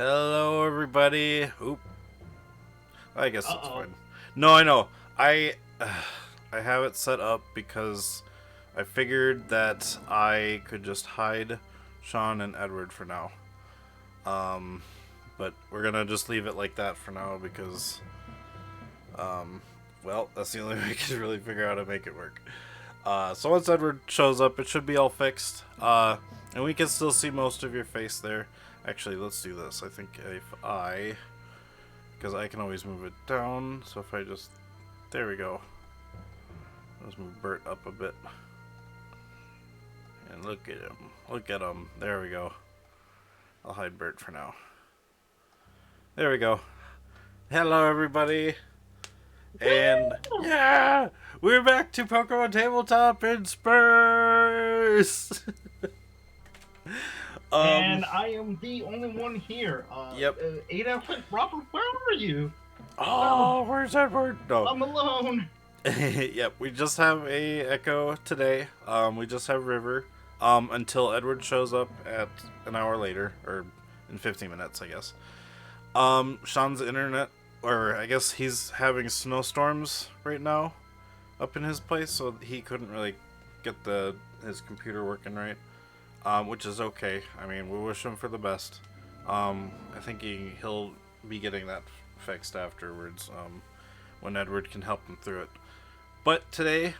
Hello, everybody. Oop. I guess it's Uh-oh. fine. No, I know. I I have it set up because I figured that I could just hide Sean and Edward for now. Um, but we're gonna just leave it like that for now because, well, that's the only way I can really figure out how to make it work. So once Edward shows up, it should be all fixed. And we can still see most of your face there. Actually, let's do this. I think because I can always move it down. So if I just, there we go. Let's move Bert up a bit. And look at him. Look at him. There we go. I'll hide Bert for now. There we go. Hello, everybody. And yeah, we're back to Pokemon Tabletop in Spurs. And I am the only one here. Yep. Ada, Robert, where are you? Oh, where's Edward? No. I'm alone. Yep, we just have a Echo today. We just have River. Until Edward shows up at an hour later, or in 15 minutes, I guess. Sean's internet, or I guess he's having snowstorms right now up in his place, so he couldn't really get his computer working right. Which is okay. I mean, we wish him for the best. I think he'll be getting that fixed afterwards, when Edward can help him through it. But today,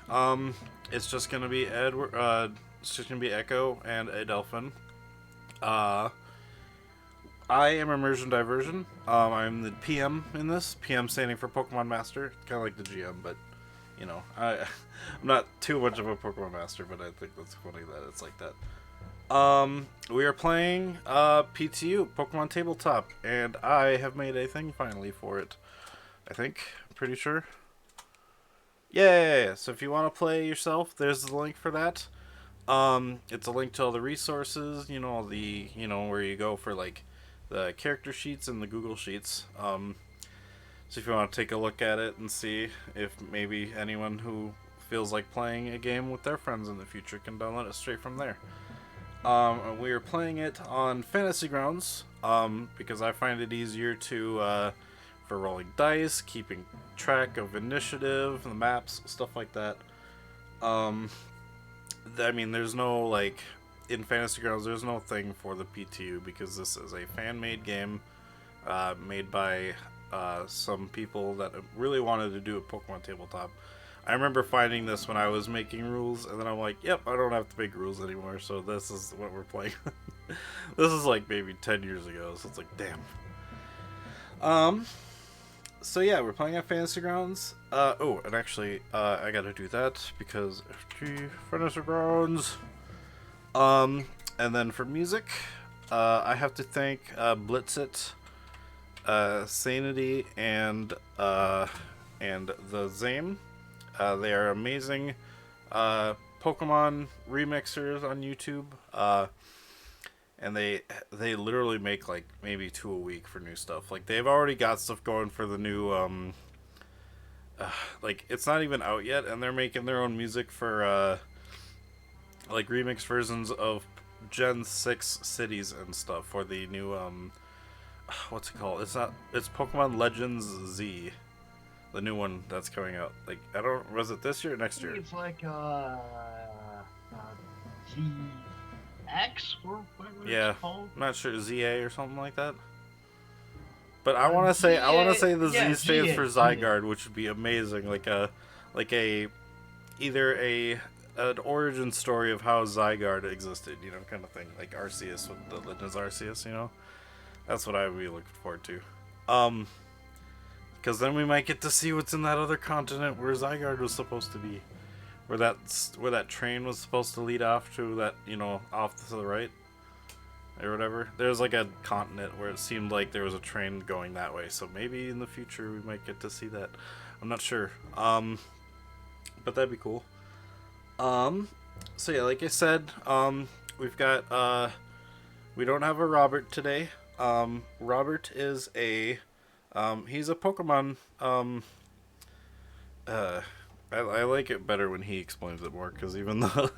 it's just gonna be Edward. It's just gonna be Echo and Adelphin. I am Immersion Diversion. I'm the PM in this. PM standing for Pokemon Master, kind of like the GM, but you know, I'm not too much of a Pokemon Master, but I think that's funny that it's like that. We are playing PTU, Pokemon Tabletop, and I have made a thing finally for it. I think, I'm pretty sure. Yeah, so if you want to play yourself, there's the link for that. It's a link to all the resources, where you go for like the character sheets and the Google Sheets. So if you want to take a look at it and see if maybe anyone who feels like playing a game with their friends in the future can download it straight from there. We are playing it on Fantasy Grounds, because I find it easier for rolling dice, keeping track of initiative, the maps, stuff like that. I mean, there's no, in Fantasy Grounds, there's no thing for the PTU, because this is a fan-made game, made by, some people that really wanted to do a Pokemon Tabletop. I remember finding this when I was making rules, and then I'm like, yep, I don't have to make rules anymore, so this is what we're playing. This is like maybe 10 years ago, so it's like, damn. So yeah, we're playing at Fantasy Grounds. And actually, I gotta do that, because FG, Fantasy Grounds. And then for music, I have to thank, Blitzit, Sanity, and the Zame. They are amazing Pokemon remixers on YouTube, and they literally make like maybe 2 a week for new stuff. Like they've already got stuff going for the new it's not even out yet, and they're making their own music for like remix versions of Gen 6 cities and stuff for the new what's it called? It's Pokemon Legends Z. The new one that's coming out. Like, I don't... Was it this year or next year? It's like, GX or whatever it's called. I'm not sure. ZA or something like that. But I want to say the Z stands for Zygarde, which would be amazing. An origin story of how Zygarde existed, kind of thing. Like Arceus with the Legends Arceus, That's what I would be looking forward to. Because then we might get to see what's in that other continent where Zygarde was supposed to be. Where that train was supposed to lead off to that, off to the right. Or whatever. There's like a continent where it seemed like there was a train going that way. So maybe in the future we might get to see that. I'm not sure. But that'd be cool. So yeah, like I said, we've got, we don't have a Robert today. Robert is he's a Pokemon, I like it better when he explains it more, because even though,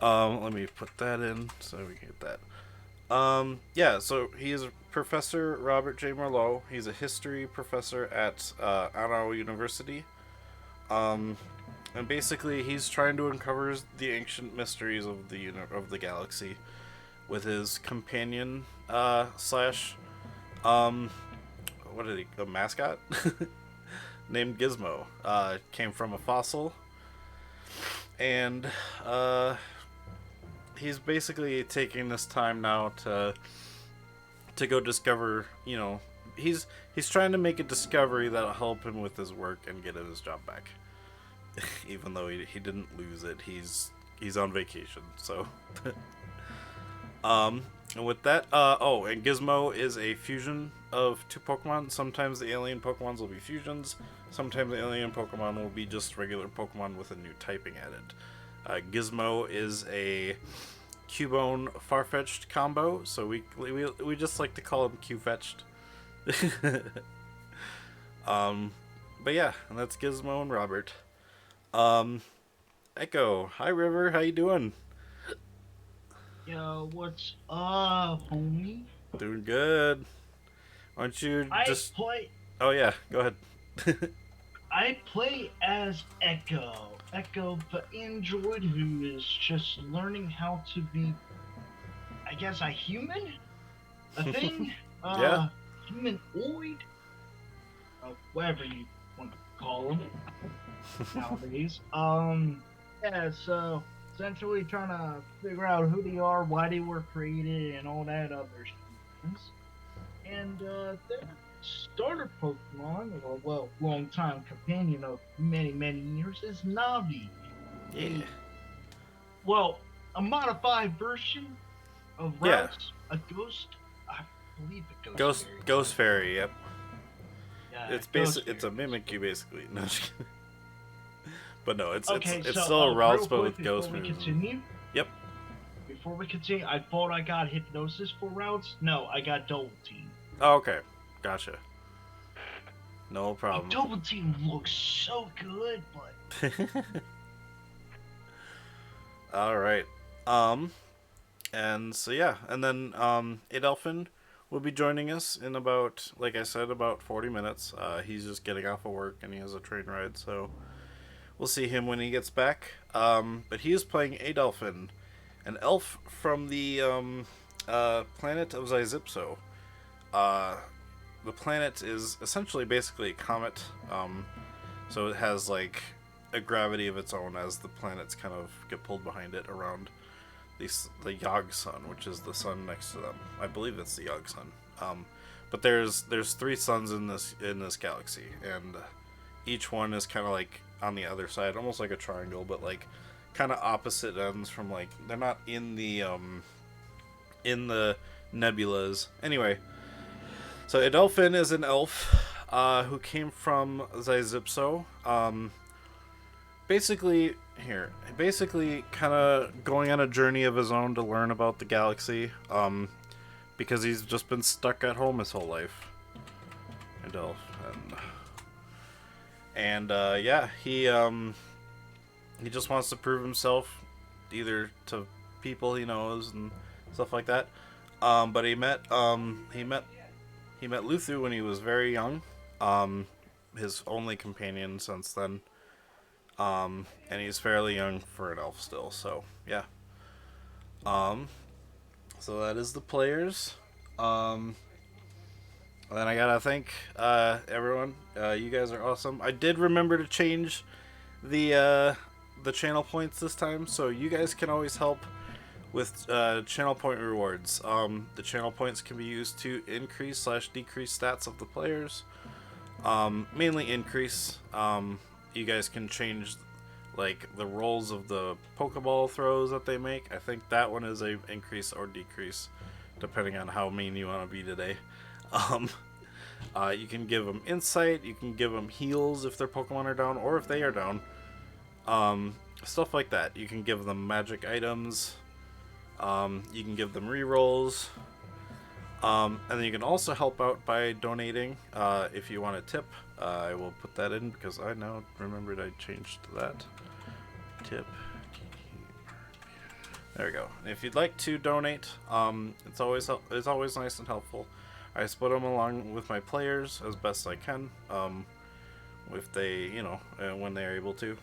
let me put that in so we can get that. Yeah, so he is Professor Robert J. Merlot. He's a history professor at Anao University. Um, and basically, he's trying to uncover the ancient mysteries of of the galaxy with his companion slash um, what did he a mascot named Gizmo. Came from a fossil, and uh, he's basically taking this time now to go discover. He's trying to make a discovery that'll help him with his work and get his job back. Even though he didn't lose it, he's on vacation. So, and with that, and Gizmo is a fusion of two Pokemon. Sometimes the alien Pokemons will be fusions. Sometimes the alien Pokemon will be just regular Pokemon with a new typing added. Gizmo is a Cubone Farfetch'd combo, so we just like to call him Q-fetched. But yeah, and that's Gizmo and Robert. Echo, hi River, how you doing? Yo, what's up, homie? Doing good. Why don't you I just? play. Oh yeah, go ahead. I play as Echo. Echo, the android who is just learning how to be, I guess, a human, a thing, Yeah, humanoid, whatever you want to call them nowadays. Yeah. So essentially, trying to figure out who they are, why they were created, and all that other things. And their starter Pokemon, or well, long time companion of many, many years, is Navi. yeah, A well, a modified version of yeah. Routes, a ghost, I believe a ghost Ghost fairy. Ghost Fairy. Yep. Yeah, It's ghost it's fairy. a Mimikyu basically. No, but no, Okay, it's so still a real Routes but quick with before ghost we moves. continue, Yep. I thought I got hypnosis for Routes. No, I got double team. Oh, okay. Gotcha. No And problem. double team looks so good, but All right. Um, and so yeah, and then Adelphin will be joining us in about, like I said, about 40 minutes. He's just getting off of work and he has a train ride, so we'll see him when he gets back. But he is playing Adelphin, an elf from the planet of Zizipso. Uh, the planet is essentially basically a comet, so it has like a gravity of its own as the planets kind of get pulled behind it around the Yog sun, which is the sun next to them. I believe it's the Yog sun. But there's three suns in this galaxy, and each one is kind of like on the other side, almost like a triangle, but like kind of opposite ends from like they're not in the nebulas. Anyway, so Adelphin is an elf who came from Zizipso. Basically kind of going on a journey of his own to learn about the galaxy, because he's just been stuck at home his whole life. And yeah, he just wants to prove himself, either to people he knows and stuff like that. But he met Luthu when he was very young, his only companion since then. And he's fairly young for an elf still, so yeah. Um, so that is the players. And then I gotta thank everyone. You guys are awesome. I did remember to change the channel points this time, so you guys can always help with channel point rewards. The channel points can be used to increase/decrease stats of the players. Mainly increase. You guys can change like the rolls of the Pokeball throws that they make. I think that one is a increase or decrease, depending on how mean you want to be today. Um, you can give them insight. You can give them heals if their Pokemon are down or if they are down. Stuff like that. You can give them magic items. You can give them rerolls. And then you can also help out by donating if you want a tip. I will put that in because I now remembered I changed that. Tip. There we go. And if you'd like to donate, it's always nice and helpful. I split them along with my players as best I can, if they, when they're able to.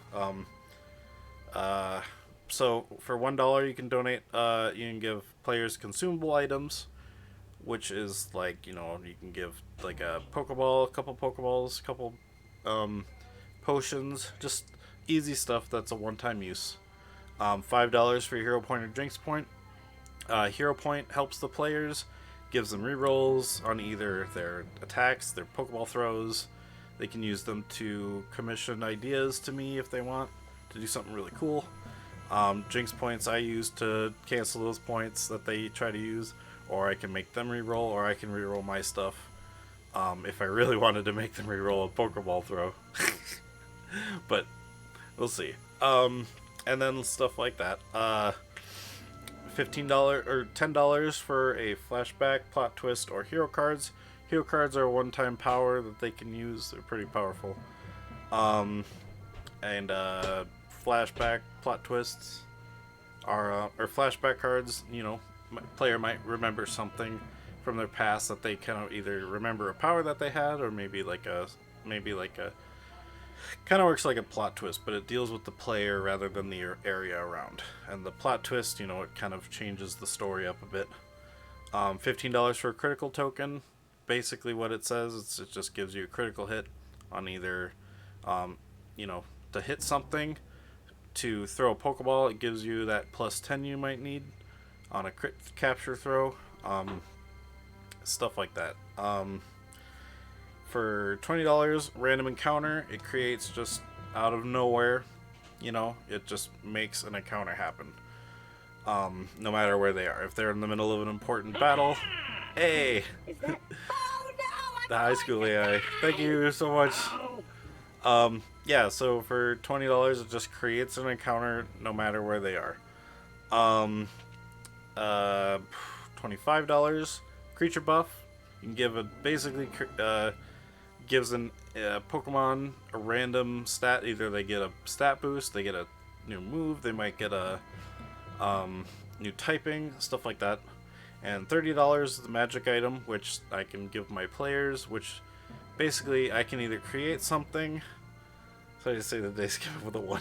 So for $1, you can donate. You can give players consumable items, which is like you can give like a Pokeball, a couple Pokeballs, a couple potions, just easy stuff that's a one-time use. $5 for your Hero Point or Jinx Point. Hero Point helps the players, gives them rerolls on either their attacks, their Pokeball throws. They can use them to commission ideas to me if they want to do something really cool. Jinx Points I use to cancel those points that they try to use, or I can make them reroll, or I can reroll my stuff. If I really wanted to make them reroll a Pokeball throw. But we'll see. And then stuff like that. $15 or $10 for a flashback, plot twist, or hero cards. Hero cards are a one-time power that they can use. They're pretty powerful. And flashback, plot twists are or flashback cards. Player might remember something from their past that they kind of either remember a power that they had, or maybe like a kind of works like a plot twist, but it deals with the player rather than the area around. And the plot twist, it kind of changes the story up a bit. $15 for a critical token. Basically what it says, it just gives you a critical hit on either, to hit something. To throw a Pokeball, it gives you that plus 10 you might need on a crit capture throw. Stuff like that. For $20, random encounter, it creates just out of nowhere, it just makes an encounter happen. No matter where they are. If they're in the middle of an important battle, hey! The high school AI. Thank you so much. Yeah, so for $20, it just creates an encounter no matter where they are. $25, creature buff. You can give gives an Pokemon a random stat. Either they get a stat boost, they get a new move, they might get a new typing, stuff like that. And $30 is the magic item, which I can give my players, which basically I can either create something. So I just say that they skip it with a 1.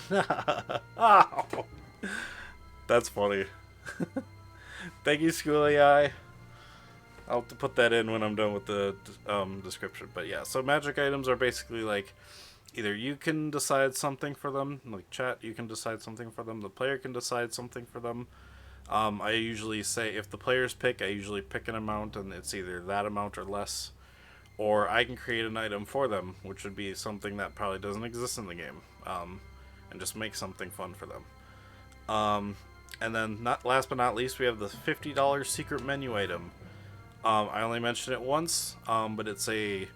Oh, that's funny. Thank you, School AI. I'll have to put that in when I'm done with the description. But yeah, so magic items are basically like either you can decide something for them, like chat, you can decide something for them, the player can decide something for them. I usually say if the players pick, I usually pick an amount, and it's either that amount or less. Or I can create an item for them, which would be something that probably doesn't exist in the game, and just make something fun for them. And then, last but not least, we have the $50 secret menu item. I only mentioned it once, but it's a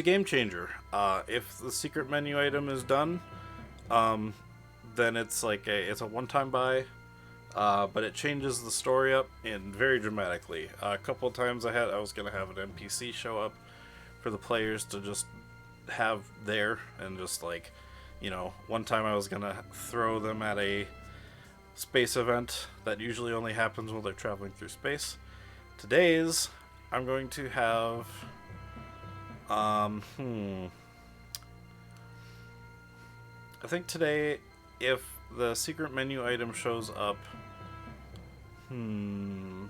game changer. If the secret menu item is done, then it's like it's a one-time buy. But it changes the story up and very dramatically. A couple of times I was gonna have an NPC show up for the players to just have there, and just like, one time I was gonna throw them at a space event that usually only happens when they're traveling through space. Today's I'm going to have I think today, if the secret menu item shows up, I'm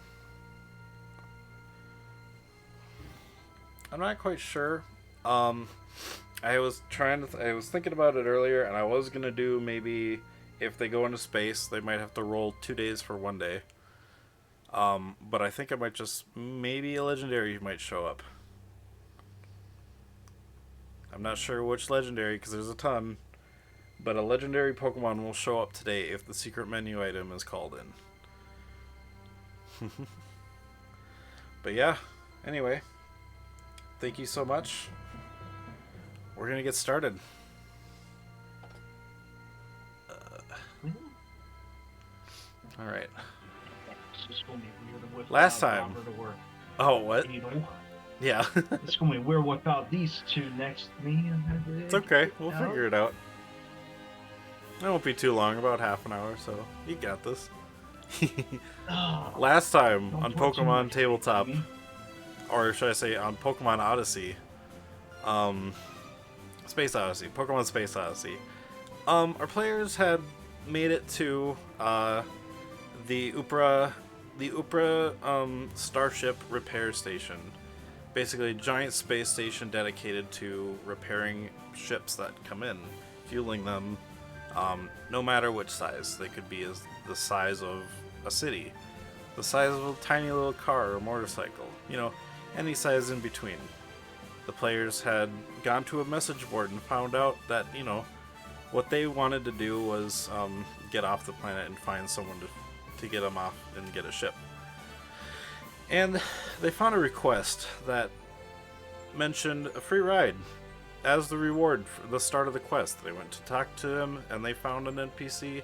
not quite sure. I was thinking about it earlier, and I was gonna do maybe if they go into space, they might have to roll 2 days for 1 day. But I think I might just maybe a legendary might show up. I'm not sure which legendary because there's a ton. But a legendary Pokemon will show up today if the secret menu item is called in. But yeah, anyway. Thank you so much. We're going to get started. Alright. Last time. Oh, what? Yeah. It's going to be weird without these two next to me. It's okay. We'll figure it out. It won't be too long, about half an hour, so you got this. Oh, Last time don't on put too Pokemon much Tabletop, on me. or should I say on Pokemon Odyssey, um, Space Odyssey, Pokemon Space Odyssey, our players had made it to the Upra, Starship Repair Station. Basically, a giant space station dedicated to repairing ships that come in, fueling them. No matter which size, they could be as the size of a city, the size of a tiny little car or motorcycle. Any size in between. The players had gone to a message board and found out that what they wanted to do was get off the planet and find someone to get them off and get a ship. And they found a request that mentioned a free ride as the reward for the start of the quest. They went to talk to him, and they found an NPC,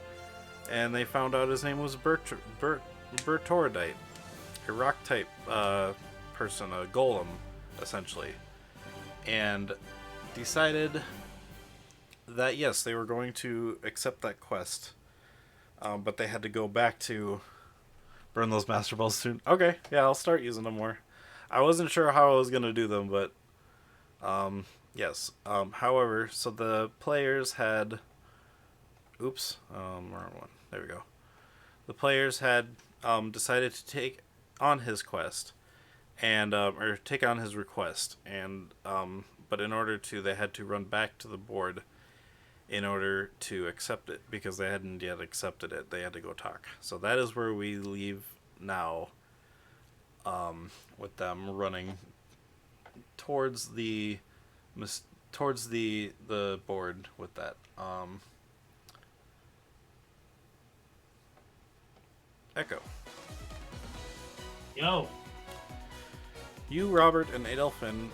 and they found out his name was Bertoradite, a rock-type person, a golem, essentially, and decided that, yes, they were going to accept that quest, but they had to go back to burn those Master Balls soon. Okay, yeah, I'll start using them more. I wasn't sure how I was going to do them, but yes. However, so the players had... Oops, wrong one. There we go. The players had decided to take on his quest, and or take on his request, and but in order to, they had to run back to the board in order to accept it, because they hadn't yet accepted it. They had to go talk. So that is where we leave now, with them running towards the board with that. Echo. Yo. You, Robert, and Adelphin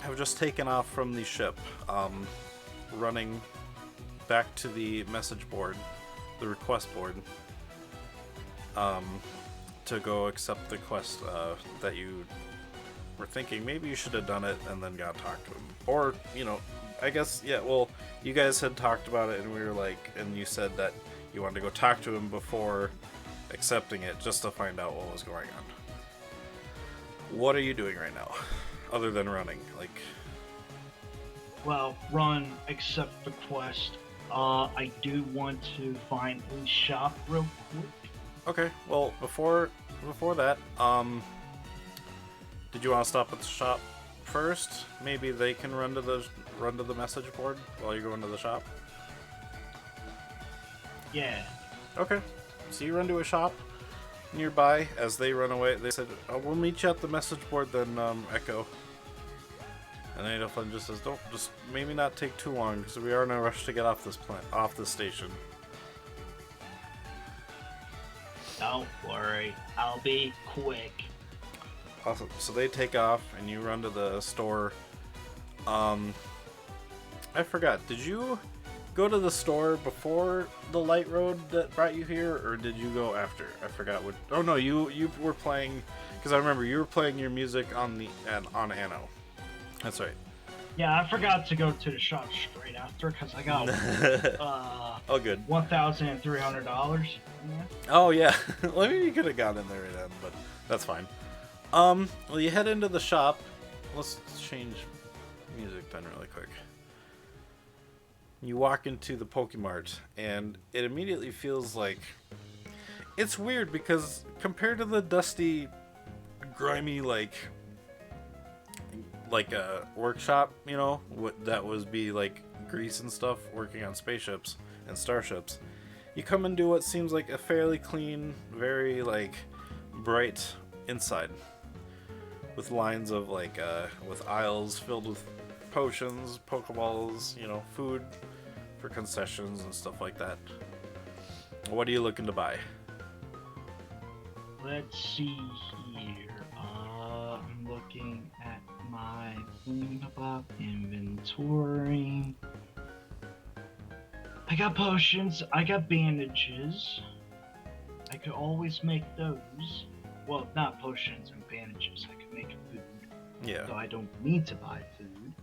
have just taken off from the ship, running back to the message board, the request board, to go accept the quest that you were thinking maybe you should have done it and then got talked to him. Or, I guess, yeah, well, you guys had talked about it, and we were like, and you said that you wanted to go talk to him before accepting it, just to find out what was going on. What are you doing right now, other than running? Well, run, accept the quest. I do want to find a shop real quick. Okay, well, before that, did you want to stop at the shop first? Maybe they can run to the message board while you're going to the shop. Yeah. Okay, so you run to a shop nearby. As they run away, they said, "Oh, we'll meet you at the message board then, Echo." And Adelphin just says, "Don't, just maybe not take too long, because we are in a rush to get off this station." Don't worry, I'll be quick. Awesome. So they take off, and you run to the store. I forgot. Did you go to the store before the light road that brought you here, or did you go after? I forgot what. Oh no, you were playing, because I remember you were playing your music on Anno. That's right. Yeah, I forgot to go to the shop straight after, because I got oh good. $1,300. Oh yeah. Well, maybe you could have gotten in there then, but that's fine. Well, you head into the shop. Let's change music then really quick. You walk into the Pokemart, and it immediately feels like... It's weird, because compared to the dusty, grimy, like a workshop, that was be like grease and stuff, working on spaceships and starships, you come into what seems like a fairly clean, very bright inside, with lines of with aisles filled with potions, Pokeballs, food for concessions and stuff like that. What are you looking to buy? Let's see here. I'm looking at my thing about inventory. I got potions. I got bandages. I could always make those. Well, not potions and bandages. I could make food. Yeah. So I don't need to buy food.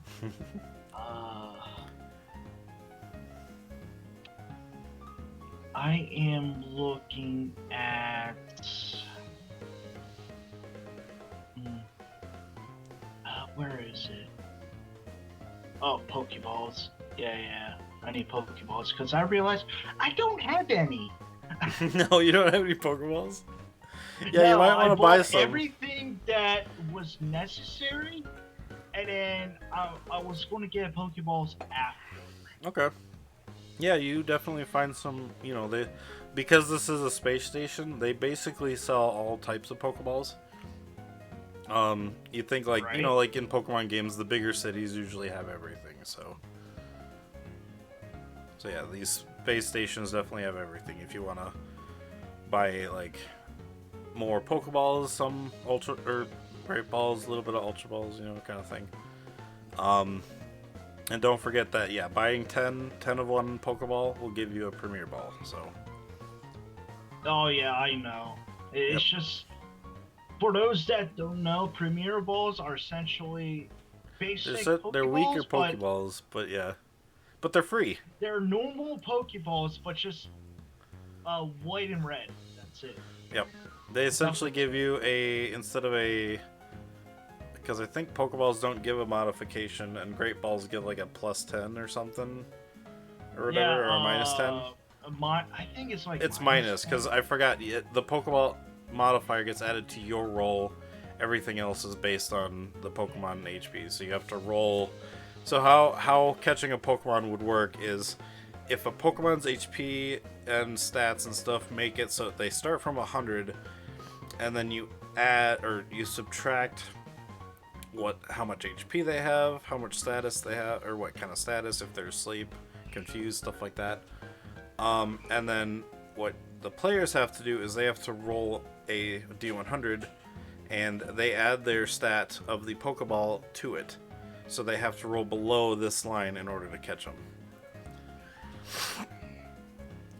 I am looking at. Hmm, where is it? Oh, Pokeballs. Yeah. I need Pokeballs because I realized I don't have any. No, you don't have any Pokeballs? Yeah, you No, might I want to buy bought some. everything that was necessary, and then I was going to get Pokeballs after. Okay. Yeah, you definitely find some, they because this is a space station, they basically sell all types of Pokeballs. You think like, Right? like in Pokemon games, the bigger cities usually have everything, so yeah, these space stations definitely have everything. If you want to buy like more Pokeballs, some Ultra or Great Balls, a little bit of Ultra Balls, kind of thing. Um, and don't forget that, yeah, buying 10 of one Pokeball will give you a Premier Ball. So, Oh yeah, I know. yep, It's just for those that don't know, Premier Balls are essentially basic they're weaker Pokeballs, but Pokeballs, but yeah, but they're free. they're normal Pokeballs, but just white and red. That's it. Yep, they essentially Nothing. give you instead of a because I think Pokeballs don't give a modification, and Great Balls give like a +10 or something, or Yeah. whatever, or a -10. I think it's like It's minus minus 10. because I forgot the Pokeball modifier gets added to your roll. Everything else is based on the Pokemon HP, so you have to roll. So how catching a Pokemon would work is if a Pokemon's HP and stats and stuff make it so they start from 100, and then you add or you subtract how much HP they have, how much status they have, or what kind of status, if they're asleep, confused, stuff like that. And then what the players have to do is they have to roll a D100, and they add their stat of the Pokeball to it. So they have to roll below this line in order to catch them.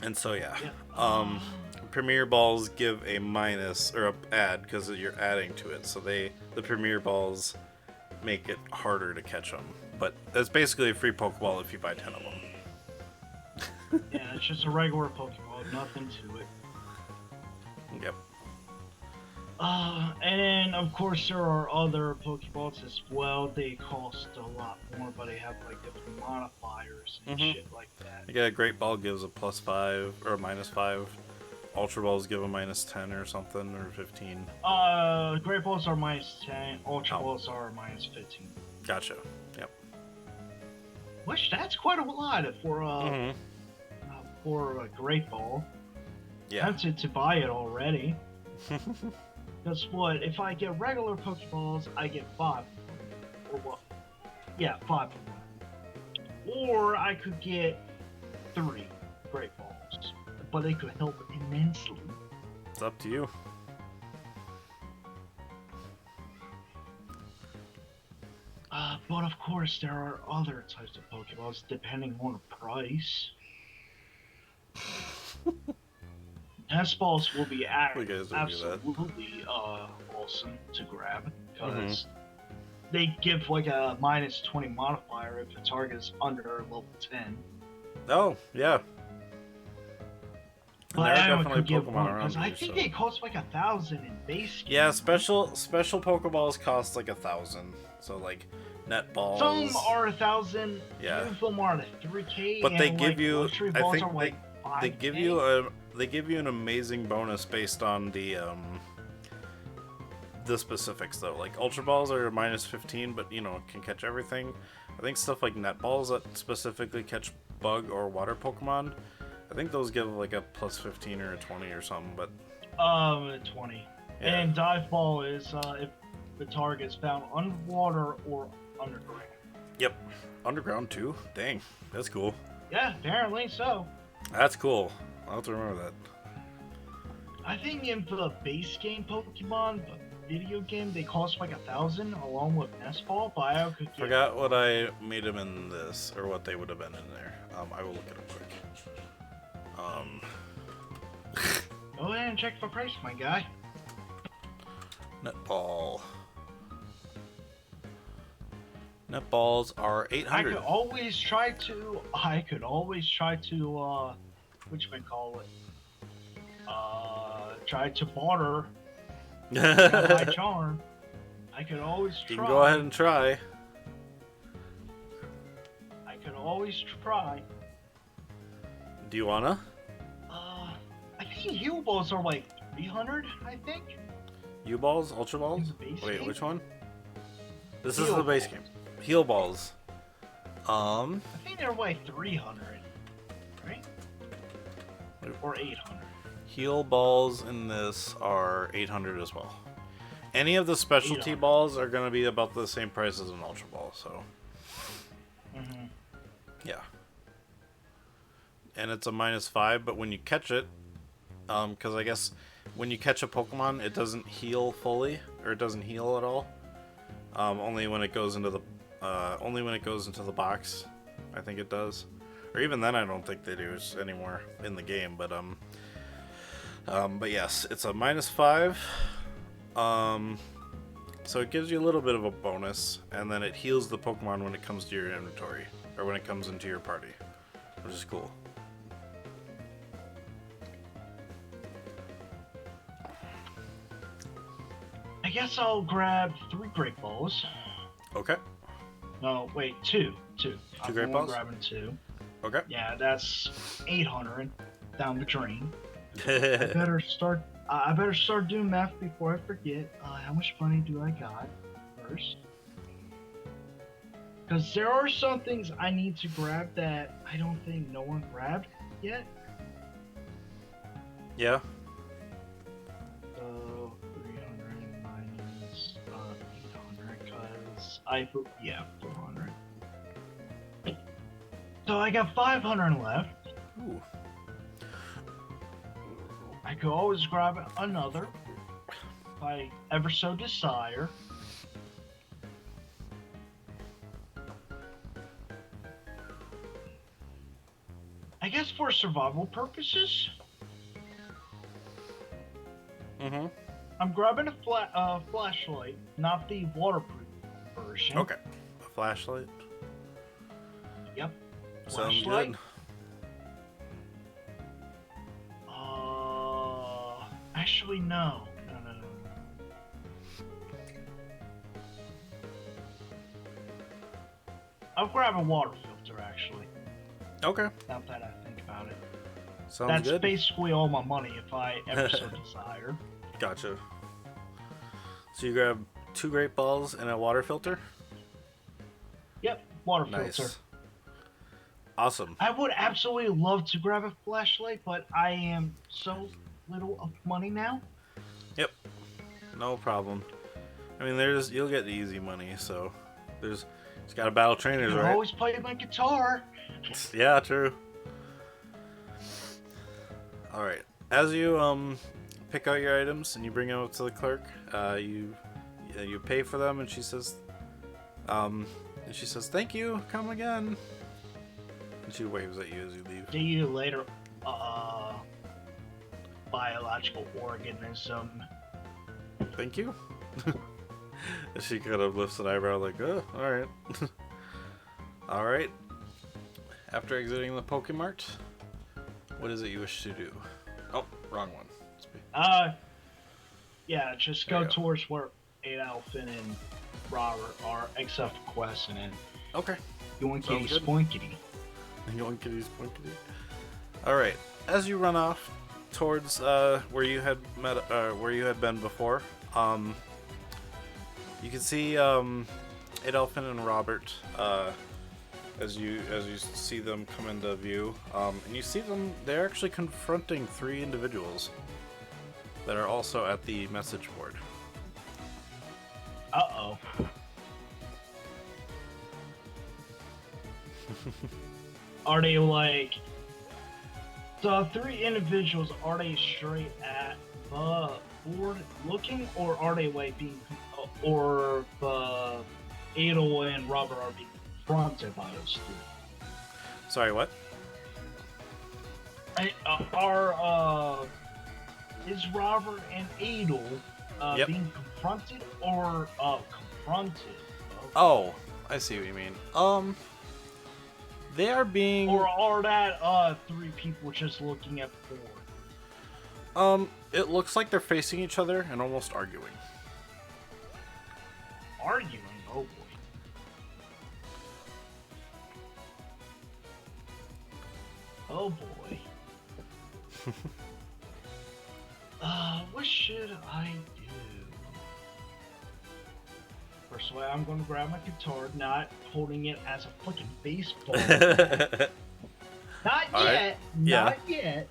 And so yeah, Premier Balls give a minus or a add because you're adding to it. So the Premier Balls make it harder to catch them. But it's basically a free Pokeball if you buy 10 of them. Yeah, it's just a regular Pokeball, nothing to it. Yep. And then of course there are other Pokeballs as well. They cost a lot more, but they have like different modifiers and shit like that. Yeah, Great Ball gives a +5 or a -5. Ultra Balls give a -10 or something, or 15. Great Balls are -10. Ultra Balls are -15. Gotcha. Yep. Which that's quite a lot for a Great Ball. Yeah. Tempted to buy it already. Because what? If I get regular Pokeballs, I get 5. Or what? Yeah, 5. Or I could get 3 Great Balls. But they could help immensely. It's up to you. But of course, there are other types of Pokeballs depending on the price. Test balls will be absolutely awesome to grab because they give like a -20 modifier if the target is under level 10. Oh, yeah. But I could give one because I think it costs like 1,000 in base game. Yeah, special Pokeballs cost like 1,000. So like net balls. Some are 1,000. Yeah. Some of them are 3K. But they give like, you. I think are like 5K. they give you an amazing bonus based on the specifics though. Like Ultra Balls are -15, but can catch everything. I think stuff like net balls that specifically catch bug or water Pokemon, I think those give like a +15 or a 20 or something. But 20. Yeah. And dive ball is if the target is found underwater or underground. Yep, underground too. Dang, that's cool. Yeah, apparently so. That's cool. I'll have to remember that. I think in the base game Pokemon, the video game, they cost like 1,000 along with Nest Ball, but I could get... Forgot what I made them in this, or what they would have been in there. I will look at it quick. Go ahead and check the price, my guy. Netball. Netballs are 800. I could always try to which you may call it, try to barter my You charm, I could always try. can go ahead and try. I could always try. Do you wanna? I think heal balls are like 300. I think. U-balls? Ultra balls? In the base Wait, game? which one? This Heal is the base balls. game. Heal balls. I think they're like 300, right? Or 800. Heal balls in this are 800 as well. Any of the specialty 800. balls are going to be about the same price as an ultra ball, so Mm-hmm. yeah. And it's a -5, but when you catch it, because I guess when you catch a Pokemon, it doesn't heal fully, or it doesn't heal at all. Only when it goes into the box, I think it does. Or even then, I don't think they do anymore in the game. But yes, it's a -5. So it gives you a little bit of a bonus, and then it heals the Pokemon when it comes to your inventory, or when it comes into your party, which is cool. I guess I'll grab 3 Great Balls. Okay. No, wait, 2. 2. Two Great Balls? I'm grabbing 2. Okay. Yeah, that's 800 down the drain. I better start doing math before I forget. How much money do I got first? Because there are some things I need to grab that I don't think no one grabbed yet. Yeah. So 300 minus 800, because yeah, 400. So I got 500 left. Ooh. I could always grab another if I ever so desire. I guess for survival purposes, Mm-hmm. I'm grabbing a flashlight, not the waterproof version. Okay. A flashlight. Yep. Sounds Flashlight. good. Actually, no. No. I'll grab a water filter, actually. Okay. Now that I think about it. Sounds That's good. basically all my money if I ever so desire. Gotcha. So you grab 2 Great Balls and a water filter? Yep, water Nice. filter. Awesome. I would absolutely love to grab a flashlight, but I am so little of money now. Yep. No problem. I mean, you'll get easy money, so it's got a battle trainers, I right? always play my guitar. Yeah, true. All right. As you pick out your items and you bring them up to the clerk, you pay for them, and she says, "Thank you. Come again." And she waves at you as you leave. See you later, biological organism. Thank you. She kind of lifts an eyebrow, like, "Oh, all right." All right. After exiting the Pokemart, what is it you wish to do? Oh, wrong one. Yeah, just There go you go. towards where Adolphin and Robert are, except for Questing and Okay. Yoinkity Sounds good. Spoinkity. Yoinkity spoinkity. All right. As you run off towards where you had been before, you can see Adolphin and Robert as you see them come into view, and you see them. They're actually confronting 3 individuals that are also at the message board. Uh-oh. Are they like the 3 individuals? Are they straight at the board looking, or are they like being, or the Adol and Robert are being confronted by those 3? Sorry, what? Is Robert and Adol Yep. being confronted or confronted? Oh, I see what you mean. They are being... Or are that three people just looking at the board? It looks like they're facing each other and almost arguing. Arguing? Oh boy. Oh boy. What should I do? First way, I'm gonna grab my guitar, not holding it as a fucking baseball bat. Not All yet. right. Yeah. Not yet.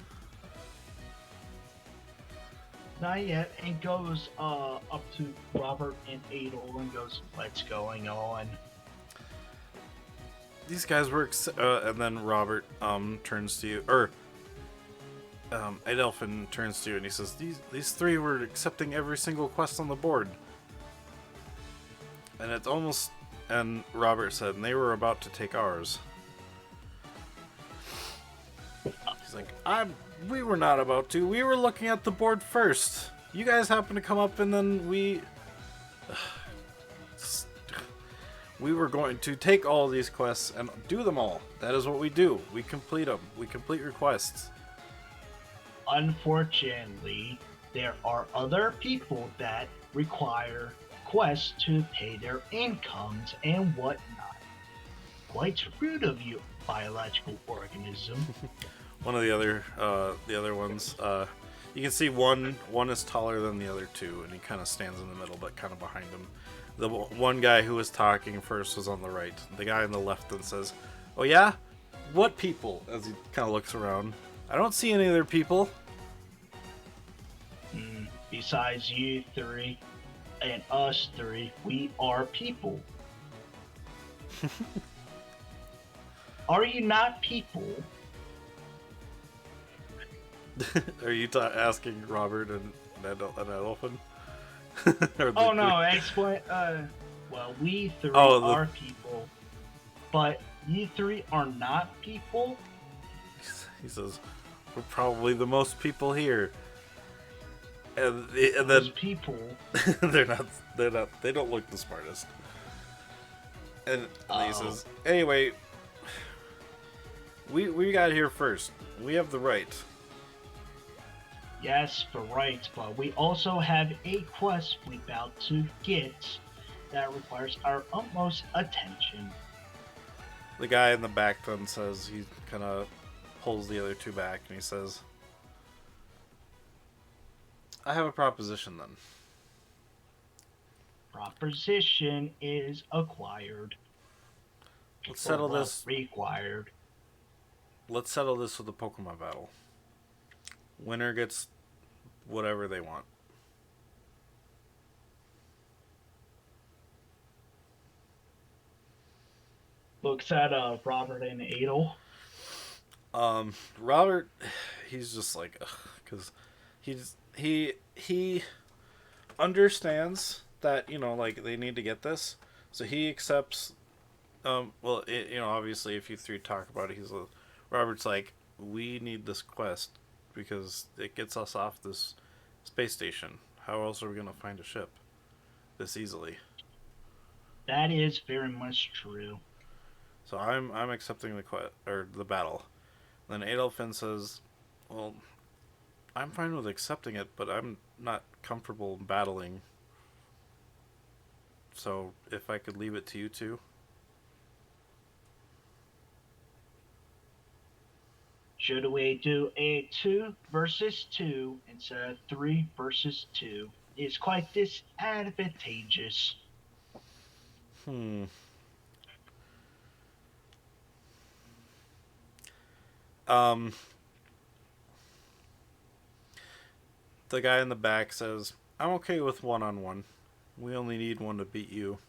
Not yet. And goes up to Robert and Adel and goes, "What's going on?" These guys were... and then Robert turns to you... Or... Adelphin turns to you and he says, These three were accepting every single quest on the board. And it's almost... And Robert said, and they were about to take ours. He's like, we were not about to. We were looking at the board first. You guys happened to come up and then we were going to take all these quests and do them all. That is what we do. We complete them. We complete requests. Unfortunately, there are other people that require quests to pay their incomes and whatnot. Quite rude of you, biological organism. One of the other ones, you can see one is taller than the other two, and he kind of stands in the middle, but kind of behind him. The one guy who was talking first was on the right. The guy on the left then says, "Oh yeah? What people?" As he kind of looks around. "I don't see any other people." Besides you three and us three, we are people. Are you not people? Are you asking Robert and Adelphin? Oh no, explain. Well, we three are people, but you three are not people. He says, "We're probably the most people here." And then those people, they don't look the smartest. And he says, "Anyway, we got here first. We have the right." Yes, for right, but we also have a quest we're about to get that requires our utmost attention. The guy in the back then says, he kind of pulls the other two back and he says, "I have a proposition then." Proposition is acquired. Let's settle this. Required. Let's settle this with a Pokemon battle. Winner gets whatever they want. Looks at Robert and Adel. Robert, he's just like, because he understands that, like, they need to get this, so he accepts. Obviously, if you three talk about it, Robert's like, we need this quest because it gets us off this space station. How else are we gonna find a ship this easily? That is very much true. So I'm accepting the battle. Then Adelphin says, "Well, I'm fine with accepting it, but I'm not comfortable battling. So if I could leave it to you two." Should we do a 2 versus 2 instead of 3 versus 2? It's quite disadvantageous. The guy in the back says, "I'm okay with 1-on-1. We only need one to beat you."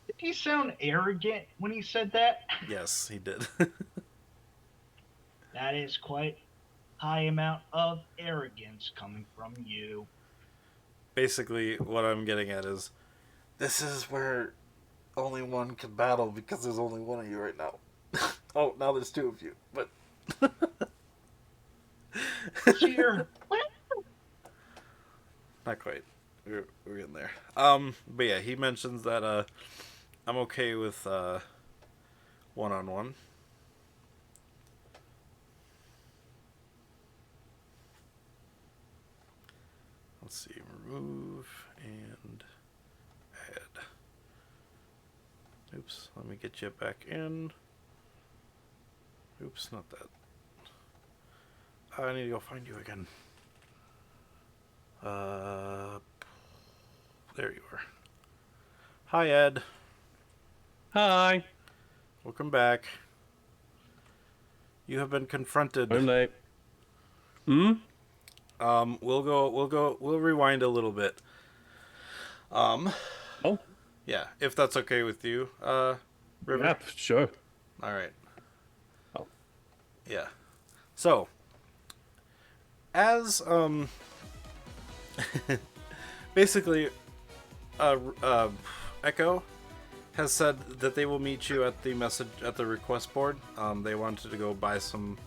Did he sound arrogant when he said that? Yes, he did. That is quite high amount of arrogance coming from you. Basically, what I'm getting at is, this is where only one can battle because there's only one of you right now. Oh, now there's two of you, but... Cheer. Not quite. we're getting there. But yeah, he mentions that I'm okay with one-on-one. Let's see, remove and add. Oops, let me get you back in. Oops, not that. I need to go find you again. There you are. Hi, Ed. Hi. Welcome back. You have been confronted. I'm late. We'll rewind a little bit. Oh, Yeah, if that's okay with you, River. yeah, sure. All right. Oh, Yeah. So, as basically, Echo has said that they will meet you at the request board. They wanted to go buy some,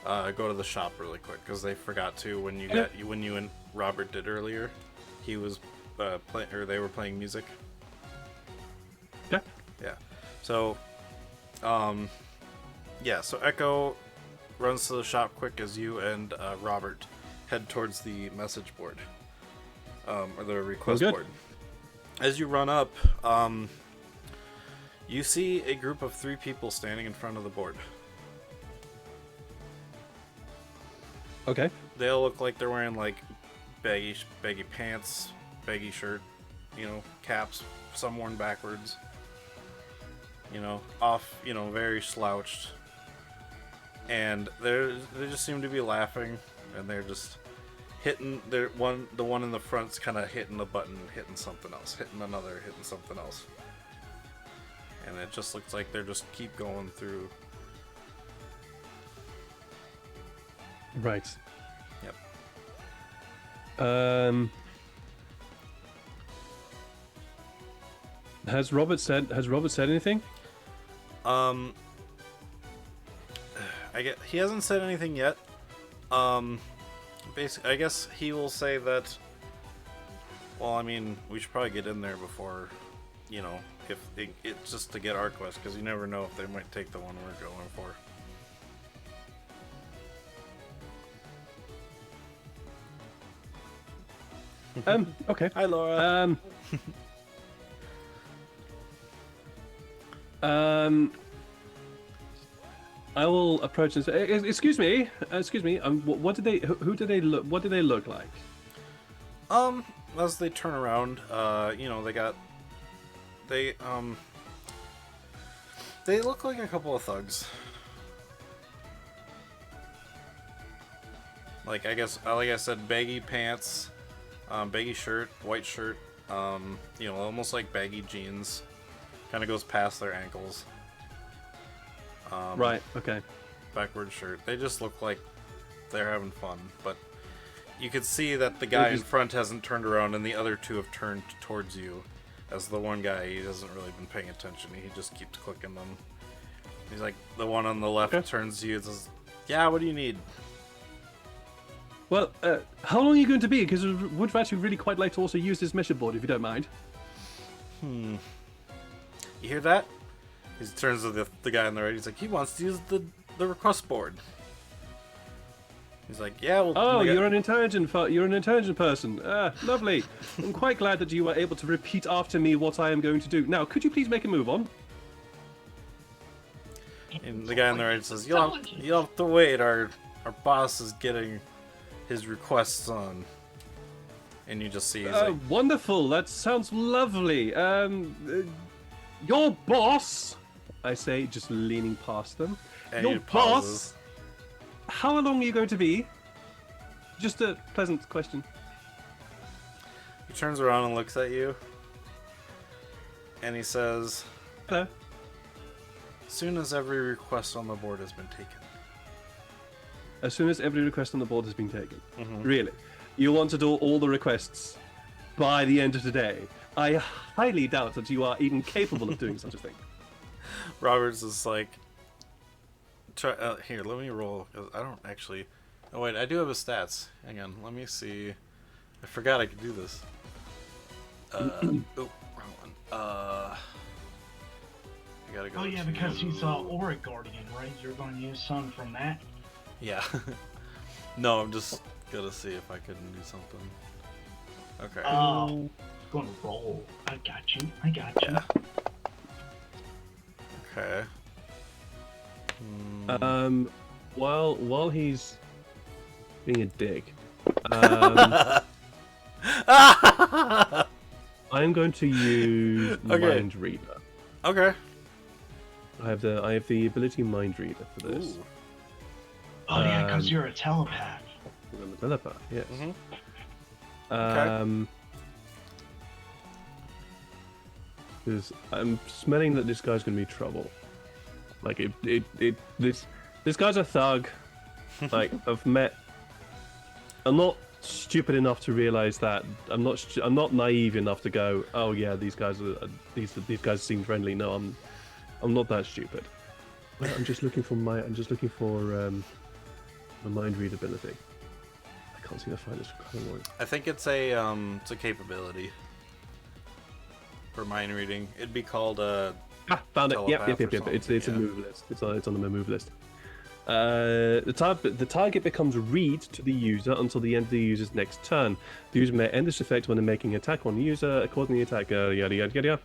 go to the shop really quick because they forgot to when you and Robert did earlier. He was playing, or they were playing music. yeah. Yeah. So, yeah. So Echo runs to the shop quick as you and Robert head towards the message board, or the request board. As you run up, you see a group of 3 people standing in front of the board. Okay. They all look like they're wearing like baggy pants, baggy shirt, caps, some worn backwards. Very slouched. And they just seem to be laughing, and they're just hitting the one in the front's kind of hitting a button, hitting something else, hitting another, hitting something else. And it just looks like they're just keep going through. Right. Yep. Has Robert said anything? He hasn't said anything yet. Basically, I guess he will say that. Well, I mean, we should probably get in there before, if it's just to get our quest, because you never know if they might take the one we're going for. Okay. Hi, Laura. I will approach and say, "Excuse me. What did they? Who did they look? What did they look like?" As they turn around, they look like a couple of thugs. Like I said, baggy pants, baggy shirt, white shirt, almost like baggy jeans, kind of goes past their ankles. Right. Okay. Backward shirt. They just look like they're having fun, but you could see that the guy in front hasn't turned around, and the other 2 have turned towards you. As the one guy, he hasn't really been paying attention. He just keeps clicking them. He's like, the one on the left turns to you and says, "Yeah, what do you need?" Well, how long are you going to be? Because I would actually really quite like to also use this mission board, if you don't mind. You hear that? He turns to the guy on the right. He's like, he wants to use the request board. He's like, yeah, well. Oh, you're an intelligent person. Lovely. I'm quite glad that you were able to repeat after me what I am going to do. Now, could you please make a move on? And the guy on the right says, you'll have to wait. Our boss is getting his requests on. And you just see he's like, wonderful. That sounds lovely. Your boss, I say, just leaning past them. and Your he boss. pauses. How long are you going to be? Just a pleasant question. He turns around and looks at you. And he says, Hello. as soon as every request on the board has been taken. As soon as every request on the board has been taken. Mm-hmm. Really? You want to do all the requests by the end of today? I highly doubt that you are even capable of doing such a thing. Robert's is like, here, let me roll. 'Cause I don't actually. Oh wait, I do have his stats. Hang on, let me see. I forgot I could do this. Oh, wrong one. I gotta go. Oh yeah, to... because he's Aura Guardian, right? You're going to use some from that. Yeah. No, I'm just gonna see if I can do something. Okay. Oh, going to roll. I got you. I got you. Yeah. Okay. While he's being a dick, I'm going to use Okay. Mind Reader. Okay. I have the ability Mind Reader for this. Ooh. Oh yeah, because you're a telepath. I'm a telepath, yes. Mm-hmm. Because I'm smelling that this guy's gonna be trouble. Like this guy's a thug. Like I've met. I'm not stupid enough to realize that. I'm not naive enough to go, oh yeah, these guys seem friendly. No, I'm not that stupid. I'm just looking for the mind read ability. I can't seem to find this one. I think it's a capability for mind reading. It'd be called Found it. Yep. telepath or It's something, a move list. It's on the move list. The target becomes read to the user until the end of the user's next turn. The user may end this effect when they're making an attack on the user, according to the attack, yada yada yada,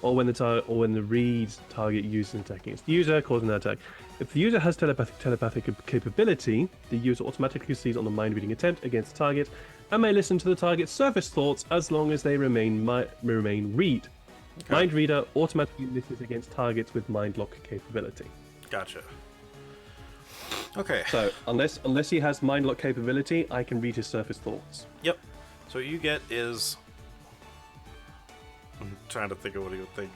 or when the read target uses an attack against the user, causing an attack. If the user has telepathic capability, the user automatically sees on the mind reading attempt against the target, and may listen to the target's surface thoughts as long as they remain read. Okay. Mind reader automatically listens against targets with mind lock capability. Gotcha. Okay. So unless he has mind lock capability, I can read his surface thoughts. Yep. So what you get is. I'm trying to think of what he would think.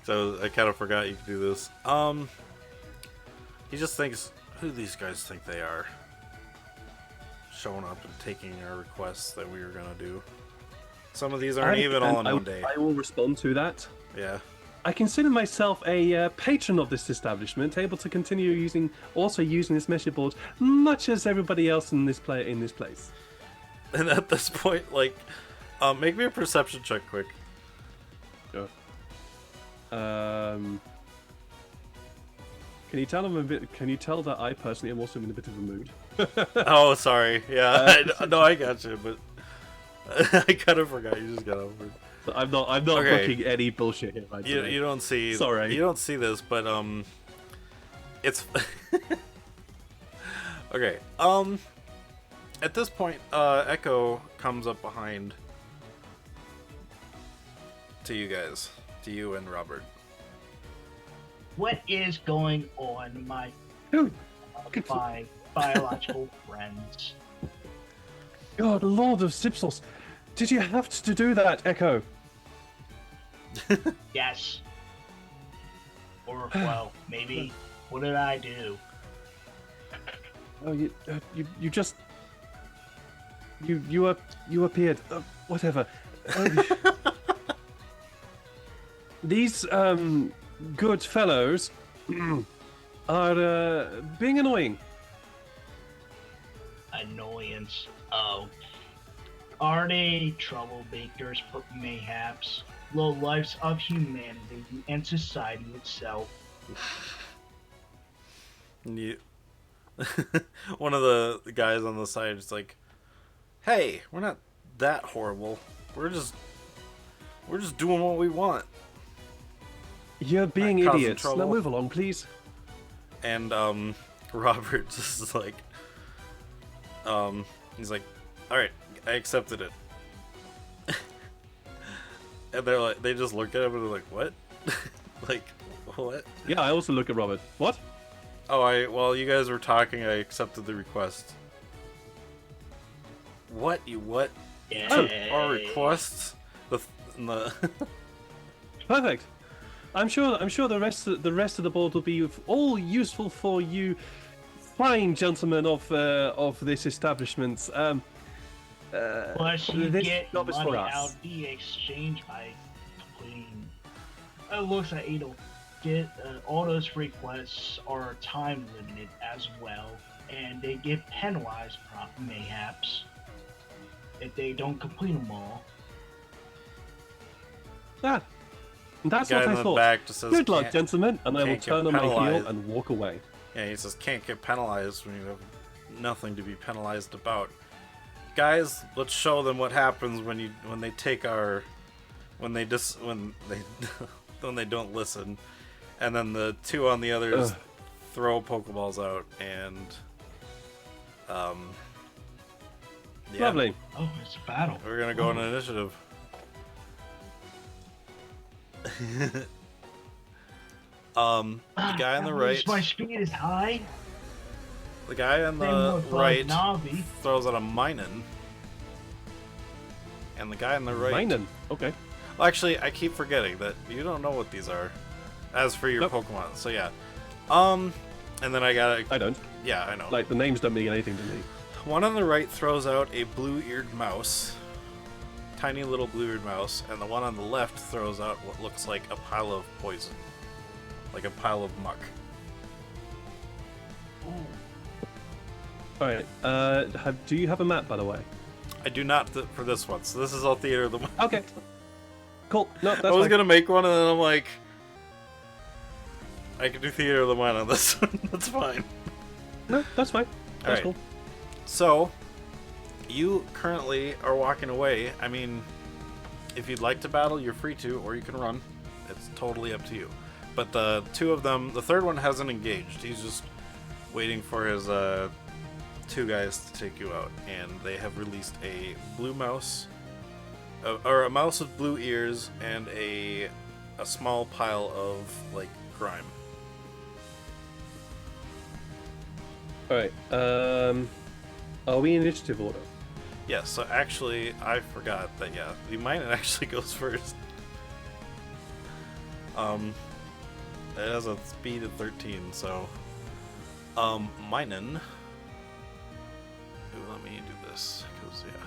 So I kind of forgot you could do this. He just thinks, who do these guys think they are? Showing up and taking our requests that we were gonna do. Some of these aren't even all in one day. I will respond to that. Yeah. I consider myself a patron of this establishment, able to continue using this message board, much as everybody else in this place. And at this point, like, make me a perception check, quick. Sure. Can you tell that I personally am also in a bit of a mood? Oh, sorry. Yeah, no, I got you, but I kind of forgot. You just got over it. I'm not Okay. booking any bullshit here. Right You don't see. Sorry. You don't see this, but it's okay. At this point, Echo comes up behind to you guys, to you and Robert. What is going on, my biological friends? God, Lord of Sipsos, did you have to do that, Echo? Yes. Or, well, maybe, what did I do? Oh, you appeared. Whatever. These good fellows are being annoying. Annoyance. Oh. Are they troublemakers, mayhaps? Low lives of humanity and society itself. You... One of the guys on the side is like, "Hey, we're not that horrible. We're just doing what we want." You're being Not causing idiots. Now trouble. move along, please. And Robert just is like, he's like, "All right, I accepted it." And they're like, they just look at him and they're like, "What?" Like, what? Yeah, I also look at Robert. What? Oh, while you guys were talking, I accepted the request. What? You what? Yeah. Our requests? The Perfect. I'm sure the rest of the board will be all useful for you, fine gentlemen of this establishment. Plus, you this get job is money for out us. the exchange by clean. It looks like it'll get all those requests are time limited as well, and they get penalized, mayhaps, if they don't complete them all. Ah, and that's Guy what in I the thought. back just says, Good luck, "Can't-" gentlemen, and I will can't get turn on my heel penalized. and walk away. Yeah, he says can't get penalized when you have nothing to be penalized about. Guys, let's show them what happens when they take our when they when they don't listen, and then the two on the others throw Pokeballs out and yeah, Lovely. Oh, it's a battle. we're gonna go on an initiative. The guy on the At right. least my speed is high. The guy on Same the with, right Navi. throws out a Minun. And the guy on the right... Minun. Okay. Well, actually, I keep forgetting that you don't know what these are. As for your Nope. Pokemon. So, yeah. And then I gotta... I don't. Yeah, I know. Like, the names don't mean anything to me. One on the right throws out a blue-eared mouse. Tiny little blue-eared mouse. And the one on the left throws out what looks like a pile of poison. Like a pile of muck. Alright, do you have a map, by the way? I do not for this one. So this is all Theater of the Mind. Okay. Cool. No, that's I was fine. gonna make one, and then I'm like, I can do Theater of the Mind on this one. That's fine. No, that's fine. That's Alright. cool. So, you currently are walking away. I mean, if you'd like to battle, you're free to, or you can run. It's totally up to you. But the two of them, the third one hasn't engaged. He's just waiting for his two guys to take you out, and they have released a blue mouse, or a mouse with blue ears, and a small pile of like grime. Alright, are we in initiative order? Yes. So actually, I forgot that. Yeah, the Minun actually goes first. It has a speed of 13, so Minun. Ooh, let me do this, cause yeah.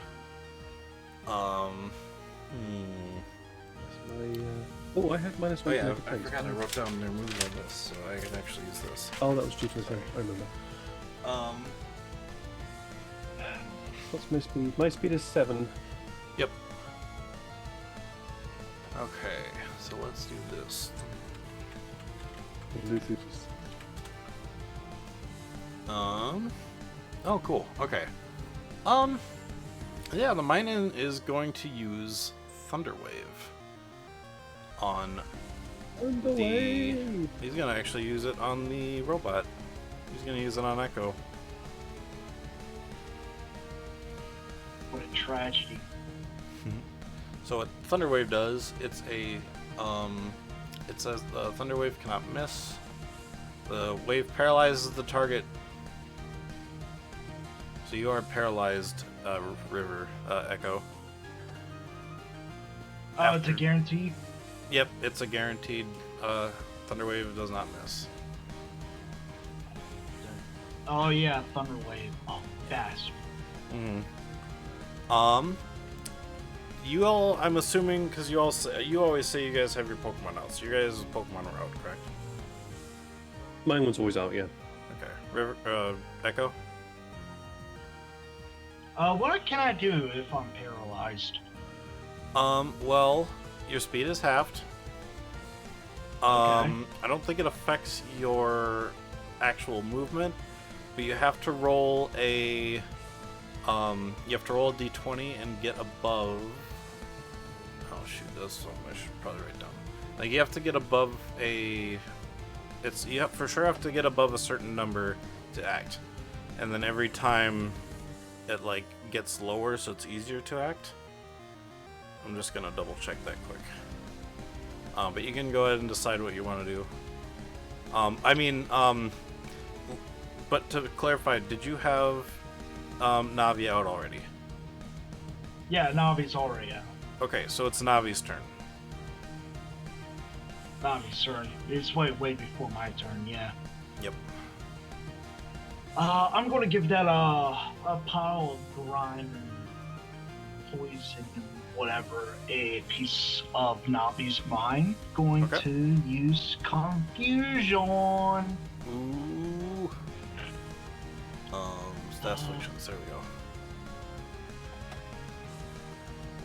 Oh, I had minus Oh one. yeah, to I defense. forgot I wrote down their moves on this, so I can actually use this. Oh, that was due to the thing. I remember. What's my speed? My speed is 7. Yep. Okay, so let's do this. Oh, cool. Okay. Yeah, the Minun is going to use Thunder Wave on the. He's gonna actually use it on the robot. He's gonna use it on Echo. What a tragedy. So what Thunder Wave does, it's a it says the Thunder Wave cannot miss. The wave paralyzes the target. So you are paralyzed, Echo. Oh, it's After- a guarantee? Yep, it's a guaranteed. Thunder Wave does not miss. Oh yeah, Thunder Wave. Oh, fast. You all, I'm assuming, because you always say you guys have your Pokemon out. So you guys' Pokemon are out, correct? Mine one's always out, yeah. Okay. Echo? What can I do if I'm paralyzed? Well, your speed is halved. I don't think it affects your actual movement, but you have to roll a d20 and get above. Oh shoot, that's something I should probably write down. Like you have to get above a. You have, for sure have to get above a certain number to act, and then every time it like gets lower, so it's easier to act. I'm just gonna double check that quick. But you can go ahead and decide what you want to do. But to clarify, did you have Navi out already? Yeah, Navi's already out. Okay, so it's Navi's turn. Navi's turn. It's way before my turn, yeah. Yep. I'm gonna give that a pile of grime and poison and whatever a piece of Navi's mind. Going Okay. to use confusion. Ooh. Stat selections. There we go.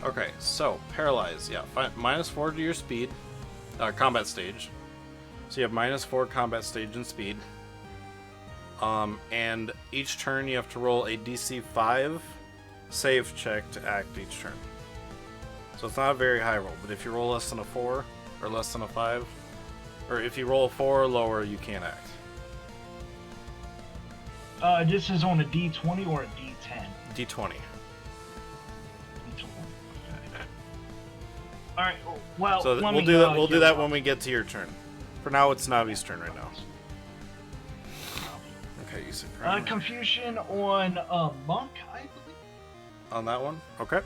Okay, so paralyzed. Yeah, -4 to your speed, combat stage. So you have -4 combat stage and speed. And each turn you have to roll a DC 5 save check to act each turn. So it's not a very high roll, but if you roll less than a 4 or less than a 5, or if you roll a 4 or lower, you can't act. This is on a D20 or a D10? D20. D20. All right. Well, So we'll do that. We'll do that when we get to your turn. For now, it's Navi's turn right now. Okay, you said confusion on monk, I believe. On that one, okay.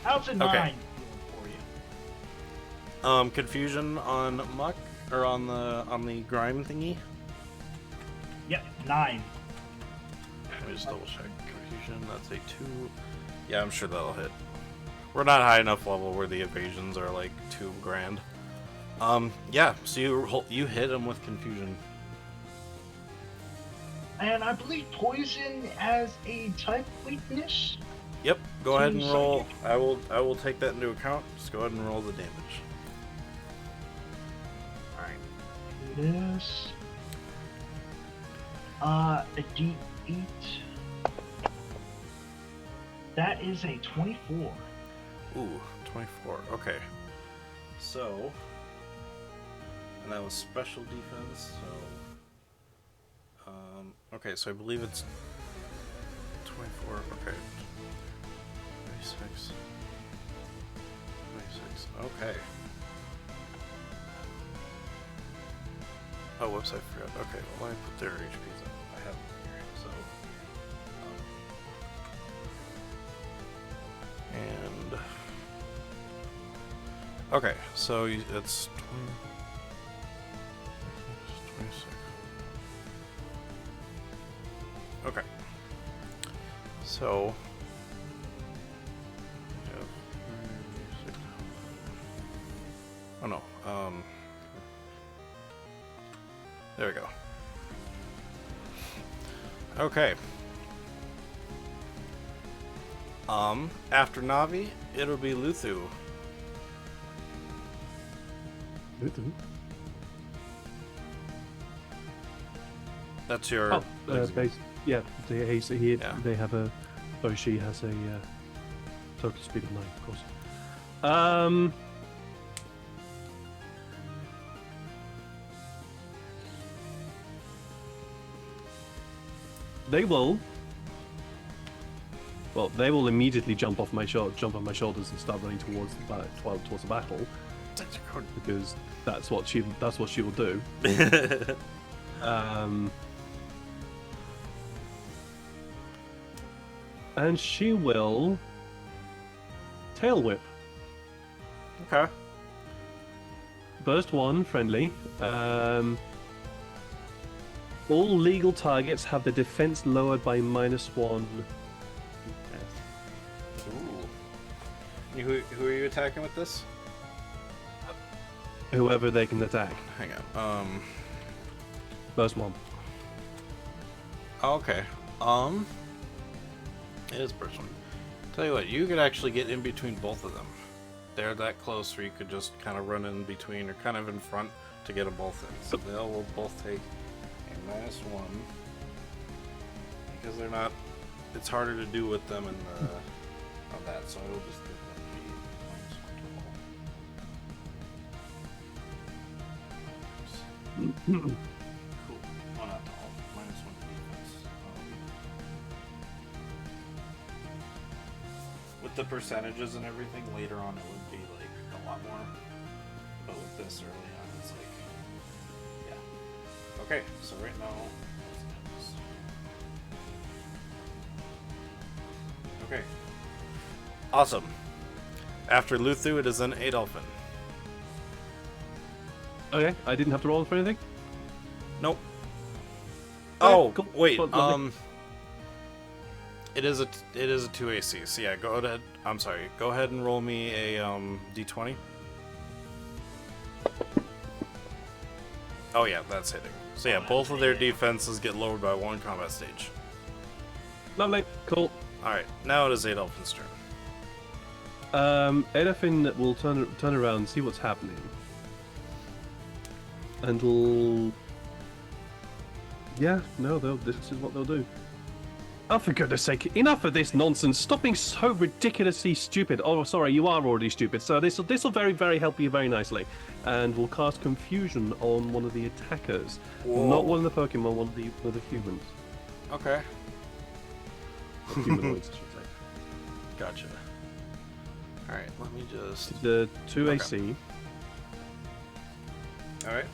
How's a 9 Okay. for you? Confusion on muck or on the grime thingy. Yep, 9. Let me just double check. Confusion. That's a 2. Yeah, I'm sure that'll hit. We're not high enough level where the evasions are like too grand. Yeah. So you hit him with confusion. And I believe poison as a type weakness. Yep. Go ahead and Seems roll. psychic. I will take that into account. Just go ahead and roll the damage. All right. It is a D8. That is a 24. Ooh, 24. Okay. So, and that was special defense. So, okay. So I believe it's 24. Okay. 26. 26. Okay. Oh, whoops! I forgot. Okay. Well, I put their HPs up. I have them here. So. And okay, so it's 26. Okay, so we have 36. Oh no, there we go. Okay. After Navi, it'll be Luthu. That's your. Oh, yeah, Yeah. they have a. Oh, she has a total speed of 9, of course. They will. Well, they will immediately jump on my shoulders and start running towards the battle, because that's what she will do. And she will tail whip. Okay. Burst 1, friendly. All legal targets have the defense lowered by -1. Ooh. Who are you attacking with this? Whoever they can attack. Hang on. Burst 1. Okay. It is burst 1. Tell you what, you could actually get in between both of them. They're that close where you could just kind of run in between or kind of in front to get them both in. So they will both take a -1 because they're not. It's harder to do with them in the on that. So it'll just give them the -1 to all. Cool. Well, not to all. -1 to defense. With the percentages and everything, later on it would be like a lot more. But with this early on, it's like, yeah. Okay, so right now, let's do this. Okay. Awesome. After Luthu, it is then Adolphin. Okay, I didn't have to roll for anything? Nope. Okay, Oh, cool. wait. Well, lovely. It is a 2 AC. So yeah, go ahead. I'm sorry. Go ahead and roll me a D20. Oh yeah, that's hitting. So yeah, both of their defenses get lowered by 1 combat stage. Lovely. Cool. Alright, now it is Adolphin's turn. Edafin will turn around and see what's happening. And will... Yeah, no, this is what they'll do. Oh, for goodness sake, enough of this nonsense. Stop being so ridiculously stupid. Oh, sorry, you are already stupid. So this will very, very help you very nicely. And we'll cast Confusion on one of the attackers. Whoa. Not one of the Pokemon, one of the humans. Okay. Humanoids, I should say. Gotcha. Alright, let me just... The 2 Okay. AC. Alright.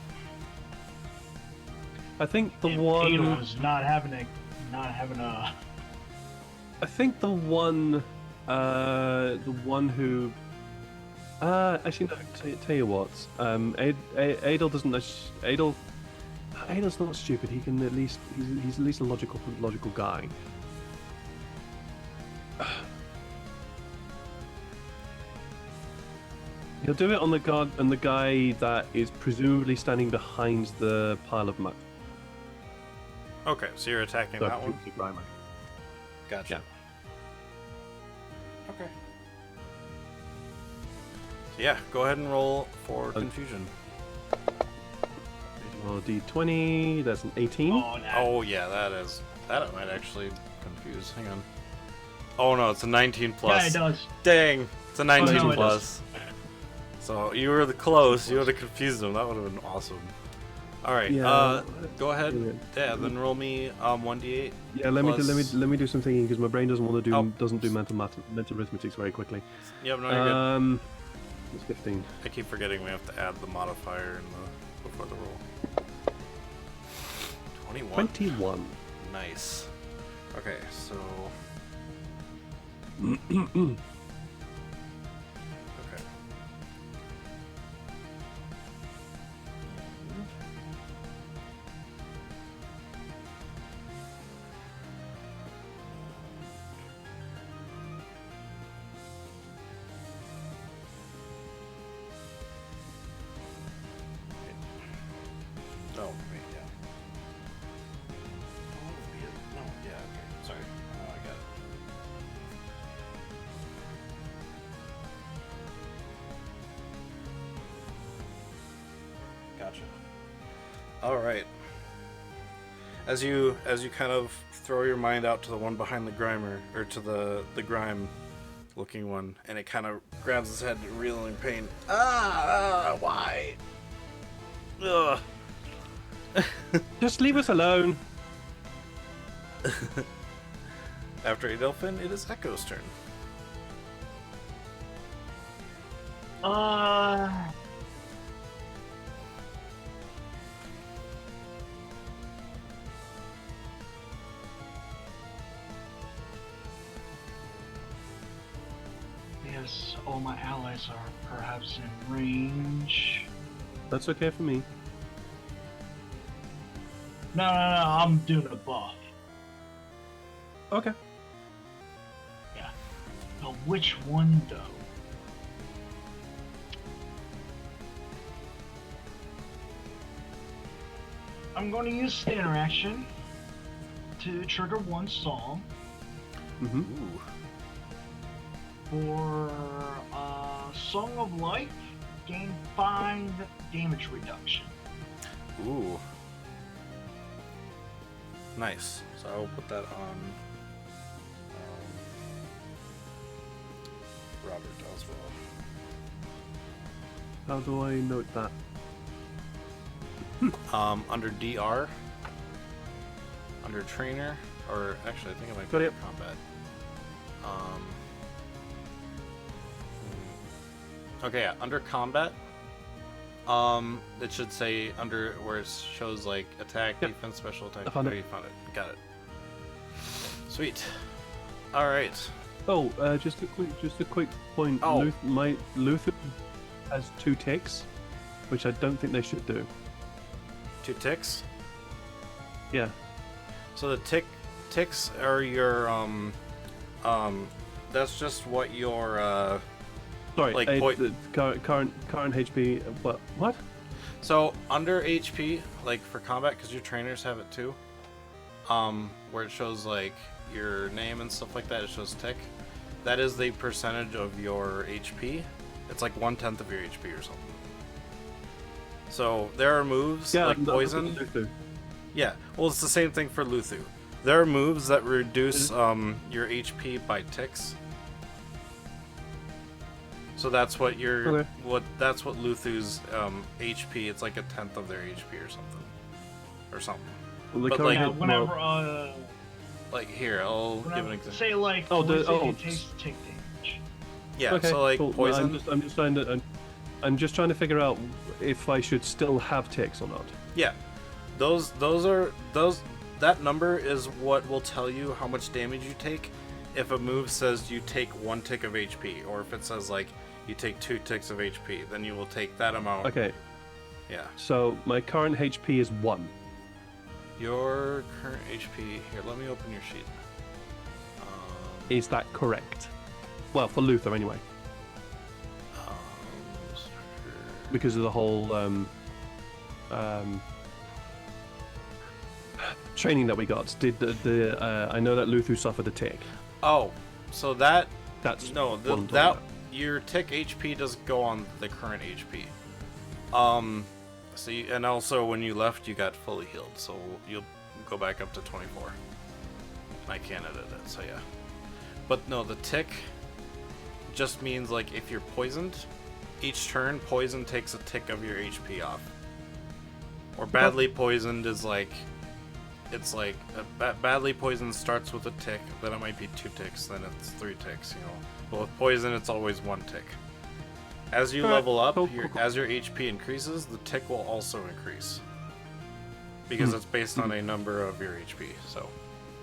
I think the And one... Peter's not having a. I think the one who, actually no. Tell you what, Adel doesn't. Adel's not stupid. He can at least he's at least a logical guy. He'll do it on the guy that is presumably standing behind the pile of muck. Okay, so you're attacking that one? Grimer. Gotcha. Okay. So yeah, go ahead and roll for Confusion. Well, D20. That's an 18. Oh, no. Oh yeah, that might actually confuse. Hang on. Oh no, it's a 19 plus. Yeah, it does. Dang, it's a 19 no, it plus. So you were the close. You would have confused them. That would have been awesome. All right. Yeah. Go ahead. Yeah. Yeah. Then roll me 1d8. Yeah, let me do some thinking because my brain doesn't want to do Oh. doesn't do mental arithmetic very quickly. Yep. No, you're good. It's 15. I keep forgetting we have to add the modifier before the roll. 21. 21. Nice. Okay, so. Okay. Oh, wait, yeah. No, yeah, okay. Sorry. Oh, I got it. Gotcha. All right. As you kind of throw your mind out to the one behind the Grimer, or to the Grime looking one, and it kind of grabs his head, reeling in pain. Why? Ugh. Just leave us alone. After Adelphin, it is Echo's turn. Yes, all my allies are perhaps in range. That's okay for me. No, I'm doing a buff. Okay. Yeah. Now, which one, though? I'm going to use standard action to trigger one song Mm-hmm. Ooh. for Song of Life, gain 5 damage reduction. Ooh. Nice. So I will put that on Robert as well. How do I note that? Under DR, under trainer, or actually I think I might Got put it. combat. Okay, yeah, under combat. It should say under where it shows like attack, Yep. defense, special attack. I found Oh, it. you found it. Got it. Sweet. All right. Oh, just a quick point. Oh. Luther has 2 ticks, which I don't think they should do. 2 ticks. Yeah. So the ticks are your that's just what your Sorry. Like the current HP. What? So under HP, like for combat, because your trainers have it too, where it shows like your name and stuff like that, it shows tick. That is the percentage of your HP. It's like 1/10 of your HP or something. So there are moves like poison. Yeah, well, it's the same thing for Luthu. There are moves that reduce your HP by ticks. So that's what your that's what Luthu's HP. It's like 1/10 of their HP or something. Well, but like whenever like here, I'll give an example. say like it takes tick damage. Yeah, okay, so like cool. poison. No, I'm just trying to figure out if I should still have ticks or not. Yeah, that number is what will tell you how much damage you take. If a move says you take 1 tick of HP, or if it says like you take 2 ticks of HP, then you will take that amount. Okay. Yeah. So my current HP is 1. Your current HP. Here, let me open your sheet. Is that correct? Well, for Luther anyway. Because of the whole training that we got. Did I know that Luther suffered a tick? Oh, so that's no that your tick HP doesn't go on the current HP. So and also when you left, you got fully healed, so you'll go back up to 24. I can't edit it, so yeah. But no, the tick just means like if you're poisoned, each turn poison takes a tick of your HP off. Or badly poisoned is like, it's like badly poisoned starts with a tick, then it might be 2 ticks, then it's 3 ticks, you know. But with poison, it's always 1 tick. As you level up, as your HP increases, the tick will also increase. Because it's based on a number of your HP, so.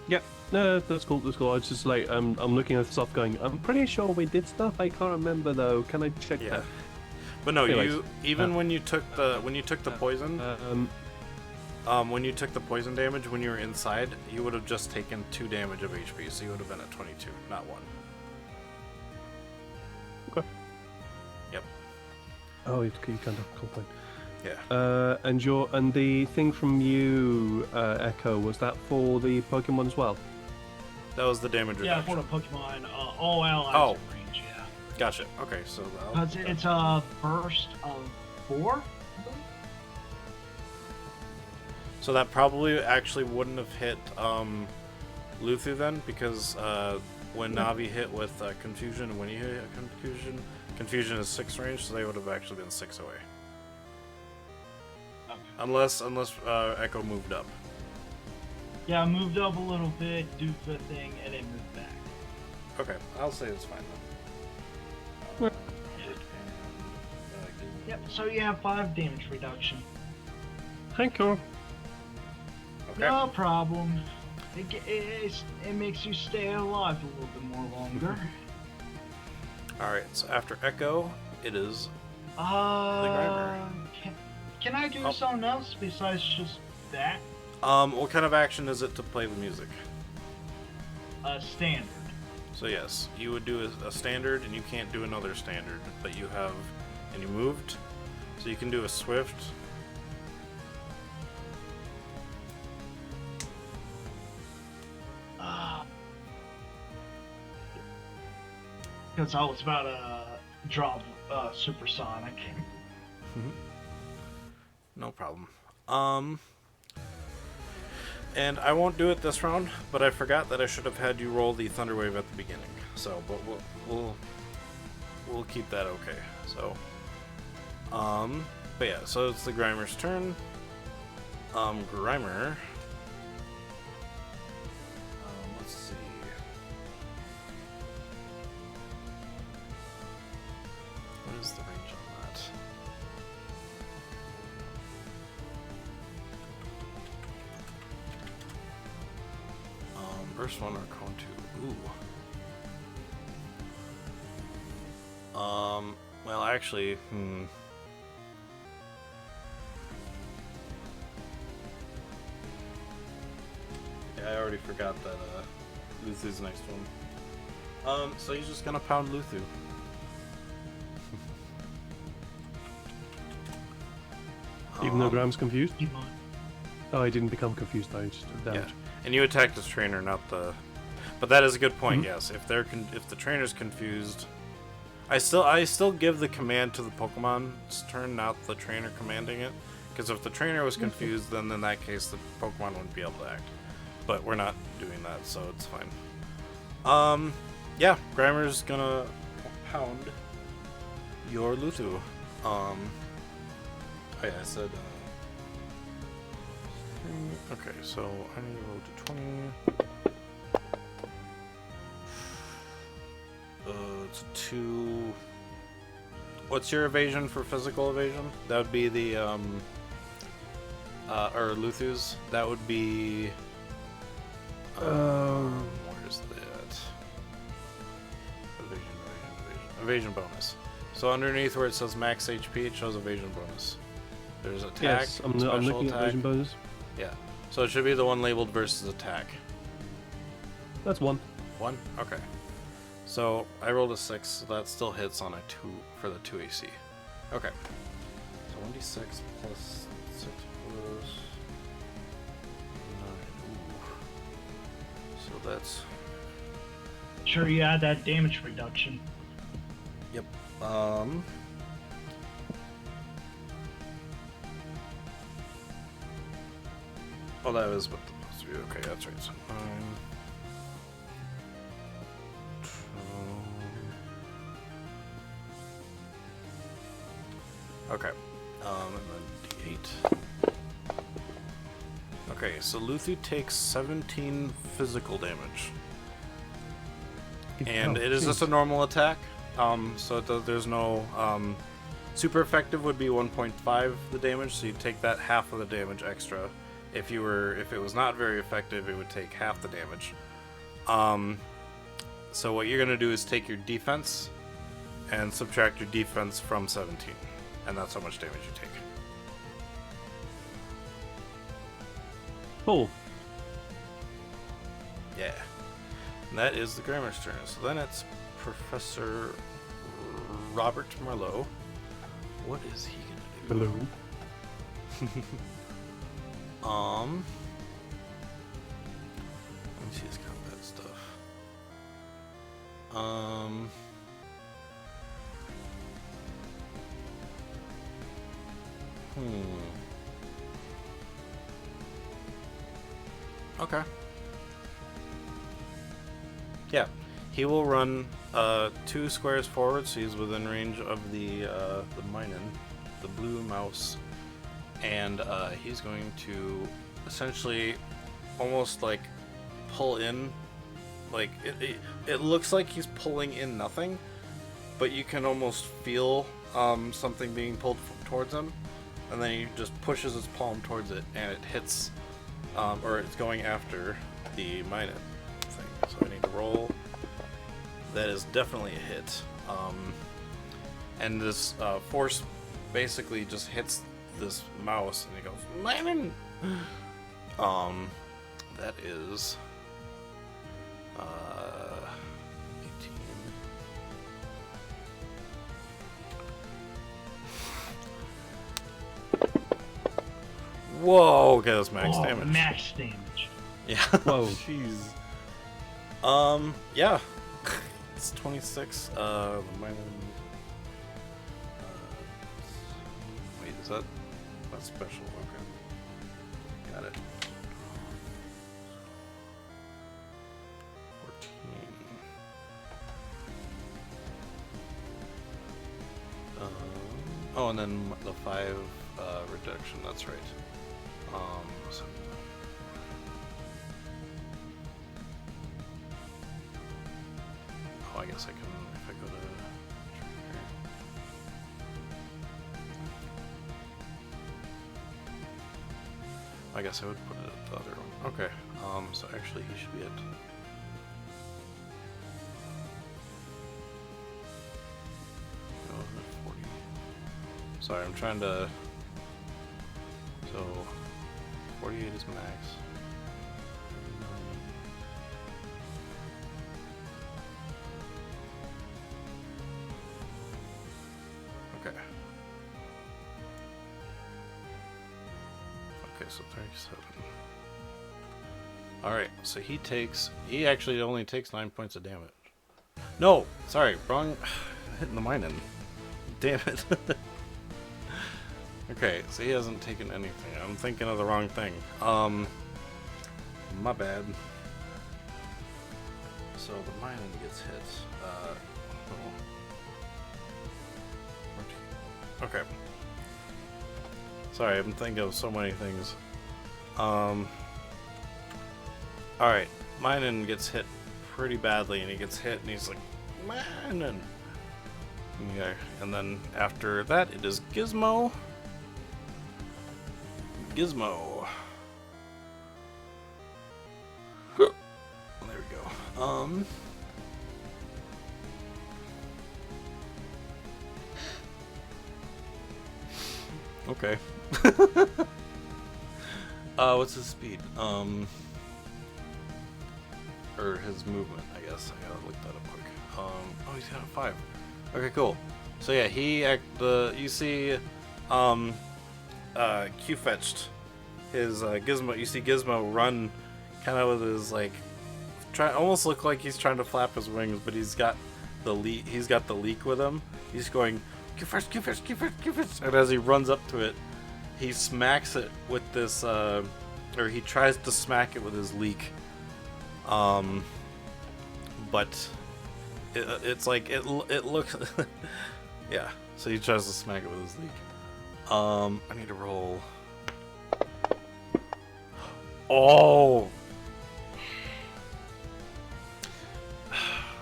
Yep. No, that's cool. That's cool. It's just like I'm looking at stuff, going. I'm pretty sure we did stuff. I can't remember though. Can I check that? But no, anyways, when you took the poison, when you took the poison damage when you were inside, you would have just taken 2 damage of HP, so you would have been at 22, not 1. Okay. Yep. Oh, you kind of complain. Yeah. And the thing from you, Echo, was that for the Pokemon as well? That was the damage reduction. Yeah, for the Pokemon, all allies in range, yeah. Gotcha. Okay, so it's a burst of 4? So that probably actually wouldn't have hit Luthu then, because when Navi hit with Confusion, and when you hit Confusion is 6 range, so they would have actually been 6 away. Okay. Unless Echo moved up. Yeah, I moved up a little bit, do the thing, and then moved back. Okay, I'll say it's fine then. Yep, so you have 5 damage reduction. Thank you. Okay. No problem. It makes you stay alive a little bit more longer. Alright, so after Echo, it is the Grimer. Can I do something else besides just that? What kind of action is it to play the music? Standard. So yes, you would do a standard, and you can't do another standard, but you have, and you moved, so you can do a swift. Because I was about to drop Supersonic. No problem. And I won't do it this round, but I forgot that I should have had you roll the Thunder Wave at the beginning. So, but we'll keep that okay. So, but yeah, so it's the Grimer's turn. Grimer. Let's see. What is the range on that? Burst 1 or Cone 2. Ooh. Well, actually, Yeah, I already forgot that, Luthu's next one. So he's just gonna pound Luthu. Even though Graham's confused? Keep on. Oh, I didn't become confused though, just took damage. Yeah. And you attacked his trainer, not the... But that is a good point. Yes, if if the trainer's confused, I still give the command to the Pokemon's turn, not the trainer commanding it. Because if the trainer was confused, then in that case the Pokemon wouldn't be able to act. But we're not doing that, so it's fine. Yeah, Grimer's gonna pound your Luthu. Oh yeah, I said. Okay, so I need to roll to 20. It's 2. What's your evasion for physical evasion? That would be the or Luthu's. That would be. Where's that? Evasion bonus. So underneath where it says max HP, it shows evasion bonus. There's attack. Yes, I'm looking at evasion bonus. Yeah. So it should be the one labeled versus attack. That's 1. 1? Okay. So I rolled a 6, so that still hits on a 2 for the 2 AC. Okay. So 1d6 plus 6 plus 9. Ooh. So that's. Sure, you add that damage reduction. Yep. Oh, that was what the plus 3. Okay, that's right. So 9. Okay. And then D8. Okay, so Luthu takes 17 physical damage. And it is just a normal attack. So there's no super effective would be 1.5 the damage, so you take that half of the damage extra. If it was not very effective, it would take half the damage. So what you're gonna do is take your defense and subtract your defense from 17, and that's how much damage you take. Cool. Yeah. And that is the Grammar's turn. So then it's Professor Robert Merlot. What is he gonna do? Hello. Let me see his combat stuff. Okay. Yeah, he will run 2 squares forward, so he's within range of the Minun, the blue mouse, and he's going to essentially almost like pull in, like it looks like he's pulling in nothing, but you can almost feel something being pulled towards him, and then he just pushes his palm towards it, and it hits, or it's going after the Minun thing. So I need to roll. That is definitely a hit. And this force basically just hits this mouse, and he goes, Minun! That is 18. Whoa, okay, that's max damage. Max damage. Yeah. Whoa. Jeez. Yeah. It's 26. Minus. Wait, is that? That's special. Okay. Got it. 14. Oh, and then the 5 reduction. That's right. So I guess I can, if I go to here. I guess I would put it at the other one. Okay, so actually he should be at... No, at 40. Sorry, I'm trying to... So, 48 is max. Okay. Okay, so 37. Alright, so he actually only takes 9 points of damage. No, sorry, wrong. Hitting the mine in. Damn it. Okay, so he hasn't taken anything. I'm thinking of the wrong thing. My bad. So the mine gets hit. Okay. Sorry, I'm thinking of so many things. Alright, Minen gets hit pretty badly, and he gets hit, and he's like, Minen! Yeah, and then after that, it is Gizmo. Gizmo. There we go. Okay. What's his speed? Or his movement, I guess. I gotta look that up quick. Oh, he's got a 5. Okay, cool. So yeah, you see, Q fetched his Gizmo. You see Gizmo run, kind of with his like, almost look like he's trying to flap his wings, but he's got the leak. He's got the leak with him. He's going Q first, Q first, Q first, Q first, and as he runs up to it, he smacks it with this, or he tries to smack it with his leak. But it's like it looks. Yeah, so he tries to smack it with his leak. I need to roll. Oh!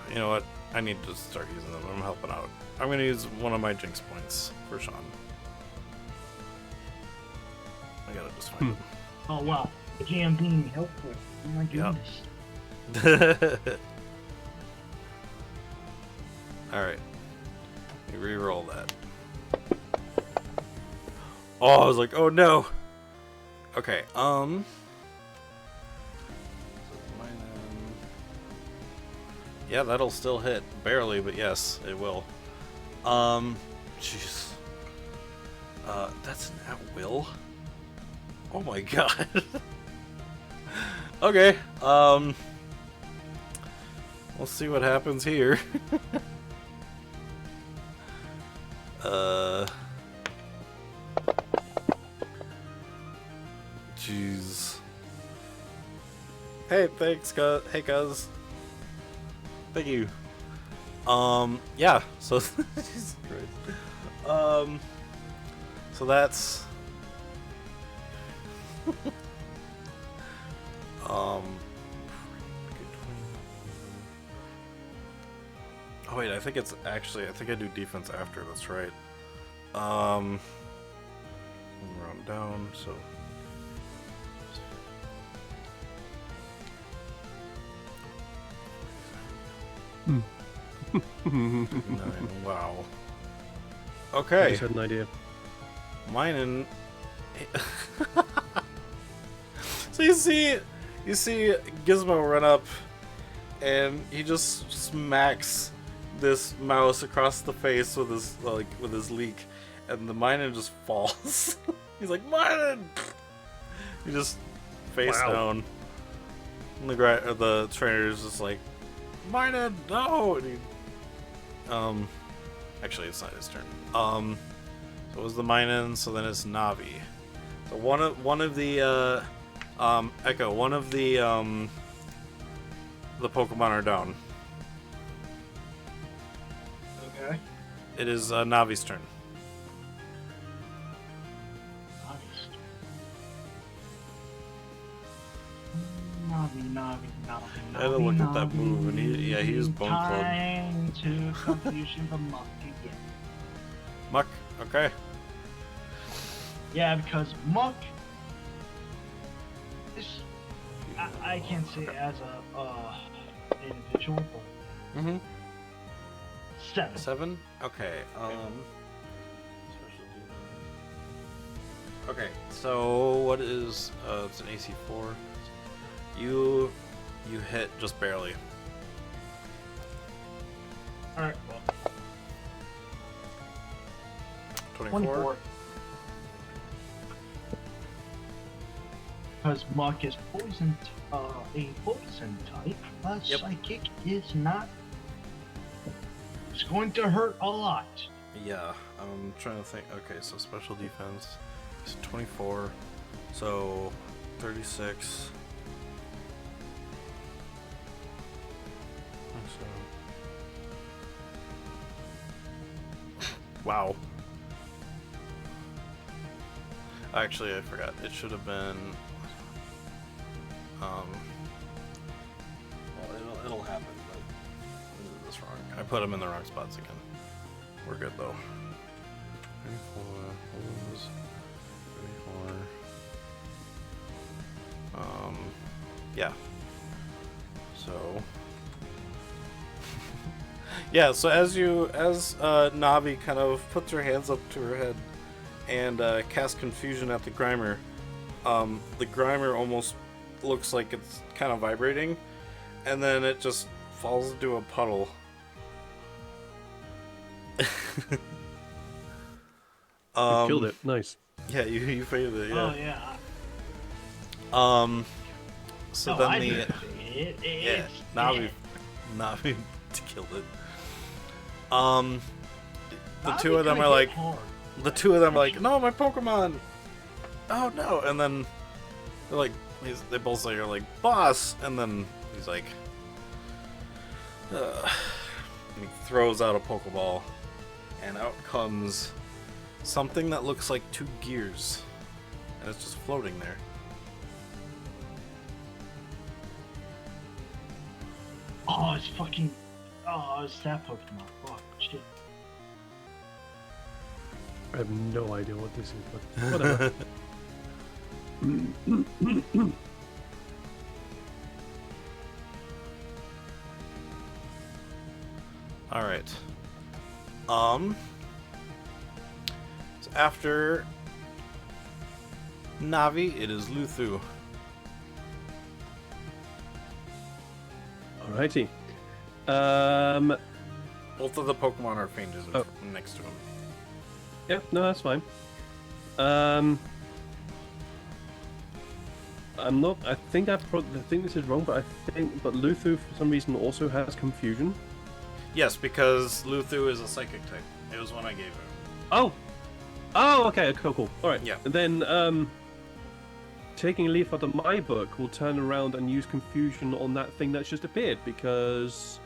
You know what? I need to start using them. I'm helping out. I'm gonna use one of my jinx points for Sean. I gotta just find it. Oh wow, GM being helpful. Oh my goodness. Alright. Let me re-roll that. Oh, I was like, oh no! Okay, yeah, that'll still hit. Barely, but yes, it will. Jeez. That's an at will? Oh my god. Okay, we'll see what happens here. Jeez. Hey, thanks, cuz. Hey, cuz. Thank you. Yeah, so Jesus Christ. So that's oh wait, I think I think I do defense after, that's right. Run down, so wow. Okay. I just had an idea. Minen. So you see Gizmo run up, and he just smacks this mouse across the face with his leak, and the Minen just falls. He's like, Minen! He just face down. And the trainer is just like, Minen, no! And he, actually, it's not his turn. So it was the Minen, so then it's Navi. So one of the Echo, one of the Pokemon are down. Okay. It is Navi's turn. Navi. I had to look at that move, and he was Bone Club. Time to confusion the Muck again. Muck, okay. Yeah, because Muck is, I can't say as a individual, but Mm-hmm. 7. 7? Okay, okay, so what is, it's an AC 4. You hit just barely. Alright, well. 24. because Muck is poison, a poison type. Yep. Psychic is not. It's going to hurt a lot. Yeah, I'm trying to think. Okay, so special defense is 24, so 36. Wow. Actually, I forgot. It should have been. Well, it'll happen, but I did this wrong. I put them in the wrong spots again. We're good though. 24, lose, 34. Yeah. So. Yeah, so as Navi kind of puts her hands up to her head and casts confusion at the Grimer, the Grimer almost looks like it's kind of vibrating, and then it just falls into a puddle. You killed it. Nice. Yeah, you failed it. Yeah. Oh yeah. So No, then I the didn't say it. yeah, Navi killed it. The two of them are like, no, my Pokemon. Oh no! And then they're like, they both say, "You're like, boss," and then he's like, and he throws out a Pokeball, and out comes something that looks like 2 gears, and it's just floating there. Oh, it's fucking. Oh, it's that Pokemon. Fuck, shit. I have no idea what this is, but whatever. All right. So after Navi, it is Luthu. Alrighty. Both of the Pokemon are fainted next to him. Yeah, no, that's fine. I'm not. I think I think this is wrong, but but Luthu for some reason also has confusion. Yes, because Luthu is a psychic type. It was one I gave him. Oh, okay, cool. All right. Yeah. And then taking a leaf out of my book will turn around and use confusion on that thing that's just appeared because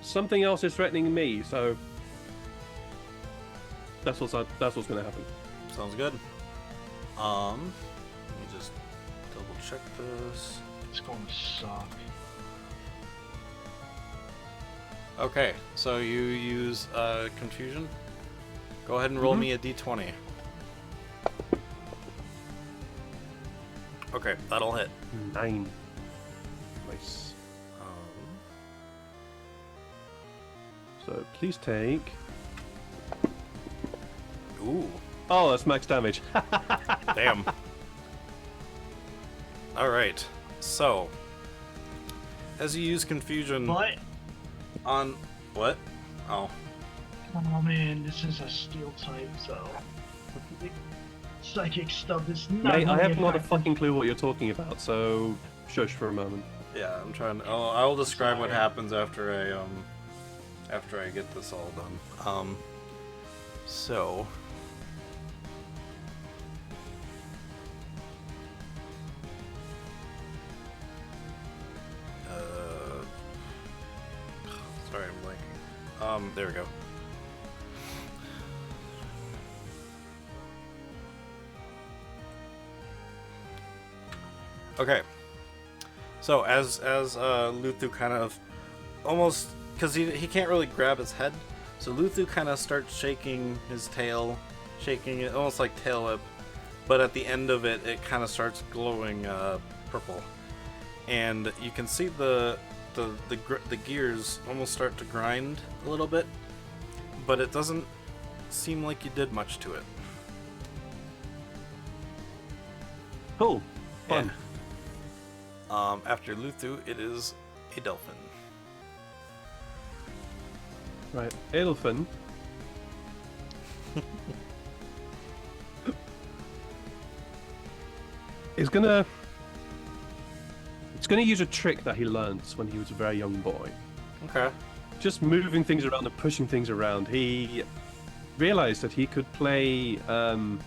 something else is threatening me. So that's what's going to happen. Sounds good. Let me just double check this. It's going to suck. Okay, so you use confusion. Go ahead and roll me a d20. Okay, that'll hit. 9. Nice. So please take. Ooh. Oh, that's max damage. Damn. Alright, so as you use confusion But. on what? Oh. Oh man, this is a steel type, so. Psychic stuff is not. Mate, I have not a effective. fucking clue what you're talking about, so shush for a moment. Yeah, I'm trying to. I'll describe what happens after I get this all done. So. Sorry, I'm blanking. There we go. Okay. So as Luthu kind of almost, because he can't really grab his head, so Luthu kind of starts shaking his tail, shaking it almost like tail whip, but at the end of it, it kind of starts glowing purple, and you can see the gears almost start to grind a little bit, but it doesn't seem like you did much to it. Cool. Fun. Yeah. After Luthu, it is a Delphin. Right. Edelfin. is gonna He's going to use a trick that he learned when he was a very young boy. Okay. Just moving things around and pushing things around. He realized that he could play. What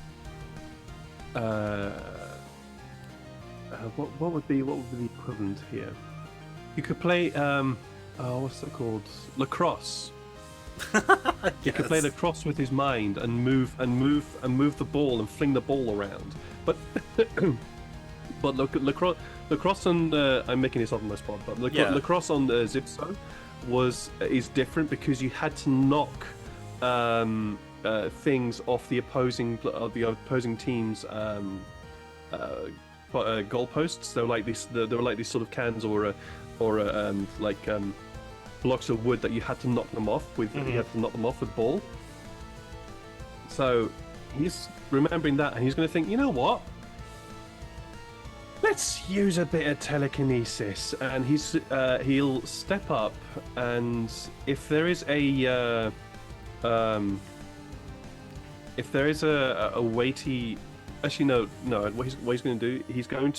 would be the equivalent here? You could play. What's it called? Lacrosse. He could play lacrosse with his mind and move the ball and fling the ball around. But look, lacrosse and I'm making this up on my spot. But lacrosse on Zipso is different because you had to knock things off the opposing team's goalposts. They were like these. They were like these sort of cans or blocks of wood that you had to knock them off with. You had to knock them off with the ball. So he's remembering that, and he's going to think, you know what? Let's use a bit of telekinesis, and he'll step up, and if there is a weighty, actually no, what he's going to do, he's going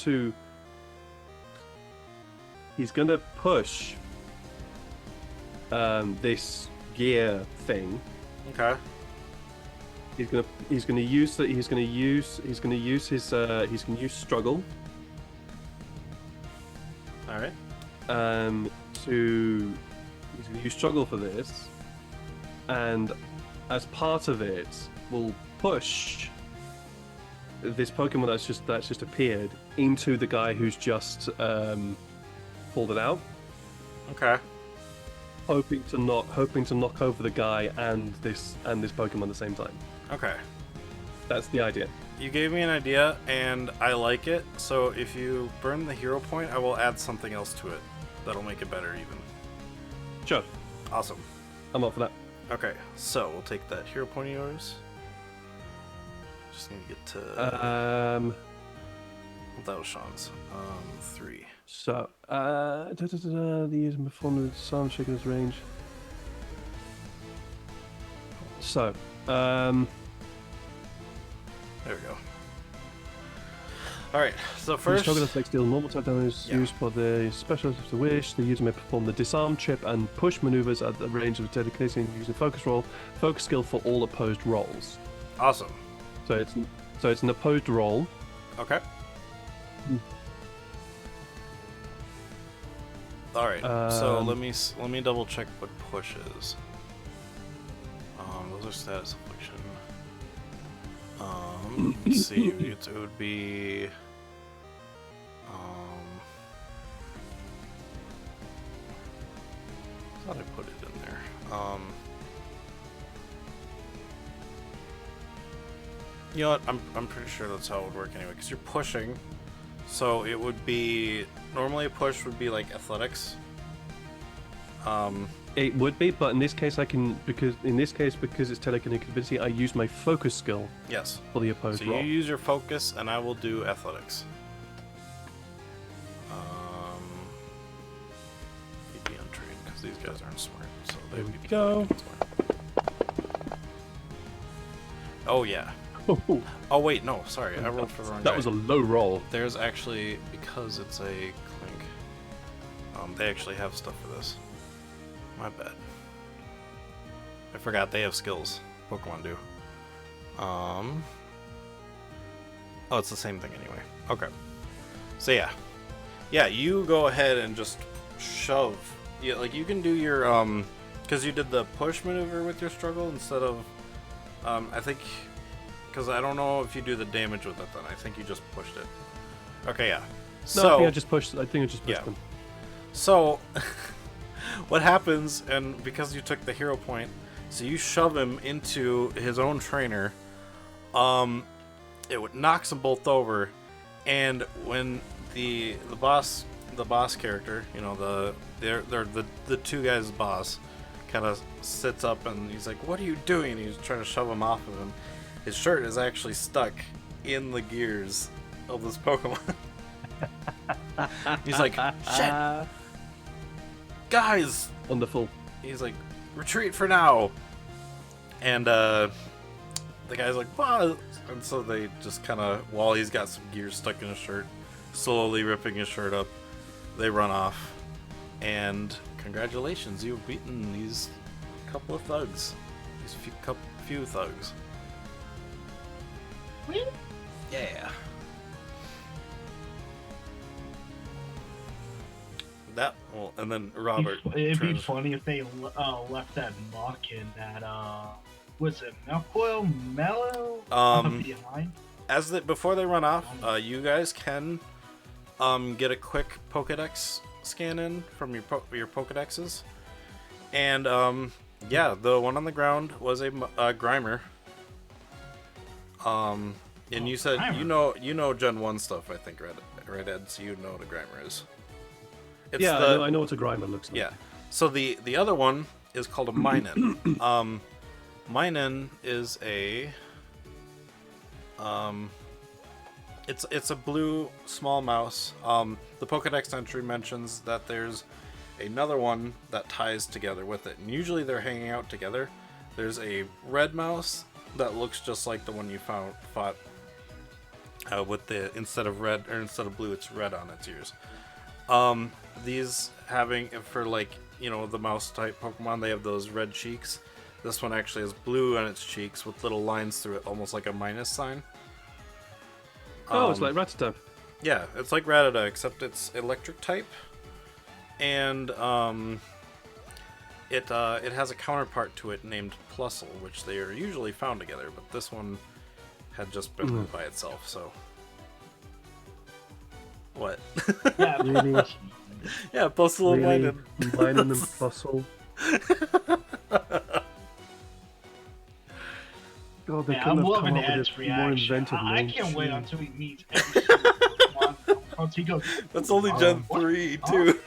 to push this gear thing. Okay. He's going to use struggle. All right. He's going to use struggle for this, and as part of it, will push this Pokemon that's just appeared into the guy who's just pulled it out. Okay. Hoping to knock over the guy and this Pokemon at the same time. Okay. That's the idea. You gave me an idea, and I like it. So if you burn the hero point, I will add something else to it that'll make it better even. Sure. Awesome. I'm up for that. Okay, so we'll take that hero point of yours. Just need to get to... that was Sean's. 3. So, the user performed the disarm check in his range. So, there we go. Alright, so first... Each target effects deal normal type damage used for the specialist if they wish. The user may perform the disarm chip and push maneuvers at the range of telekinesis using focus skill for all opposed rolls. Awesome. So it's an opposed roll. Okay. Alright, so let me double check what push is. Those are status affliction. Let's see, it would be... I thought I put it in there. You know what, I'm pretty sure that's how it would work anyway, because you're pushing, so it would be... Normally a push would be like athletics. It would be, but in this case because it's telekinetic ability, I use my focus skill. Yes. For the opposed roll. So you use your focus, and I will do athletics. You'd be untrained because these guys aren't smart, so they would be go. smart. Oh yeah. Oh wait, no, sorry, I rolled for the wrong guy. That was a low roll. There's actually, because it's a Clink, they actually have stuff for this. My bad. I forgot they have skills. Pokemon do. Oh, it's the same thing anyway. Okay. So yeah. Yeah, you go ahead and just shove. Yeah, like you can do your, because you did the push maneuver with your struggle instead of, I think, because I don't know if you do the damage with it then. I think you just pushed it. Okay, yeah. No, I think I just pushed them. So, what happens, and because you took the hero point, so you shove him into his own trainer, it knocks them both over, and when the boss character, you know, they're the two guys' boss, kind of sits up and he's like, "What are you doing?" He's trying to shove him off of him. His shirt is actually stuck in the gears of this Pokemon. He's like, "Shit, guys!" Wonderful. He's like, "Retreat for now." And the guy's like, "What?" And so they just kind of, while he's got some gears stuck in his shirt, slowly ripping his shirt up, they run off, and congratulations, you've beaten these couple of thugs. These few thugs. Really? Yeah. That well, and then Robert. It'd be turns- funny if they left that muck in that was it Mellow behind. Before they run off, you guys can get a quick Pokedex scan in from your Pokedexes, and yeah, the one on the ground was a Grimer. And you said Grimer. you know Gen 1 stuff, I think, right, Ed? So you know what a Grimer is. It's Yeah, I know what a Grimer looks like. Yeah. So the other one is called a Minen. Minen is a it's a blue small mouse. The Pokedex entry mentions that there's another one that ties together with it, and usually they're hanging out together. There's a red mouse that looks just like the one you fought with the instead of blue, it's red on its ears. These having for like the mouse type Pokemon, they have those red cheeks. This one actually has blue on its cheeks with little lines through it, almost like a minus sign. Oh, it's like Rattata. Yeah, it's like Rattata, except it's electric type, and it has a counterpart to it named Plusle, which they are usually found together, but this one had just been by itself. So what? Yeah, Really? Yeah, Plusle and Really? Minen. Minen and Plusle. God, they yeah, couldn't I'm have loving come up Ed's with a more reaction. inventive I name. can't wait Jeez. until he meets every single Pokemon. Once he goes, That's only Gen what? 3 Huh? too.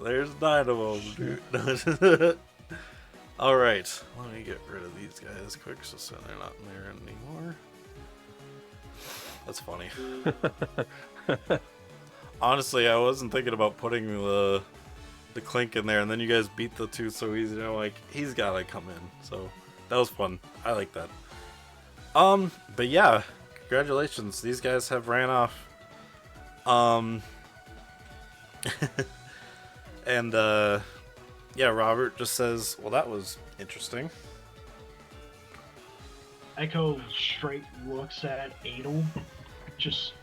There's 9 of them, dude. Alright, let me get rid of these guys quick so they're not in there anymore. That's funny. Honestly, I wasn't thinking about putting the Clink in there, and then you guys beat the two so easy. And I'm like, he's gotta come in. So that was fun. I like that. But yeah, congratulations. These guys have ran off. And yeah, Robert just says, well, that was interesting. Echo straight looks at Adel, just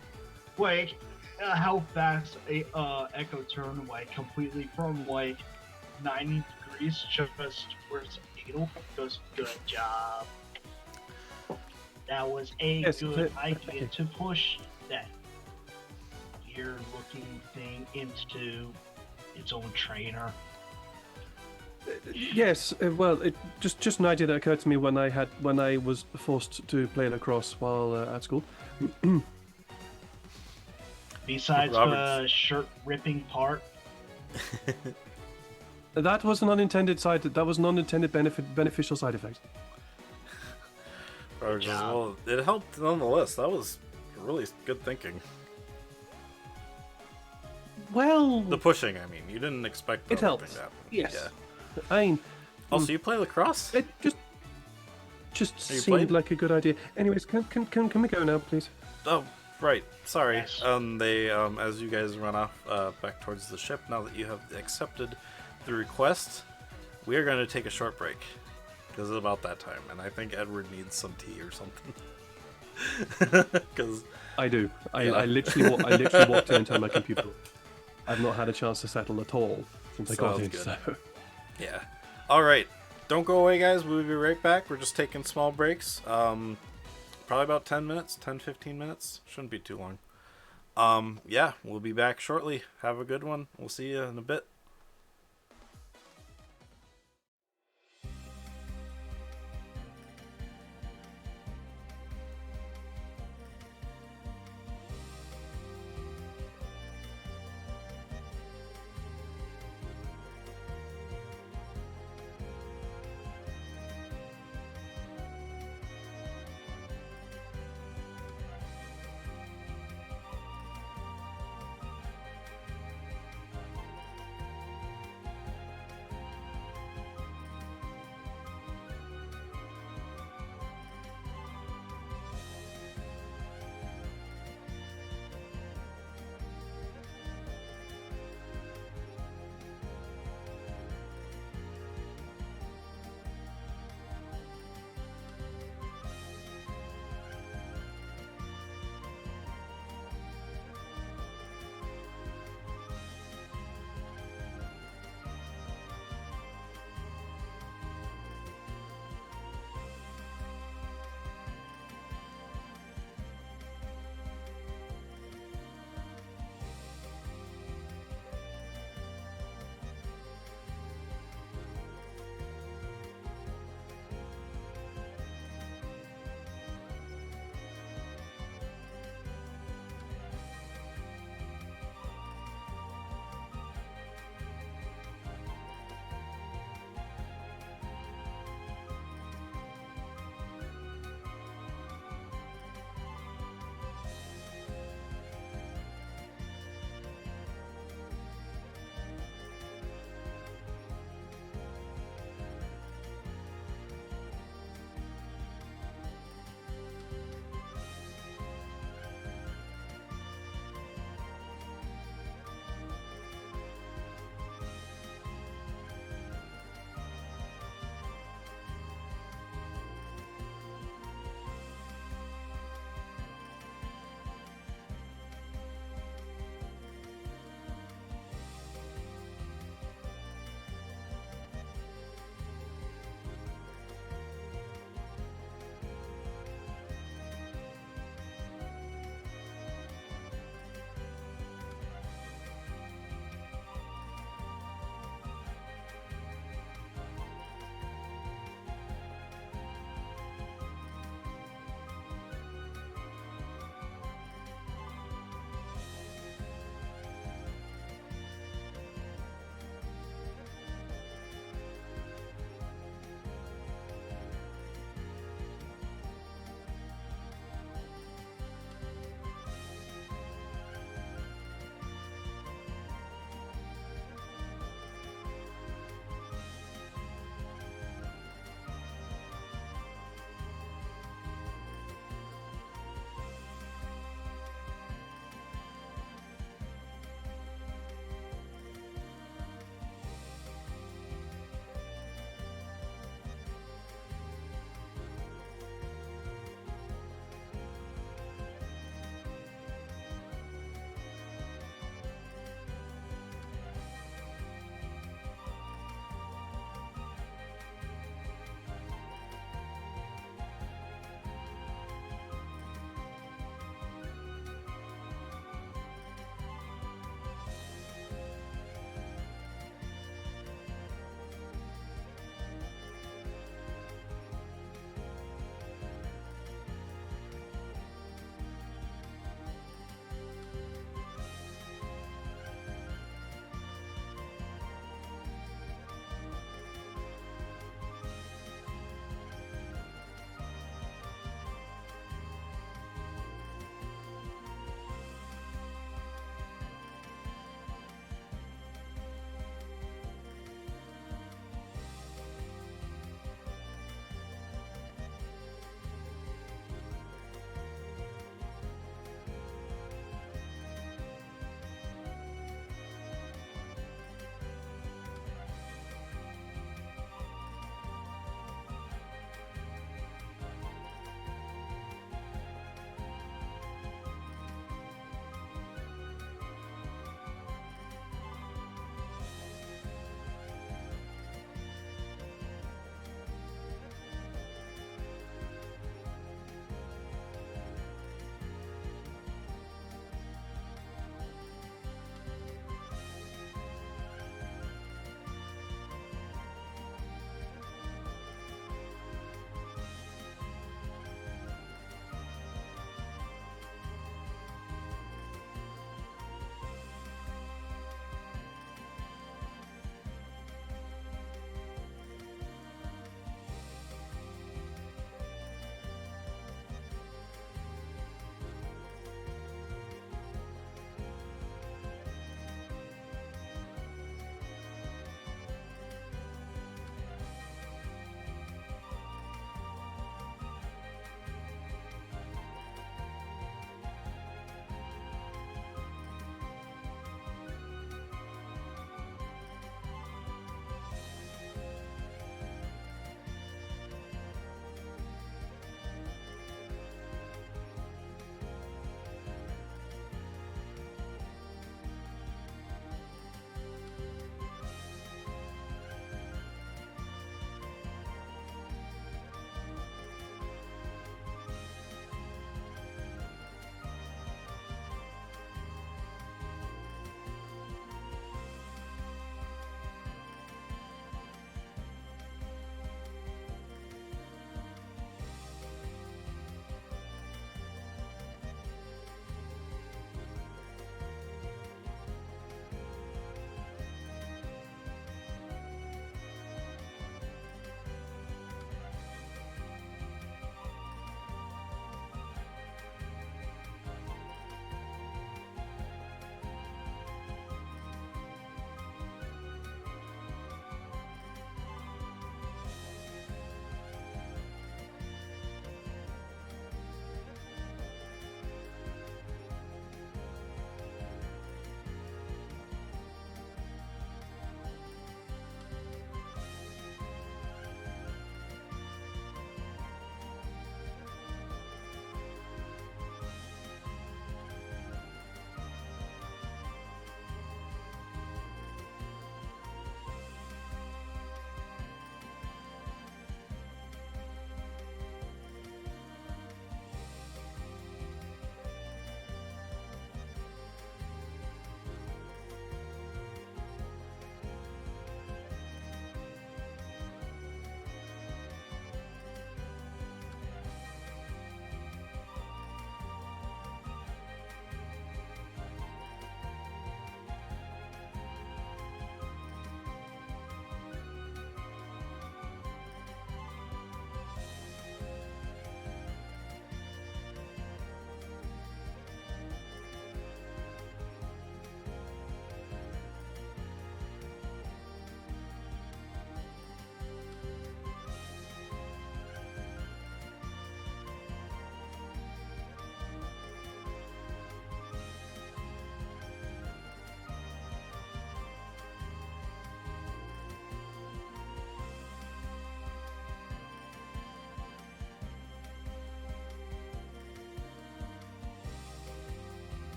like how fast Echo turned away completely from like 90 degrees just towards Adel. Goes, good job. That was a good idea to push that weird-looking thing into its own trainer. Yes, well, it just an idea that occurred to me when I was forced to play lacrosse while at school. Besides the Robert's- shirt-ripping part. That was an unintended beneficial side effect. Robert goes, job. well, it helped nonetheless. That was really good thinking. Well, The pushing, I mean. You didn't expect the it other helps. thing to happen. Yes. Yeah. I mean, Also, you play lacrosse? it just Have you seemed played? like a good idea. Anyways, can we go now, please? Oh, right. Sorry. Yes. They as you guys run off back towards the ship, now that you have accepted the request, we are going to take a short break because it's about that time, and I think Edward needs some tea or something. Because I do. I Yeah. literally walked in and turned my computer off. I've not had a chance to settle at all since I got Sounds in. good. So yeah. All right. Don't go away, guys. We'll be right back. We're just taking small breaks. Probably about 10 minutes, 10, 15 minutes. Shouldn't be too long. Yeah, we'll be back shortly. Have a good one. We'll see you in a bit.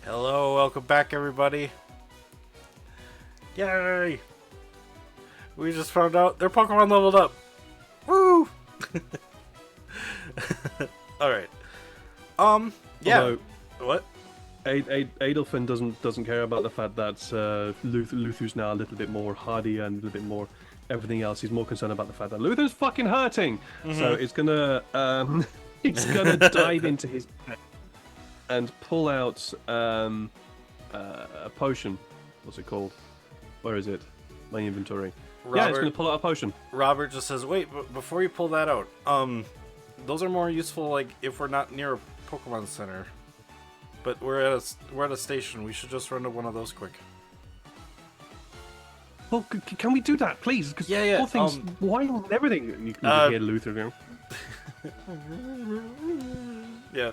Hello, welcome back, everybody. Yay! We just found out their Pokemon leveled up. Woo! All right. Yeah. Although, What? Adolfin doesn't care about the fact that Luthu's now a little bit more hardy and a little bit more everything else. He's more concerned about the fact that Luthu's fucking hurting. So it's gonna dive into his pack and pull out a potion. What's it called? Where is it? My inventory. Yeah, it's gonna pull out a potion. Robert just says, "Wait, before you pull that out, those are more useful like if we're not near a Pokemon Center." But we're at a station. We should just run to one of those quick. Well, can we do that, please? Because Yeah. all things, why not everything? You can hear Luther going. Yeah.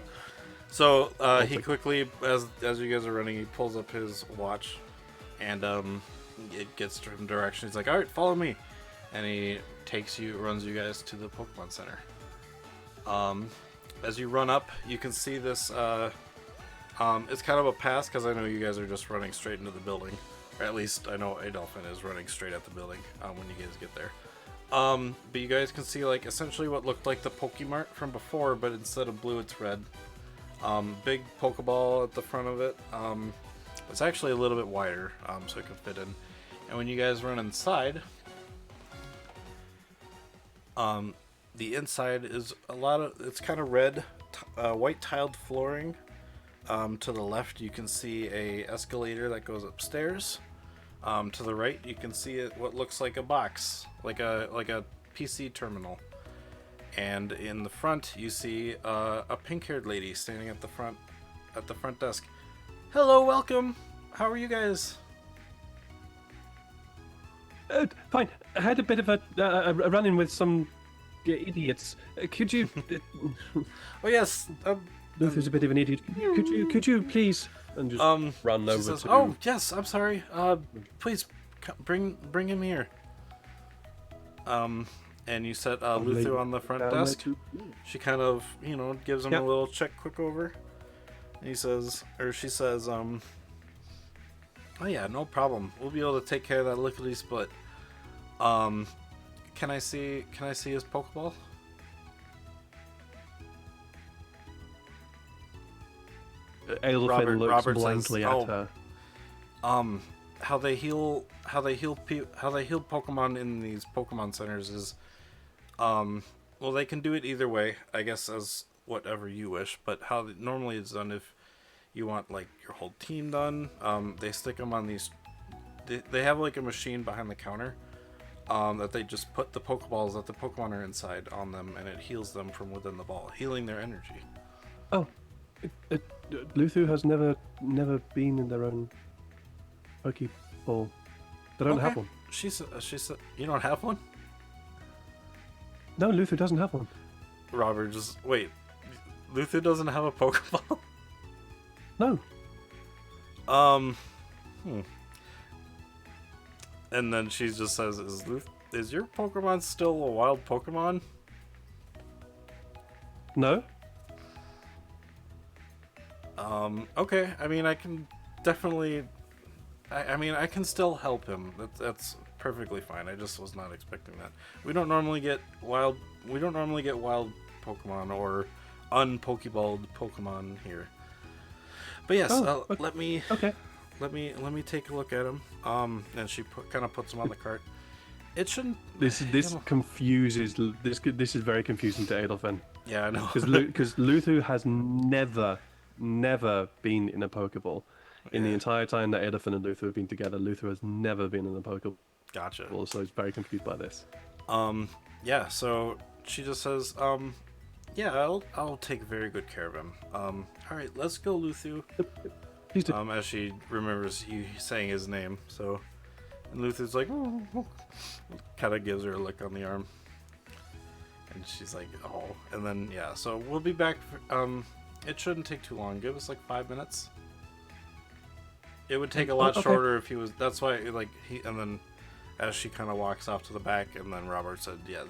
So he quickly, as you guys are running, he pulls up his watch, and it gets him direction. He's like, "All right, follow me," and he runs you guys to the Pokemon Center. As you run up, you can see this. It's kind of a pass because I know you guys are just running straight into the building. Or at least I know Adolfin is running straight at the building when you guys get there. But you guys can see like essentially what looked like the Pokemart from before, but instead of blue, it's red. Big Pokeball at the front of it. It's actually a little bit wider, so it can fit in. And when you guys run inside, the inside is it's kind of red, white tiled flooring. To the left, you can see a escalator that goes upstairs. To the right, you can see what looks like a box, like a PC terminal. And in the front, you see a pink-haired lady standing at the front desk. Hello, welcome. How are you guys? Fine. I had a bit of a run-in with some idiots. Could you? Oh yes. Luther's a bit of an idiot. Could you please and just run over says, to? Oh yes, I'm sorry. Please bring him here. And you set Luther on the front desk. She kind of gives him a little check quick over. And she says, oh yeah, no problem. We'll be able to take care of that lickety split. Can I see his Pokeball? Adolfin looks Robert blankly says, at her. How they heal Pokemon in these Pokemon centers is, well, they can do it either way, I guess, as whatever you wish. But how normally it's done, if you want like your whole team done, they stick them on these. They have like a machine behind the counter, that they just put the Pokeballs that the Pokemon are inside on them, and it heals them from within the ball, healing their energy. Oh. Luther has never been in their own Pokeball. They don't have one. She said, you don't have one? No, Luther doesn't have one. Robert wait. Luther doesn't have a Pokeball? No. And then she just says, is your Pokemon still a wild Pokemon? No. Okay. I mean, I can definitely. I mean, I can still help him. That's perfectly fine. I just was not expecting that. We don't normally get wild Pokemon or unpokeballed Pokemon here. But yes, okay. let me take a look at him. And she kind of puts him on the cart. It shouldn't. This confuses. This is very confusing to Adolfin. Yeah, I know. Because Luther has never been in a Pokeball. In the entire time that Adolfin and Luther have been together, Luther has never been in a Pokeball. Gotcha. So he's very confused by this. Yeah. So she just says, yeah, I'll take very good care of him. All right, let's go, Luther. Please do. As she remembers you saying his name, so, and Luther's like, kind of gives her a lick on the arm, and she's like, oh, and then yeah, so we'll be back. It shouldn't take too long. Give us like 5 minutes. It would take a lot shorter if he was. That's why, like and then, as she kind of walks off to the back, and then Robert said, yeah,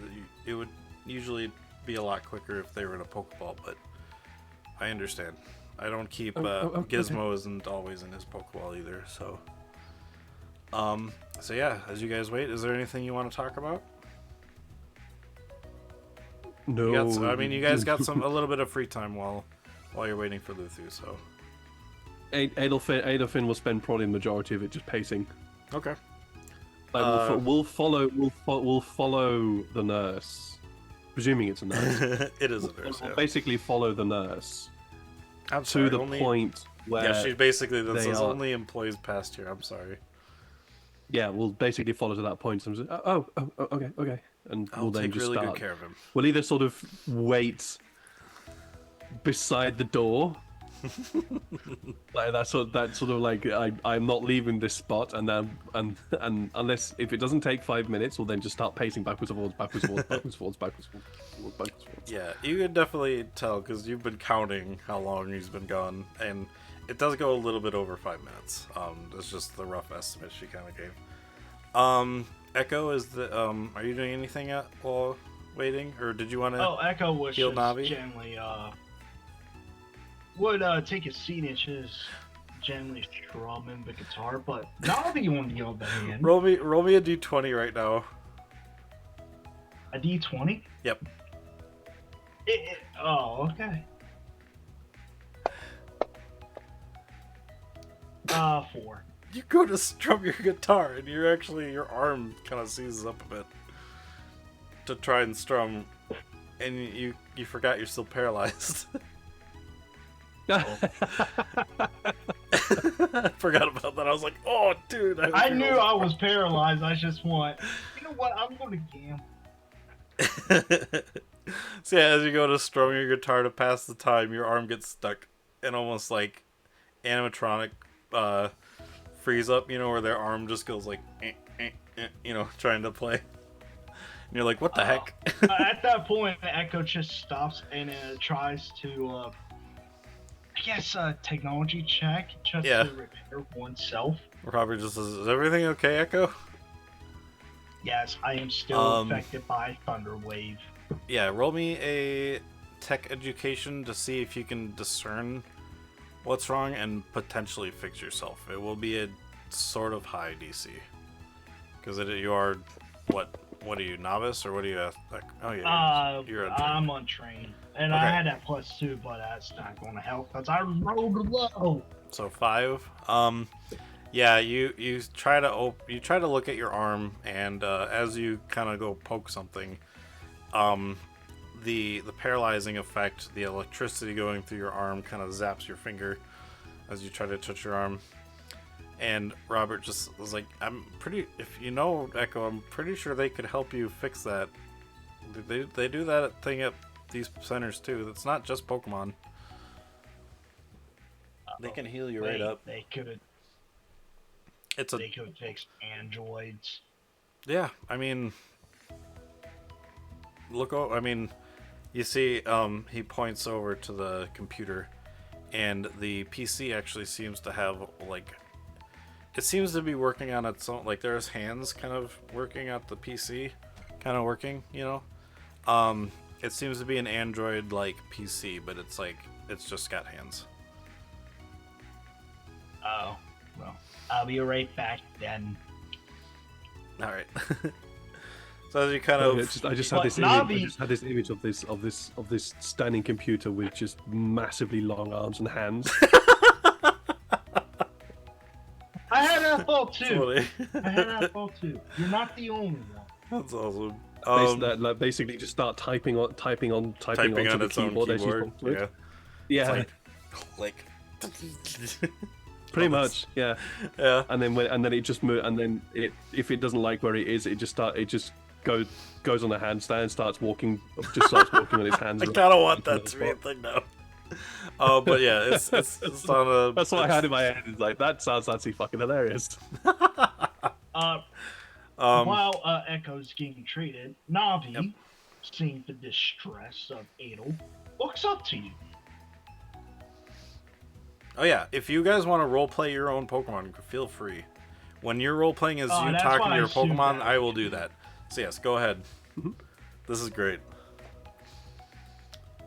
it would usually be a lot quicker if they were in a Pokeball, but I understand. I don't keep okay. Gizmo isn't always in his Pokeball either. So, so yeah, as you guys wait, is there anything you want to talk about? No. You guys got a little bit of free time while you're waiting for Luthu. So, Adolfin will spend probably the majority of it just pacing. okay. Like we'll follow the nurse, presuming it's a nurse. It is a nurse. We'll Yeah. basically follow the nurse I'm to sorry, the point where Yeah, she's basically that they says are- only employees past here. I'm sorry. yeah, we'll basically follow to that point. And okay, and I'll we'll then take just really start. good care of him. We'll either sort of wait beside the door, like that sort of like I'm not leaving this spot, and then and unless if it doesn't take 5 minutes, we'll then just start pacing backwards and forwards, backwards and forwards, backwards and forwards, backwards and forwards, backwards and forwards. Yeah, you can definitely tell because you've been counting how long he's been gone, and it does go a little bit over 5 minutes. That's just the rough estimate she kind of gave. Echo is the are you doing anything while waiting, or did you want to? Oh, Echo was Heal just Navi? generally would take a seat and just generally strumming the guitar, but Navi on the other hand, Roll me a d20 right now. a D20. Yep. Oh, okay. 4. You go to strum your guitar, and your arm kind of seizes up a bit to try and strum, and you forgot you're still paralyzed. I forgot about that. I was like, oh, dude. I knew I was paralyzed. I just want, you know what? I'm going to gamble. So yeah, as you go to strum your guitar to pass the time, your arm gets stuck in almost like animatronic freeze up, where their arm just goes like, trying to play. And you're like, what the heck? At that point, Echo just stops and tries to, I guess, technology check just to repair oneself. Robert just says, is everything okay, Echo? Yes, I am still affected by Thunder Wave. Yeah, roll me a tech education to see if you can discern what's wrong and potentially fix yourself. It will be a sort of high DC. Because you are, what are you, novice, or what are you, oh yeah, you're untrained. I'm untrained. And Okay. I had that +2, but that's not going to help because I rolled low. So 5. Yeah, you try to look at your arm, and as you kind of go poke something, the paralyzing effect, the electricity going through your arm, kind of zaps your finger as you try to touch your arm. And Robert just was like, Echo, I'm pretty sure they could help you fix that. They do that thing at these centers too. It's not just Pokemon. They can heal you right up. They could fix androids. Yeah, I mean, you see, he points over to the computer, and the PC actually seems to have, it seems to be working on its own, there's hands kind of working at the PC, kind of working, it seems to be an Android-like PC, but it's just got hands. Oh, well, I'll be right back then. Alright. So as you kind of... I just had this image of this standing computer with just massively long arms and hands. I had that thought too. Totally. You're not the only one. That's awesome. Basically, just start typing onto on the its own keyboard. As you keyboard. talk to it. Yeah. Yeah, pretty much. Yeah. Yeah. And then it just if it doesn't like where it is, it just goes on a handstand, starts walking on its hands. I kind of want that to be a thing now. But yeah, it's on a. That's what I had in my head. It's like, that sounds actually fucking hilarious. While Echo's getting treated, Navi, seeing the distress of Adel, walks up to you. Oh yeah, if you guys want to roleplay your own Pokemon, feel free. When you're roleplaying as you that's talking what to your I assumed Pokemon, that. I will do that. So yes, go ahead. This is great.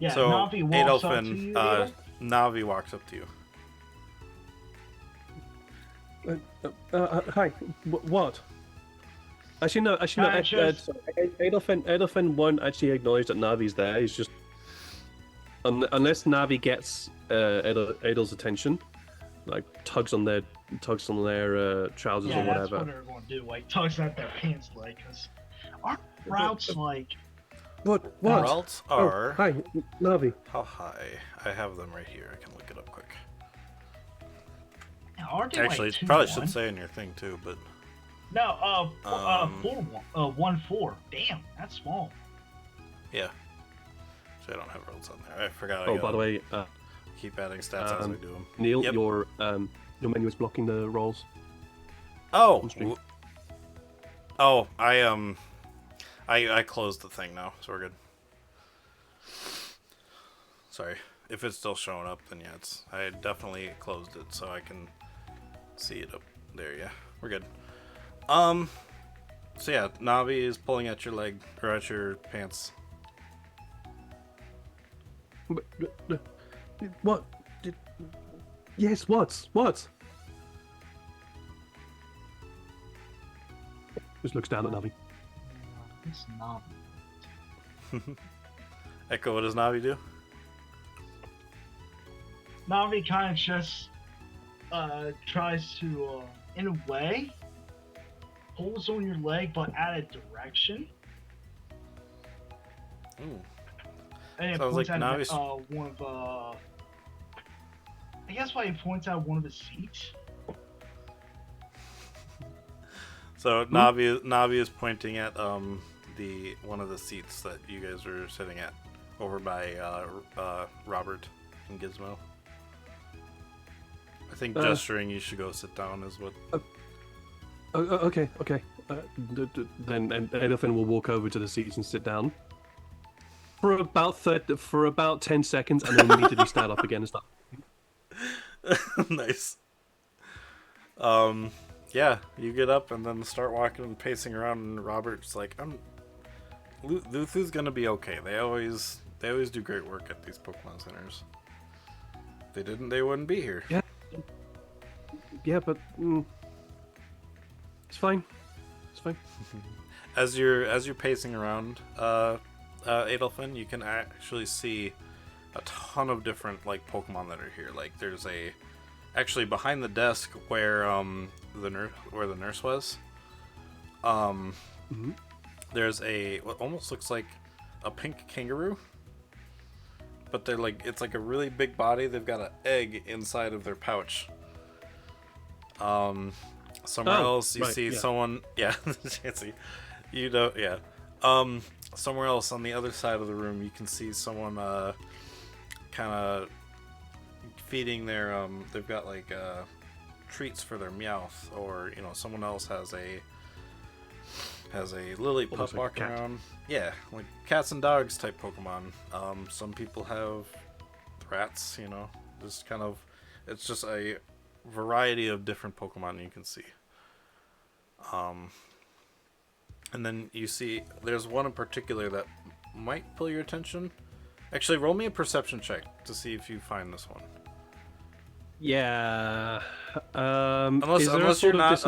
Yeah, So, Navi walks up to Adolphin, you, Adel. Navi walks up to you. Hi. What? Actually, no. Actually, no. Sorry, Adolfin won't actually acknowledge that Navi's there. He's just unless Navi gets Adel's attention, like tugs on their trousers or whatever. That's what they're going to do. Like tugs at their pants, like, because aren't routes like? What? Routes are. Oh, hi, Navi. How high? I have them right here. I can look it up quick. Aren't they Actually, like it probably 2-1? should say in your thing too, but. No, 4-1. Damn, that's small. Yeah. So I don't have roads on there. I forgot. Oh, by the way, keep adding stats as we do them. Neil, Yep. your menu is blocking the rolls. Oh. On stream. Oh, I closed the thing now, so we're good. Sorry. If it's still showing up, then yeah, I definitely closed it so I can see it up there. Yeah, we're good. So yeah, Navi is pulling at your leg or at your pants. What? Yes, what? Just looks down at Navi. It's not. Echo, what does Navi do? Navi kind of just tries to, in a way, pulls on your leg, but at a direction. Ooh. And it Sounds points like at Navi's- one of I guess why he points out one of the seats. So Navi is pointing at the one of the seats that you guys were sitting at over by Robert and Gizmo. I think gesturing you should go sit down is what. Okay. Then Adolfin will walk over to the seats and sit down for about 10 seconds, and then immediately stand up again and start. Nice. Yeah, you get up and then start walking and pacing around, and Robert's like, Luthu's gonna be okay. They always do great work at these Pokemon centers. If they didn't, they wouldn't be here. Yeah, but it's fine. As you're pacing around, Adolfin, you can actually see a ton of different like Pokemon that are here. Like there's actually behind the desk where the nurse was. There's what almost looks like a pink kangaroo, but they're like it's like a really big body. They've got an egg inside of their pouch. Somewhere else you see someone. Yeah, Chancy, you know, yeah. Somewhere else on the other side of the room, you can see someone kind of feeding their they've got like treats for their Meowth, or you know, someone else has a lily pup walking around. Yeah, like cats and dogs type Pokemon. Some people have rats, you know, just kind of, it's just a variety of different Pokemon you can see. And then you see there's one in particular that might pull your attention. Actually, roll me a perception check to see if you find this one. Yeah. Unless you're not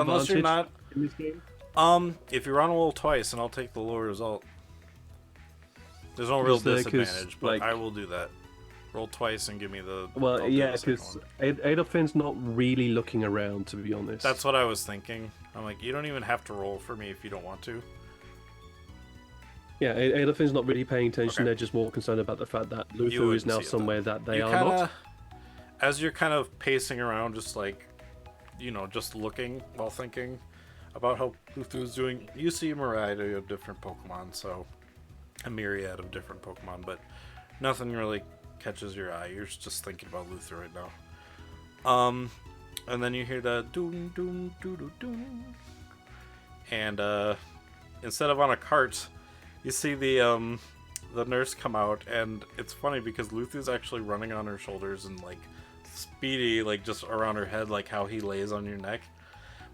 in this game. if you run a roll twice, and I'll take the lower result. There's no real disadvantage, but like, I will do that. Roll twice and give me the. Well, yeah, because Adolfin's not really looking around, to be honest. That's what I was thinking. I'm like, you don't even have to roll for me if you don't want to. Yeah, Adolfin's not really paying attention. Okay. They're just more concerned about the fact that Luther is now somewhere that they are not. As you're kind of pacing around, just like, you know, just looking while thinking about how Luther's doing, you see a variety of different Pokemon, so a myriad of different Pokemon, but nothing really catches your eye. You're just thinking about Luther right now. And then you hear the doom doom doo doo doom, and instead of on a cart, you see the nurse come out, and it's funny because Luther's actually running on her shoulders and like speedy, like just around her head, like how he lays on your neck.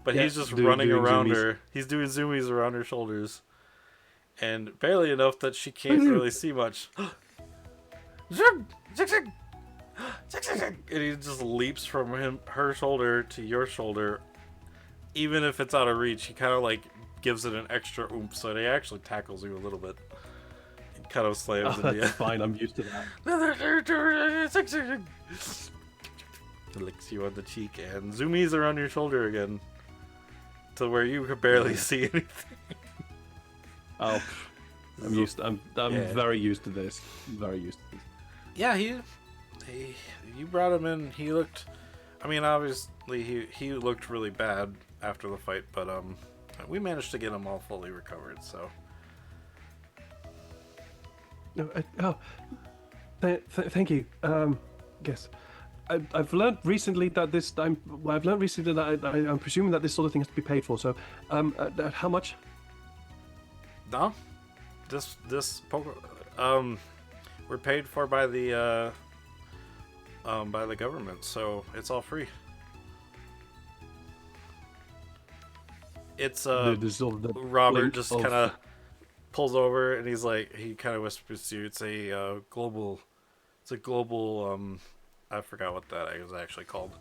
But yeah, he's just running around her. He's doing zoomies around her shoulders, and barely enough that she can't really see much. and he just leaps from her shoulder to your shoulder. Even if it's out of reach, he kind of like gives it an extra oomph, so he actually tackles you a little bit. He kind of slams into you. That's fine, I'm used to that. Licks you on the cheek and zoomies around your shoulder again, to where you could barely see anything. Oh, I'm used. I'm very used to this. Very used to this. Yeah, you brought him in. He looked. I mean, obviously he looked really bad after the fight, but we managed to get him all fully recovered. So. Thank you. Yes. I've learned recently that I'm presuming that this sort of thing has to be paid for. So, how much? No, we're paid for by the government, so it's all free. It's Robert just kind of pulls over and he's like, he kind of whispers to you, it's a global I forgot what that is actually called.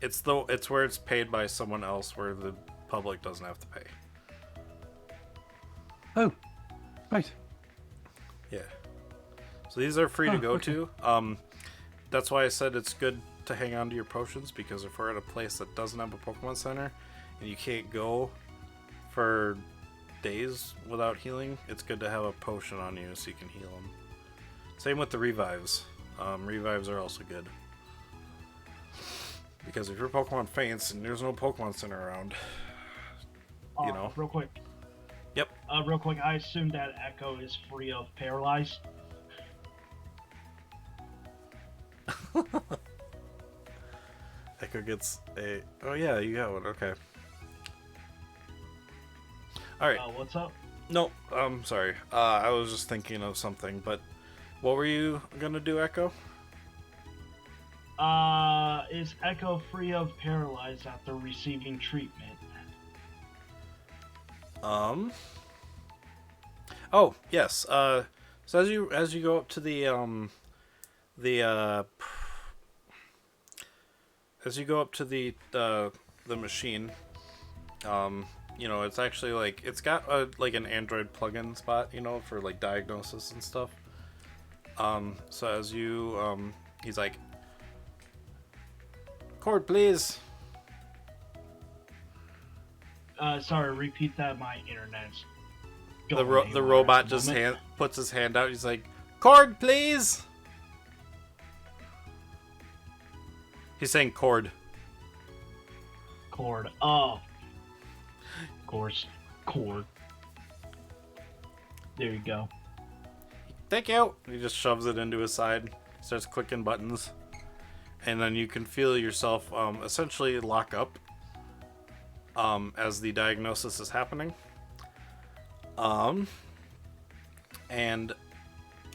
It's where it's paid by someone else, where the public doesn't have to pay. Oh, right. Yeah. So these are free to go okay. to. That's why I said it's good to hang on to your potions, because if we're at a place that doesn't have a Pokemon Center and you can't go for days without healing, it's good to have a potion on you so you can heal them. Same with the revives. Revives are also good. Because if your Pokemon faints and there's no Pokemon Center around, you know. Real quick. Yep. Real quick, I assume that Echo is free of paralyzed. Echo gets a... Oh yeah, you got one. Okay. Alright. What's up? No, sorry. I was just thinking of something, but... What were you gonna do, Echo? Is Echo free of paralyzed after receiving treatment? Oh, yes. So as you go up to the machine, you know, it's actually like, it's got like an Android plugin spot, you know, for like diagnosis and stuff. So as you, he's like, cord, please. Sorry, repeat that. My internet's The robot just puts his hand out. He's like, cord, please. He's saying cord. Cord. Oh. Of course. Cord. There you go. Thank you. He just shoves it into his side, starts clicking buttons, and then you can feel yourself essentially lock up as the diagnosis is happening. And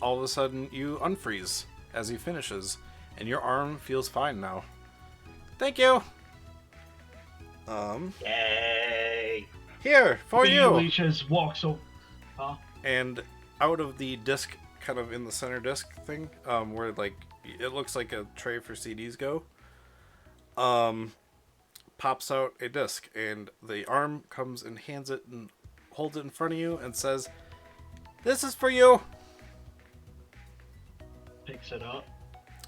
all of a sudden you unfreeze as he finishes, and your arm feels fine now. Thank you. Yay! Here for you. Just walks over. Huh? And out of the disc, kind of in the center disc thing, where like it looks like a tray for CDs go, pops out a disc, and the arm comes and hands it and holds it in front of you and says, "This is for you." Picks it up.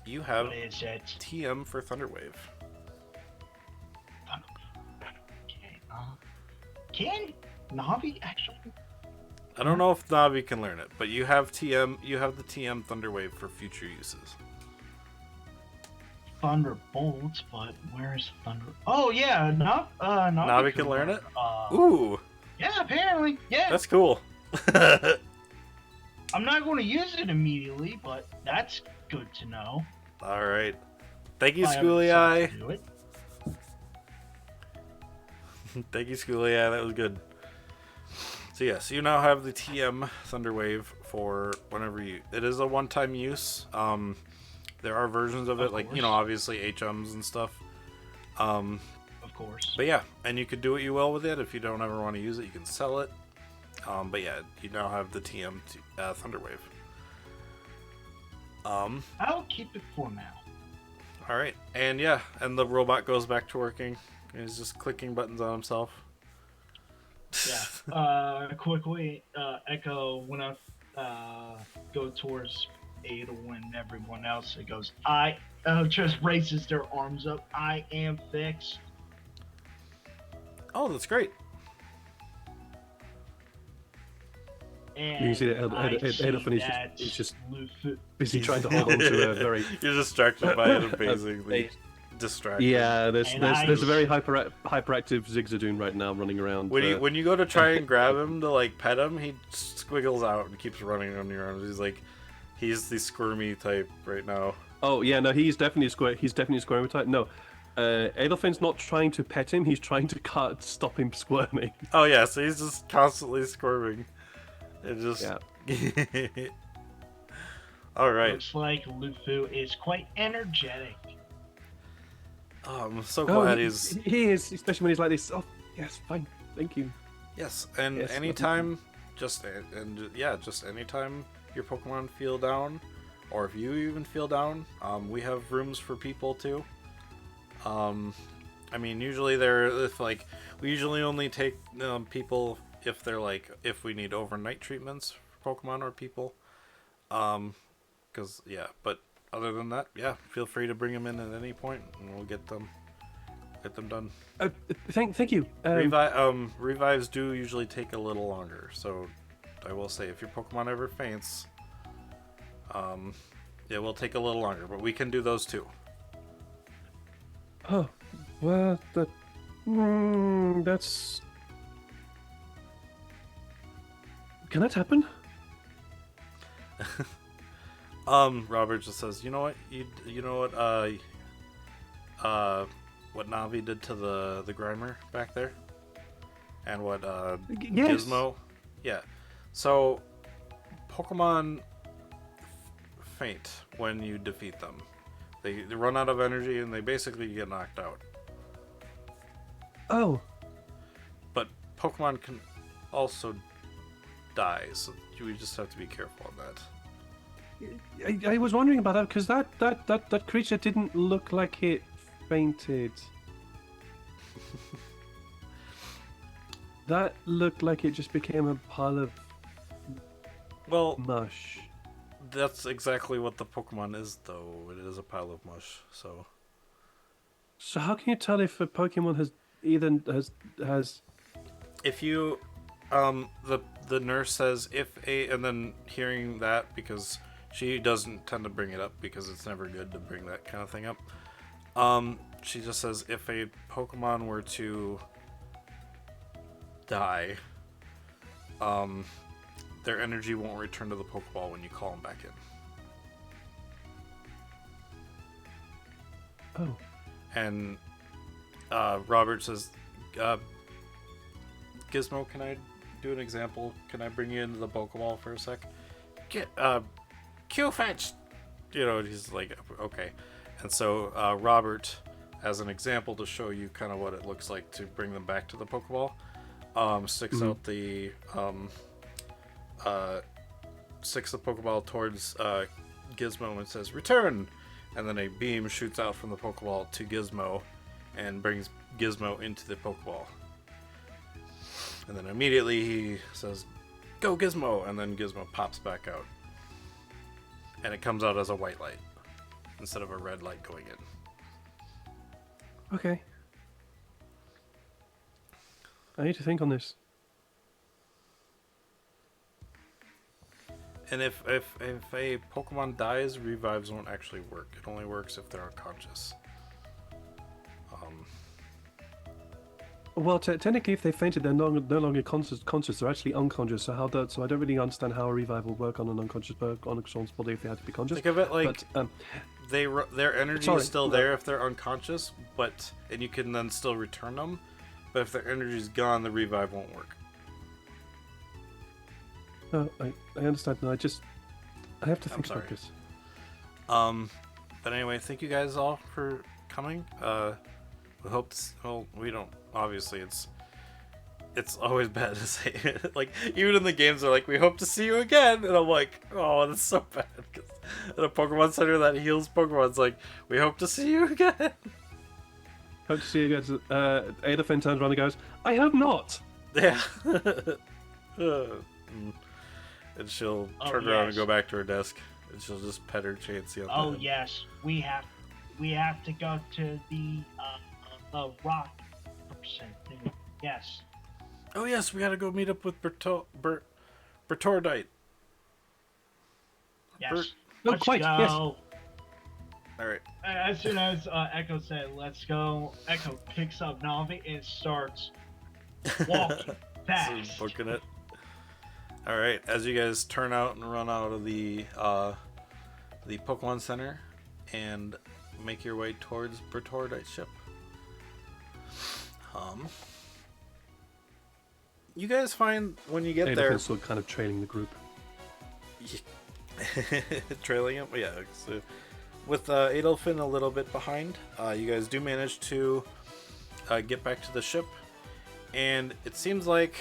You have What is it? TM for Thunderwave. Okay. Can Navi actually? I don't know if Navi can learn it, but you have TM. You have the TM Thunderwave for future uses. Thunderbolts, but where's Thunder? Oh yeah, Navi can learn it. Ooh. Yeah, apparently. Yeah. That's cool. I'm not going to use it immediately, but that's good to know. All right. Thank you, I haven't Schooly Eye. decided to do it. Thank you, Schooly Eye. That was good. So yes, you now have the TM Thunderwave for whenever you... It is a one-time use. There are versions of it, like, you know, obviously HMs and stuff. Of course. But yeah, and you could do what you will with it. If you don't ever want to use it, you can sell it. But yeah, you now have the TM Thunderwave. I'll keep it for now. All right, and yeah, and the robot goes back to working. He's just clicking buttons on himself. Yeah. Quickly, Echo went up, go towards Ada and everyone else. It goes, just raises their arms up. I am fixed. Oh, that's great. And You can see that Adolf is just busy trying to hold on to a very. You're distracted by it, basically. Distracted. Yeah, there's a very hyperactive Zigzagoon right now running around. When you go to try and grab him to like pet him, he squiggles out and keeps running on your arms. He's the squirmy type right now. Oh yeah, no, he's definitely squirmy type. No, Adolfin's not trying to pet him. He's trying to stop him squirming. Oh yeah, so he's just constantly squirming. It just. Yeah. All right. Looks like Lufu is quite energetic. Oh, I'm so glad he's. He is, especially when he's like this. Oh yes, fine, thank you. Yes, and yes, anytime, just anytime your Pokemon feel down, or if you even feel down, we have rooms for people too. I mean, usually we usually only take people if they're if we need overnight treatments for Pokemon or people, but other than that, yeah, feel free to bring them in at any point, and we'll get them done. Thank you. Revives do usually take a little longer, so I will say if your Pokemon ever faints, it will take a little longer, but we can do those too. Oh, well, that's. Can that happen? Robert just says, you know what, what Navi did to the Grimer back there, and what yes. Gizmo, yeah. So, Pokemon faint when you defeat them. They run out of energy and they basically get knocked out. Oh. But Pokemon can also die, so we just have to be careful on that. I was wondering about that because that creature didn't look like it fainted. That looked like it just became a pile of mush. That's exactly what the Pokemon is, though. It is a pile of mush. So how can you tell if a Pokemon has if you the nurse says and then hearing that, because she doesn't tend to bring it up because it's never good to bring that kind of thing up. She just says if a Pokemon were to die, their energy won't return to the Pokeball when you call them back in. Oh. And Robert says, Gizmo, can I do an example? Can I bring you into the Pokeball for a sec? Get Q-fetch! He's like, okay. And so Robert, as an example to show you kind of what it looks like to bring them back to the Pokeball, sticks out the Pokeball towards Gizmo and says, return! And then a beam shoots out from the Pokeball to Gizmo and brings Gizmo into the Pokeball. And then immediately he says, go Gizmo! And then Gizmo pops back out. And it comes out as a white light instead of a red light going in. Okay. I need to think on this. And if a Pokemon dies, revives won't actually work. It only works if they're unconscious. Well, technically, if they fainted, they're no longer conscious. They're actually unconscious. So I don't really understand how a revive will work on an unconscious body if they had to be conscious. Think of it like their energy is still there if they're unconscious, and you can then still return them. But if their energy is gone, the revive won't work. No, I understand. No, I have to think about this. But anyway, thank you guys all for coming. We hope we don't. Obviously, it's always bad to say it. Like, even in the games, they're like, we hope to see you again. And I'm like, oh, that's so bad. Cause At a Pokemon Center that heals Pokemon's like, we hope to see you again. Hope to see you guys. Adolfin turns around and goes, I hope not. Yeah. And she'll turn around and go back to her desk, and she'll just pet her Chansey on the Oh head. yes, we have to go to the rock person. Yes. Oh yes, we gotta go meet up with Bertordite. Yes. Bert- No, Let's quite, go. yes. All right. As soon as Echo said, "Let's go," Echo picks up Navi and starts walking fast. So booking it. All right. As you guys turn out and run out of the Pokemon Center and make your way towards Bertordite's ship. You guys find when you get there, Adolfin's still kind of trailing the group. trailing him. Yeah. So with Adolfin a little bit behind, you guys do manage to get back to the ship, and it seems like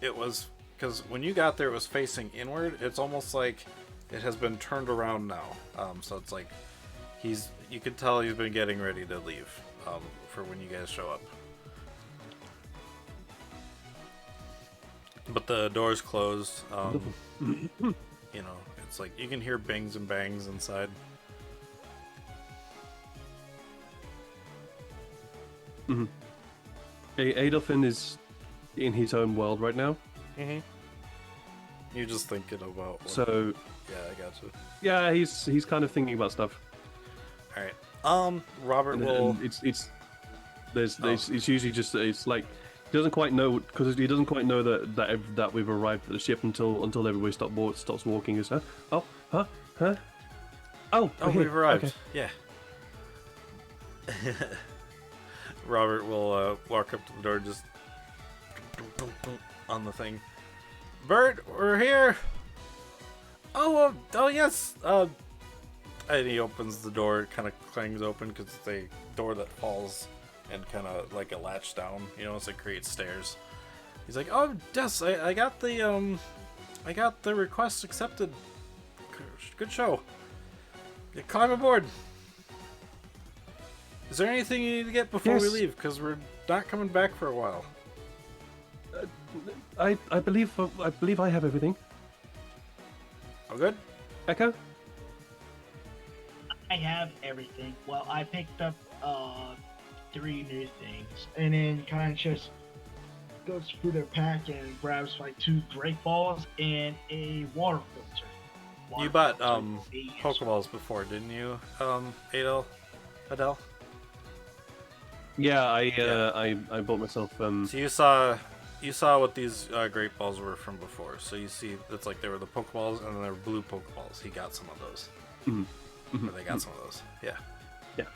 it was because when you got there, it was facing inward. It's almost like it has been turned around now. So it's like you could tell he's been getting ready to leave for when you guys show up. But the door's closed. You know, it's like you can hear bangs and bangs inside. Mm-hmm. Adolfin is in his own world right now. Mm-hmm. You're just thinking about. So Yeah, I got you. yeah, he's kind of thinking about stuff. All right. Robert will. And it's usually just it's like he doesn't quite know because he doesn't quite know that we've arrived at the ship until everybody stops walking. Is oh we've arrived. Okay. Yeah. Robert will walk up to the door, just on the thing. Bert, we're here. Oh yes. And he opens the door. It kind of clangs open because it's a door that falls and kind of like a latch down. You know, so it creates stairs. He's like, "Oh yes, I got the request accepted. Good show. Yeah, climb aboard." Is there anything you need to get before we Yes. leave? Because we're not coming back for a while. I believe I have everything. All good? Echo. I have everything. Well, I picked up 3 new things, and then kind of just goes through their pack and grabs like 2 Great Balls and a water filter. You bought filter will be useful. Pokeballs before, didn't you, Adele? Yeah, I bought myself. So you saw what these Great Balls were from before. So you see, it's like they were the Pokeballs, and then there were blue Pokeballs. He got some of those. Or they got some of those. Yeah. Yeah.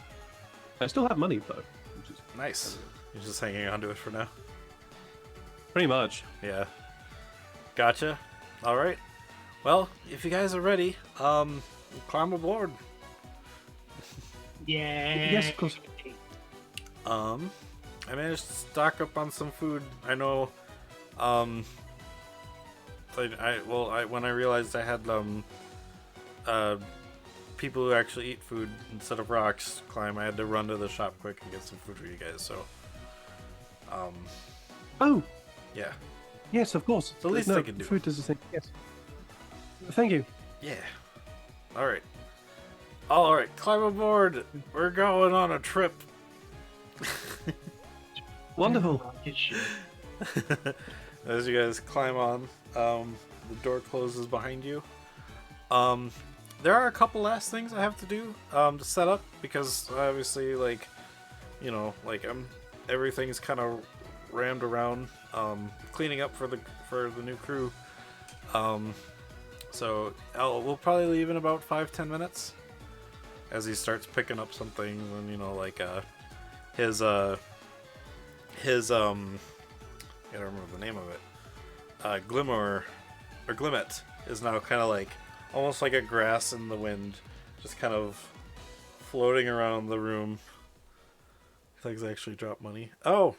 I still have money though. Which is Nice. You're just hanging on to it for now. pretty much. Yeah. Gotcha. All right. Well, if you guys are ready, climb aboard. Yeah. Yes, of course. I managed to stock up on some food. I know, when I realized I had, people who actually eat food instead of rocks climb, I had to run to the shop quick and get some food for you guys, so, Oh, yeah. yes, of course. It's the least no, I can do. Food does the thing. Yes. Thank you. Yeah. Alright. Alright, climb aboard! We're going on a trip! Wonderful. Rocket ship. As you guys climb on, the door closes behind you. There are a couple last things I have to do to set up because obviously, like, you know, like everything's kind of rammed around, cleaning up for the new crew. So we'll probably leave in about 5-10 minutes as he starts picking up some things, and you know, like his I don't remember the name of it. Glimmer or Glimmet is now kind of like almost like a grass in the wind, just kind of floating around the room. Things actually drop money. Oh,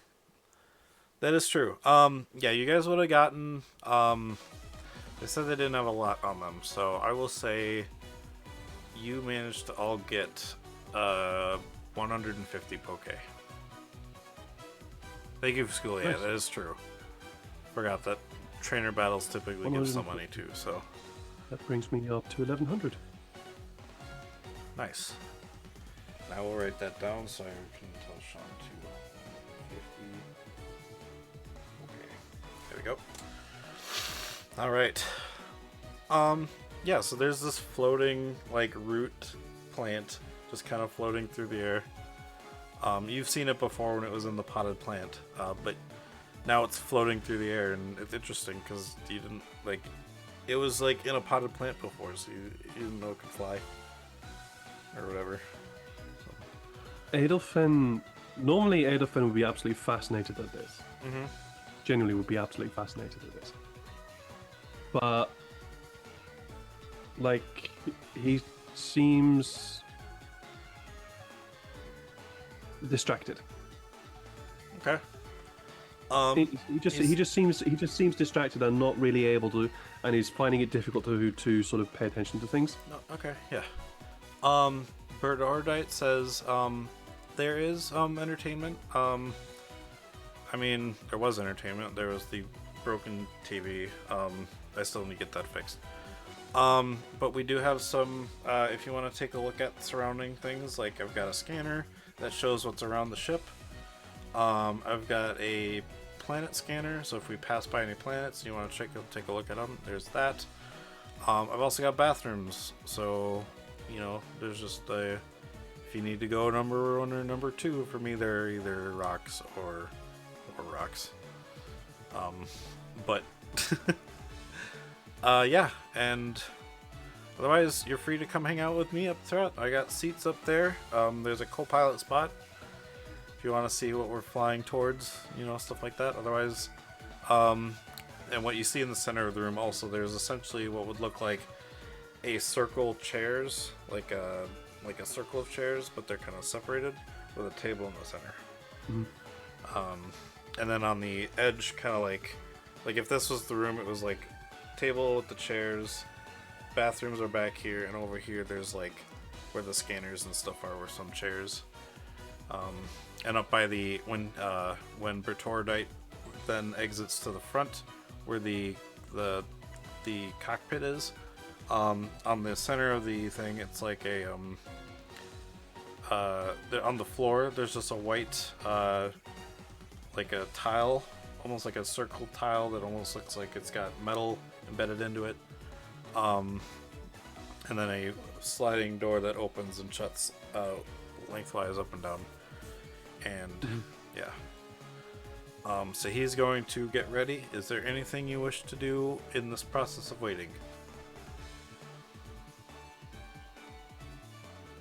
that is true. Yeah, you guys would have gotten the They said they didn't have a lot on them, so I will say you managed to all get 150 poke. Thank you for school. Yeah, Nice. that is true. Forgot that trainer battles typically give some money too, so That brings me up to 1100. nice. I will write that down so I can tell Sean to 50. Okay, there we go. All right. Yeah, so there's this floating like root plant just kind of floating through the air. You've seen it before when it was in the potted plant, but now it's floating through the air, and it's interesting because you didn't like. It was like in a potted plant before, so you didn't know it could fly or whatever. Adolfin, normally Adolfin would be absolutely fascinated at this. Mm-hmm. Genuinely would be absolutely fascinated at this. But, like, he seems distracted. Okay. He just seems distracted and not really able to, and he's finding it difficult to sort of pay attention to things. No, okay, yeah. Birdordite says there is entertainment. I mean, there was entertainment. There was the broken TV. I still need to get that fixed. But we do have some. If you want to take a look at surrounding things, like I've got a scanner that shows what's around the ship. I've got a planet scanner, so if we pass by any planets and you want to take a look at them, there's that. I've also got bathrooms, so you know, there's just if you need to go number 1 or number 2, for me they're either rocks or rocks. But yeah, and otherwise you're free to come hang out with me up front. I got seats up there. There's a co-pilot spot if you want to see what we're flying towards, you know, stuff like that. Otherwise, and what you see in the center of the room also, there's essentially what would look like a circle chairs, like a circle of chairs, but they're kind of separated with a table in the center. Mm-hmm. And then on the edge, kind of like if this was the room, it was like table with the chairs, bathrooms are back here, and over here there's like where the scanners and stuff are, were some chairs. And up by the when Bertordite then exits to the front, where the cockpit is, on the center of the thing, it's like a on the floor there's just a white like a tile, almost like a circle tile that almost looks like it's got metal embedded into it, and then a sliding door that opens and shuts lengthwise up and down. And yeah, so he's going to get ready. Is there anything you wish to do in this process of waiting?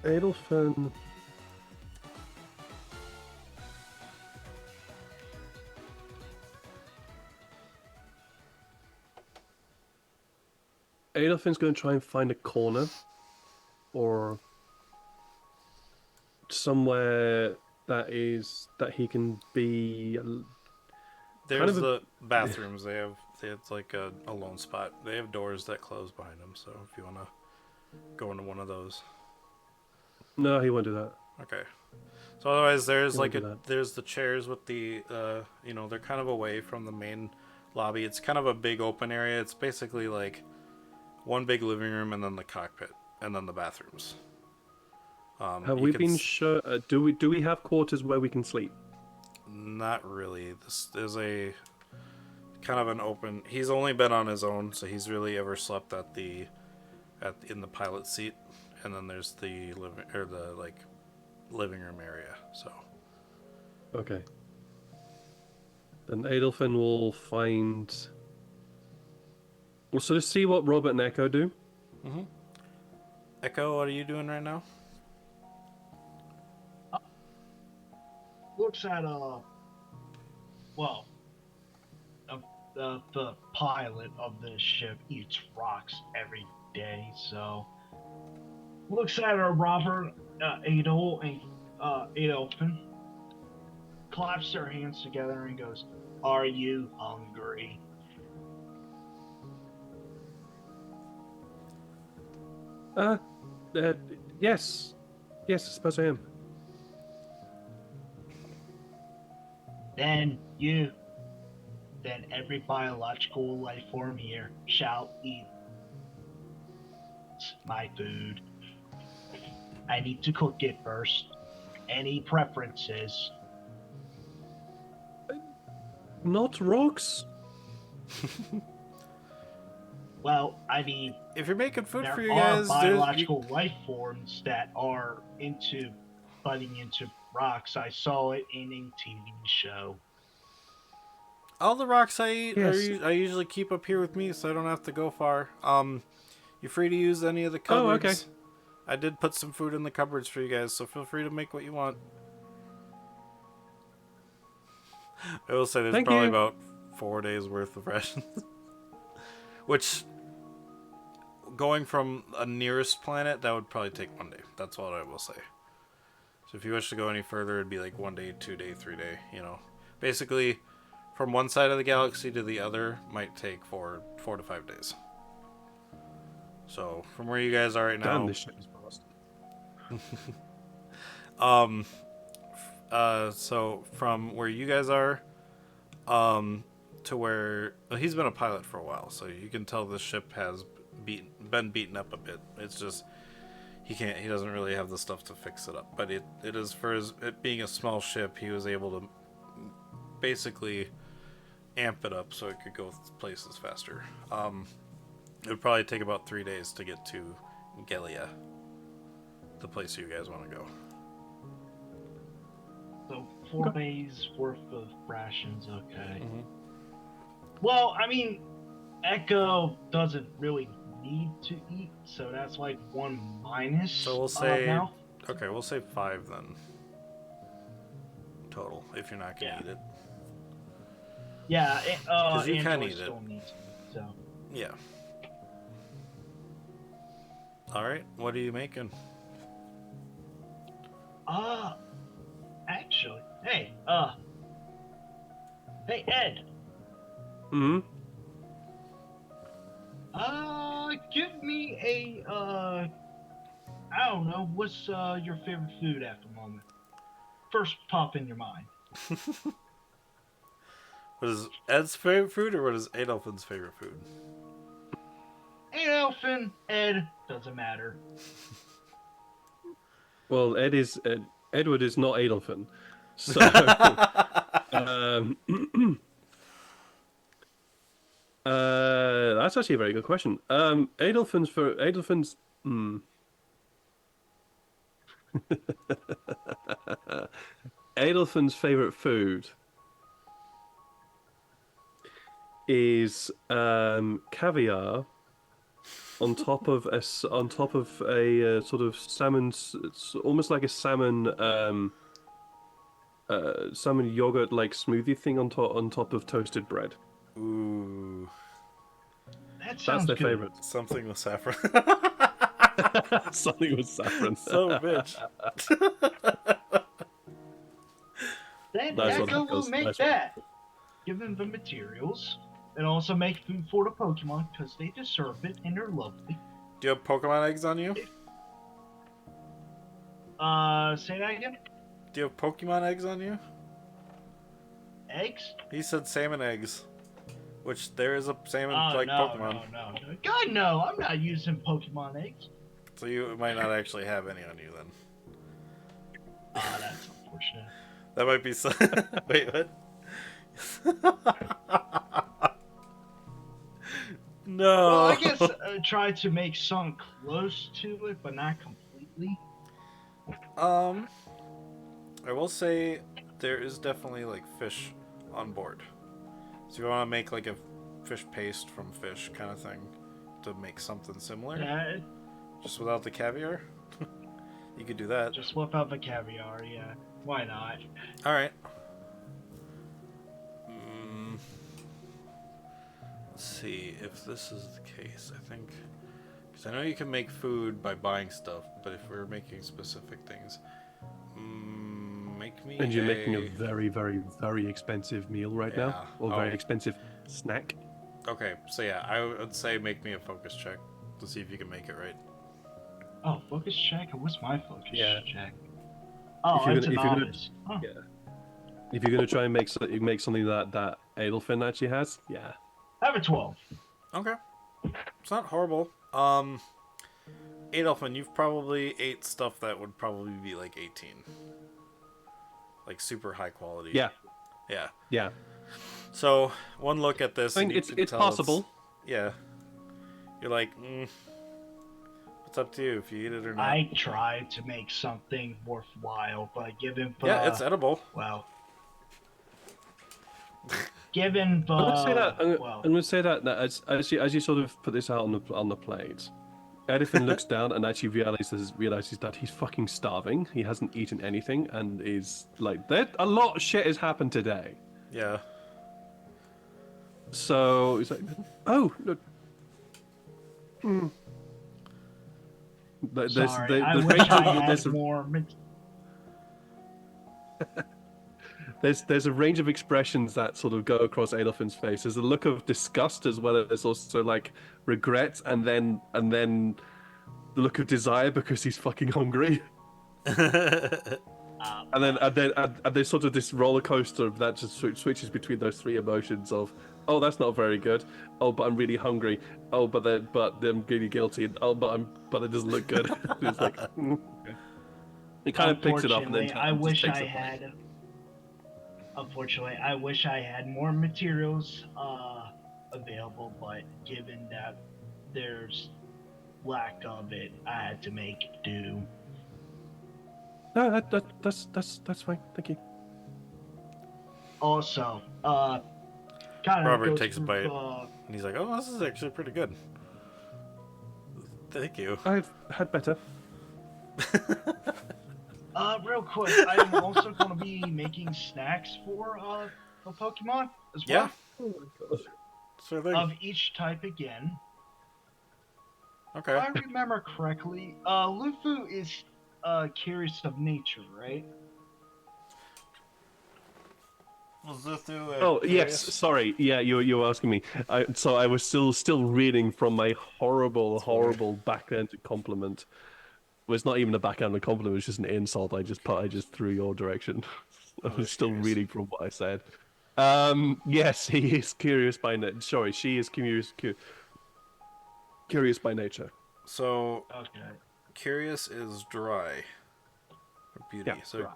Adolfin. Adolfin's going to try and find a corner or somewhere that he can be. There's kind of the bathrooms. It's like a lone spot. They have doors that close behind them. So if you want to go into one of those. No, he won't do that. Okay. So otherwise, there's He won't do that. there's the chairs with the you know, they're kind of away from the main lobby. It's kind of a big open area. It's basically like one big living room and then the cockpit and then the bathrooms. Have we been sure? Do we have quarters where we can sleep? Not really. This is a kind of an open. He's only been on his own, so he's really ever slept in the pilot seat, and then there's the living room area. So Okay. Then Adolfin will find. We'll sort of see what Robert and Echo do. Mm-hmm. Echo, what are you doing right now? Looks at the pilot of this ship eats rocks every day, so looks at Robert, Adolfin, claps their hands together and goes, "Are you hungry?" Uh, uh, yes. Yes, I suppose I am. Then then every biological life form here shall eat my food. I need to cook it first. Any preferences? Not rocks? Well, I mean, If you're making food for there you are guys, there's biological life forms that are into butting into rocks. I saw it in a TV show. all the rocks I eat Yes. I usually keep up here with me, so I don't have to go far. You're free to use any of the Oh, okay. cupboards. I did put some food in the cupboards for you guys, so feel free to make what you want. I will say there's Thank probably you. about 4 days worth of rations. Which, going from a nearest planet, that would probably take 1 day. That's what I will say. So if you wish to go any further, it'd be like 1 day, 2 day, 3 day, you know. Basically, from one side of the galaxy to the other might take 4 to 5 days. So from where you guys are right Damn, now, this shit is fast. so from where you guys are, to where he's been a pilot for a while, so you can tell this ship has been beaten up a bit. It's just he doesn't really have the stuff to fix it up. But it is for it being a small ship, he was able to basically amp it up so it could go places faster. It would probably take about 3 days to get to Gelia, the place you guys want to go. So 4 days worth of rations, okay. Mm-hmm. Well, I mean, Echo doesn't really need to eat, so that's like 1 minus. So we'll say now. okay, we'll say 5 then total if you're not gonna eat it. Yeah, because you Angela can eat still it. needs it, so. Yeah. All right, what are you making? Actually, hey, Ed. Hmm. Give me a, I don't know, what's, your favorite food at the moment? First pop in your mind. What is Ed's favorite food, or what is Adolphin's favorite food? Adolphin, Ed, doesn't matter. Well, Edward is not Adolphin, so that's actually a very good question. Adolphin's. Adolphin's favorite food is caviar on top of a sort of salmon. It's almost like a salmon salmon yogurt like smoothie thing on top of toasted bread. Ooh, That That's sounds their good. favorite. something with saffron. Something with saffron. So bitch. Then Nice one, Echo will Echoes. make Nice one. that. Give them the materials. And also make food for the Pokemon because they deserve it and they're lovely. Do you have Pokemon eggs on you? Say that again? Do you have Pokemon eggs on you? Eggs? He said salmon eggs, which there is a salmon Oh, like no, Pokemon. no. God, no, I'm not using Pokemon eggs. So you might not actually have any on you then. That's unfortunate. That might be so. Wait, what? No. Well, I guess try to make some close to it, but not completely. I will say there is definitely like fish on board. So you want to make like a fish paste from fish kind of thing to make something similar, Yeah, just without the caviar. You could do that. just whip out the caviar, yeah. Why not? All right. Let's see if this is the case. I think because I know you can make food by buying stuff, but if we're making specific things, make me. And you're making a very, very, very expensive meal right now, Yeah. or very Oh. expensive snack. Okay, so yeah, I would say make me a focus check to see if you can make it right. Oh, focus check. What's my focus Yeah. check? If Oh, you're it's gonna, a if you're gonna, novice. Huh. yeah, if you're gonna try and make something that Adelfin actually has, yeah. I have a 12. Okay, it's not horrible. Adolfin, you've probably ate stuff that would probably be like 18, like super high quality. Yeah, Yeah. yeah. So one look at this, I and mean, you it's can it's tell possible. yeah. You're like, it's up to you if you eat it or not. I tried to make something worthwhile, but given the Yeah, it's edible. well, given the I'm gonna say that. I'm well, gonna say that as you sort of put this out on the plate, Edison looks down and actually realizes that he's fucking starving. He hasn't eaten anything and is like, that a lot of shit has happened today. Yeah. So he's like, oh look. sorry, I wish I had more. There's a range of expressions that sort of go across Adolfin's face. There's a look of disgust as well as also like regret, and then the look of desire because he's fucking hungry. And there's sort of this roller coaster that just switches between those three emotions of, oh, that's not very good. Oh, but I'm really hungry. Oh, but I'm really guilty. Oh, but it doesn't look good. It's like, okay. It kind of picks it up and then I just wish takes I it back. had. Unfortunately, I wish I had more materials available, but given that there's lack of it, I had to make do. No, that's fine. Thank you. Also, kind of Robert takes a bite, and he's like, "Oh, this is actually pretty good. Thank you." I've had better. Real quick, I'm also going to be making snacks for the Pokemon as well. Yeah. Oh my god. Sure thing. Of each type again. Okay. If I remember correctly, Lufu is curious of nature, right? Was Luthu Oh curious? yes, sorry. Yeah, you were asking me. So I was still reading from my horrible backhanded compliment. Well, it's not even a backhanded compliment. It's just an insult. I just threw your direction. I was still curious. reading from what I said. Yes, he is curious by nature. Sorry, she is curious by nature. So, Okay. curious is dry. Or beauty. Yeah, so, Dry.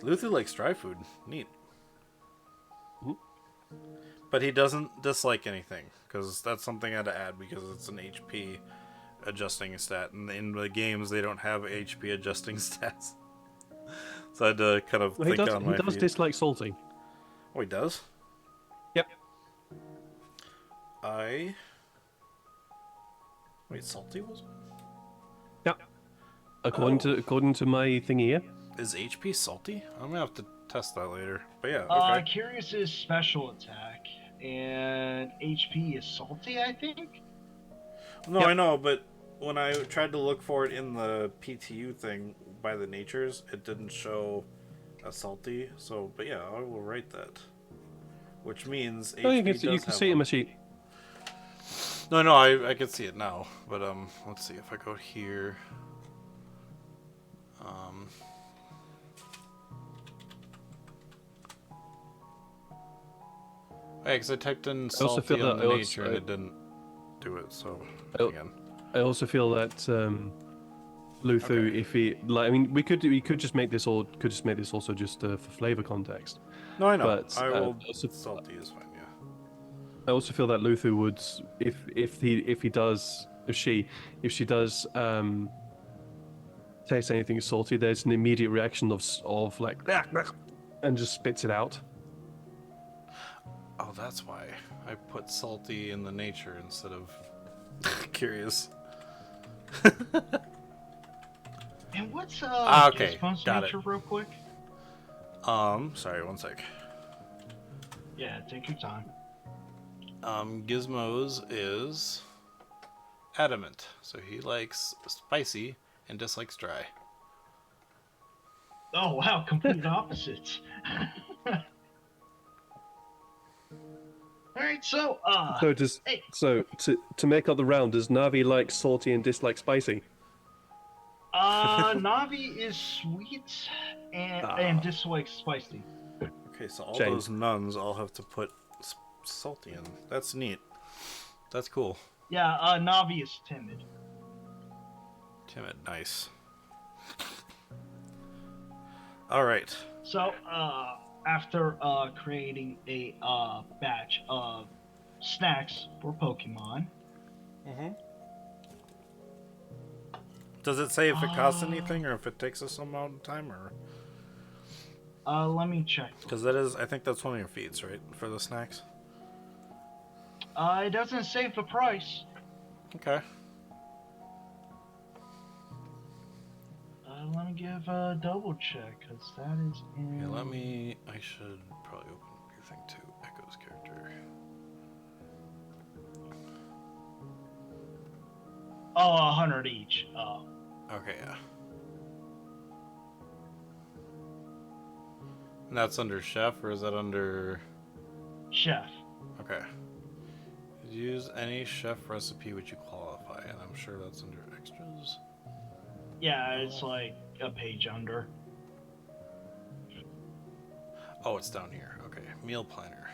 Luthu likes dry food. Neat. Mhm. But he doesn't dislike anything, because that's something I had to add, because it's an HP adjusting stat. And in the games, they don't have HP adjusting stats. So I had to kind of think on my He does feet. dislike salty. Oh, he does? Yep. Wait, salty was? Yep. According to my thingy here. Is HP salty? I'm gonna have to test that later. But yeah, okay. Curious is special attack, and HP is salty, I think. No, Yep. I know, but when I tried to look for it in the PTU thing by the natures, it didn't show a salty. So, but yeah, I will write that. Which means Oh, HP you can does see it in have my sheet. No, I can see it now. But let's see if I go here. Yeah, because I typed in I also salty feel on that the nature and it didn't do it. So again, I also feel that Luthu, Okay. if he like, I mean, we could just make this also just for flavor context. no, I know. But I will. also, Salty is fine. Yeah. I also feel that Luthu would, if she does taste anything salty, there's an immediate reaction of like and just spits it out. Oh, that's why I put salty in the nature instead of curious. And what's okay, Gizmo's got nature, it. real quick? Sorry, one sec. Yeah, take your time. Gizmo's is adamant, so he likes spicy and dislikes dry. Oh wow, complete opposites. All right, so So to make up the round, does Navi like salty and dislike spicy? Navi is sweet and Ah. just like spicy. Okay, so all Shame. those nuns all have to put salty in. That's neat. That's cool. Yeah, Navi is timid. Timid, nice. All right. So, after creating a batch of snacks for Pokemon, Does it say if it costs anything or if it takes us some amount of time or? let me check. Because that is, I think that's one of your feeds, right, for the snacks. It doesn't say the price. Okay. Let me give a double check, because that is in... Yeah, let me. I should probably open your thing too. Echo's character. Oh, 100 each. Okay, yeah. And that's under chef, or is that under? Chef. Okay. Use any chef recipe which you qualify, and I'm sure that's under extras. Yeah, it's like a page under. Oh, it's down here. Okay, meal planner.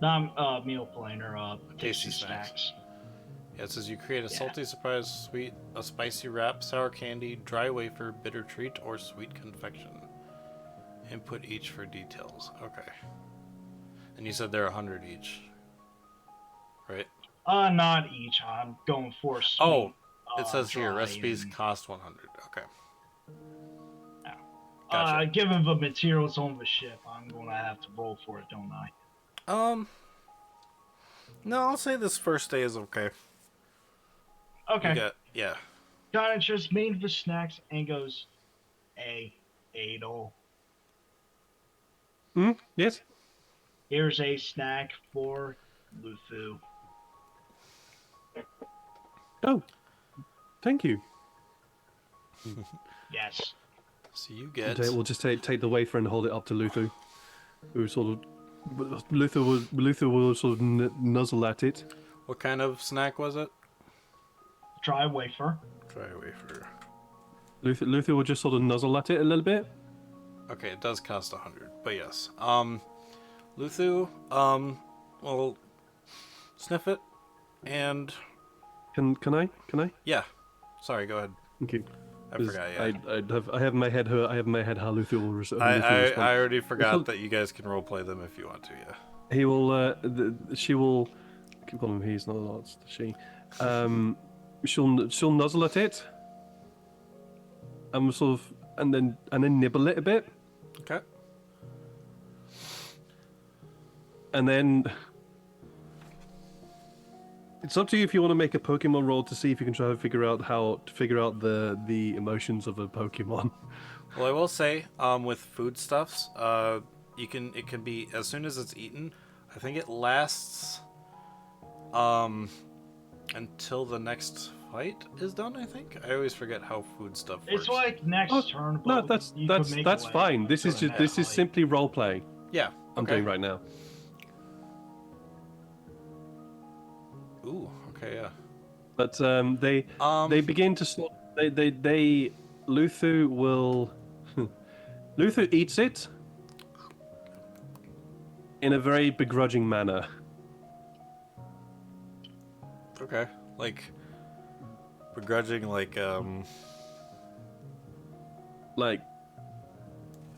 Not meal planner, Tasty tasty snacks. snacks. Yeah, it says you create a Yeah. salty surprise, sweet, a spicy wrap, sour candy, dry wafer, bitter treat, or sweet confection. Input each for details. Okay. And you said they're 100 each, right? Not each. I'm going for sweet. Oh, it says here dry recipes and- cost 100. Okay. Yeah. Gotcha. Given the materials on the ship, I'm gonna have to roll for it, don't I? No, I'll say this first day is okay. Okay. You got, yeah. Kind of just made the snacks and goes, Adol, Yes. here's a snack for Luthu. Oh, thank you. Yes. So you get. We'll just take the wafer and hold it up to Luther, who sort of Luther will sort of nuzzle at it. What kind of snack was it? Dry wafer. Dry wafer. Luther will just sort of nuzzle at it a little bit. Okay, it does cost 100, but yes. Luthu, will sniff it, and Can I? yeah. Sorry, go ahead. Thank you. I forgot. Yeah. I have in my head how Luther will respond. I already forgot that you guys can roleplay them if you want to. Yeah. He will. She will. I keep calling him he. It's not a lot. It's she. She'll nuzzle at it. And sort of, and then nibble it a bit, Okay. and then it's up to you if you want to make a Pokemon roll to see if you can try to figure out the emotions of a Pokemon. Well, I will say, with foodstuffs, it can be as soon as it's eaten. I think it lasts, until the next fight is done. I think I always forget how food stuff works. It's like next turn. No, but you can make that's it fine. like This is for the just this next is fight. simply role play. Yeah. I'm okay. doing right now. Ooh. Okay. Yeah. But they begin to sort. They Luther will. Luther eats it in a very begrudging manner. Okay. Like begrudging, Like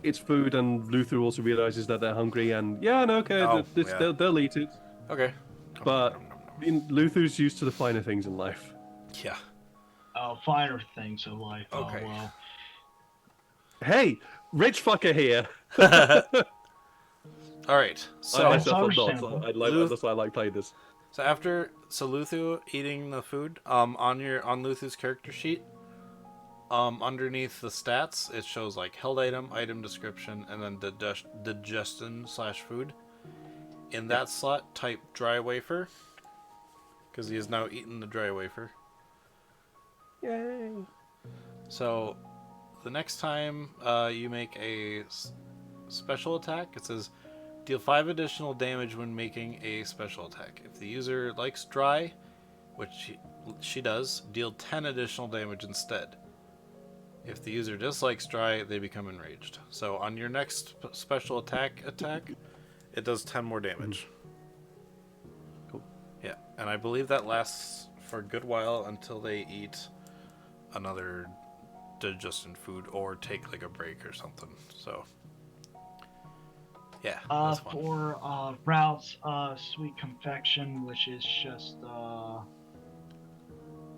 it's food, and Luther also realizes that they're hungry, and yeah, no, okay, Oh, yeah. they'll eat it. Okay. But Luther's used to the finer things in life. Yeah. Finer things of life. Okay. Oh, well. Hey, rich fucker here. All right. So I That's myself am not. understandable. That's why I like playing this. So Luthu eating the food, on Luthu's character sheet, underneath the stats, it shows like held item description, and then digestion / food. In that slot, type dry wafer, because he has now eaten the dry wafer. Yay. So, the next time you make a special attack, it says deal 5 additional damage when making a special attack. If the user likes dry, which she does deal 10 additional damage instead. If the user dislikes dry, they become enraged. So on your next special attack, it does 10 more damage. Cool. Yeah, and I believe that lasts for a good while until they eat another digestion food or take like a break or something. So yeah, that's fun. For routes, sweet confection, which is just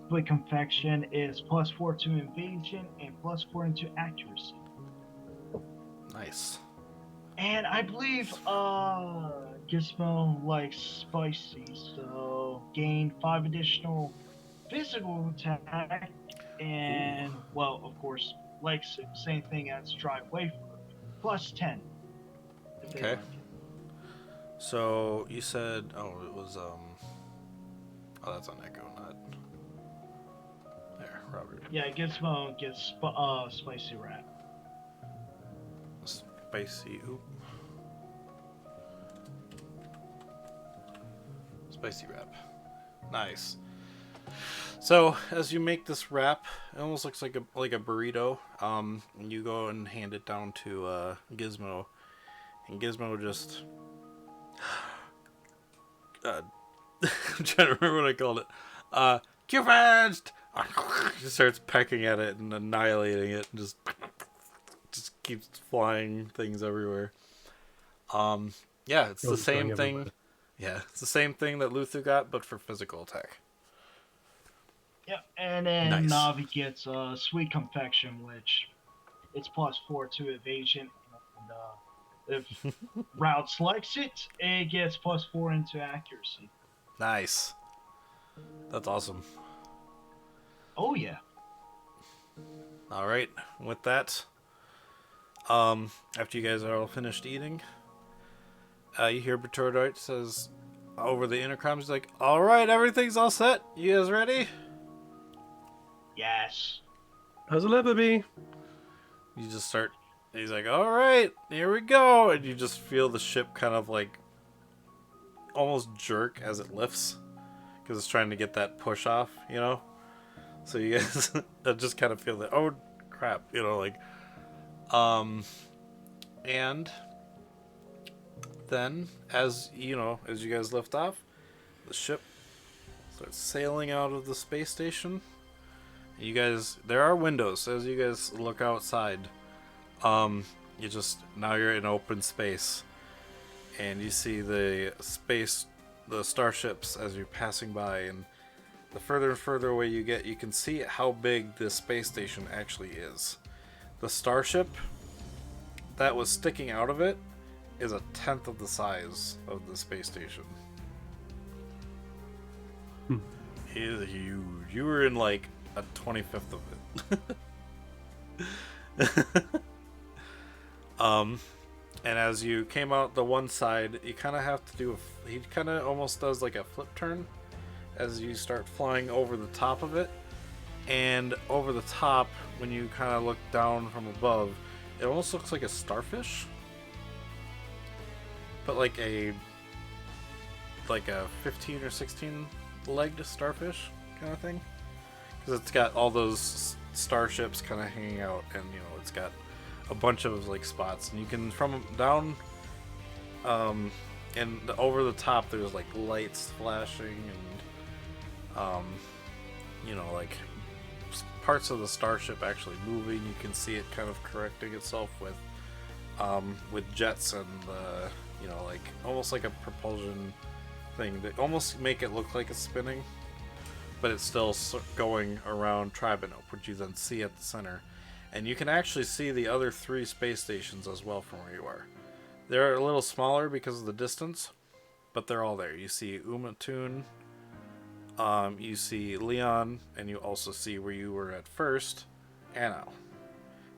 sweet confection is +4 to evasion and +4 into accuracy. Nice. And I believe Gizmo likes spicy, so gain 5 additional physical attack, and well, of course, likes it, same thing as dry wafer, +10. If they Okay. like it. So you said, it was oh, that's on Echo, not there, Robert. Yeah, Gizmo gets spicy rat. Spicy, spicy wrap. Nice. So as you make this wrap, it almost looks like a burrito. You go and hand it down to Gizmo, and Gizmo just I'm trying to remember what I called it. Q-Fast! He starts pecking at it and annihilating it, and just keeps flying things everywhere. Yeah, it's the same thing. Everywhere. Yeah, it's the same thing that Luther got, but for physical attack. Yep, and then Nice. Navi gets sweet confection, which it's +4 to evasion, and if Routes likes it, it gets +4 into accuracy. Nice. That's awesome. Oh yeah. All right, with that, after you guys are all finished eating, you hear Bertordite says over the intercom, he's like, "All right, everything's all set. You guys ready?" Yes. How's it ever be? You just start. He's like, "All right, here we go," and you just feel the ship kind of like almost jerk as it lifts because it's trying to get that push off, you know. So you guys just kind of feel that, oh crap, you know, like, and then as you know, as you guys lift off, the ship starts sailing out of the space station. You guys, there are windows, so as you guys look outside, you're in open space, and you see the starships as you're passing by, and the further and further away you get, you can see how big this space station actually is. The starship that was sticking out of it is 1/10 of the size of the space station. It is huge. You were in like a 25th of it. And as you came out the one side, you kind of have to do he kind of almost does like a flip turn as you start flying over the top of it. And over the top, when you kind of look down from above, it almost looks like a starfish, but like a 15 or 16 legged starfish kind of thing, because it's got all those starships kind of hanging out, and you know, it's got a bunch of like spots, and you can from down and over the top there's like lights flashing, and you know, like parts of the starship actually moving. You can see it kind of correcting itself with jets and you know, like almost like a propulsion thing that almost make it look like it's spinning, but it's still going around Tribanope, which you then see at the center. And you can actually see the other 3 space stations as well from where you are. They're a little smaller because of the distance, but they're all there. You see Umatoon, you see Leon, and you also see where you were at first, Anno.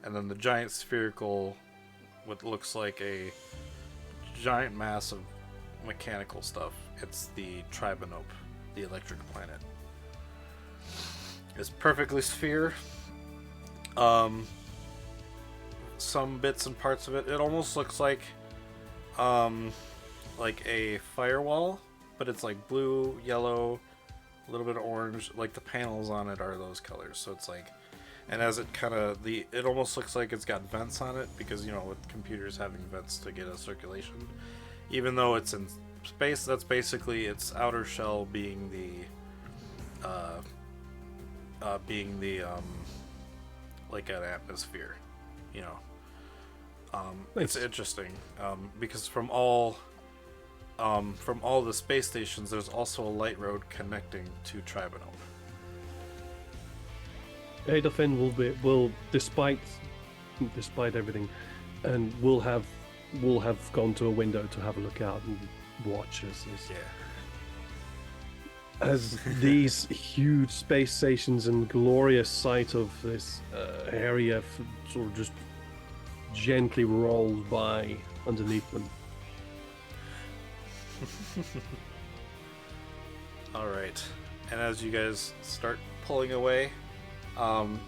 And then the giant spherical, what looks like a giant mass of mechanical stuff. It's the Tribanope, the electric planet. It's perfectly sphere. Some bits and parts of it, it almost looks like a firewall, but it's like blue, yellow, a little bit of orange. Like the panels on it are those colors. So it's like, and as it kind of it almost looks like it's got vents on it because with computers having vents to get a circulation. Even though it's in space, that's basically its outer shell being the like an atmosphere, Nice. It's interesting because from all the space stations, there's also a light road connecting to Tribunal. Adolfin will despite everything, and will have gone to a window to have a look out and watch as these huge space stations and glorious sight of this area sort of just gently rolls by underneath them. All right, and as you guys start pulling away,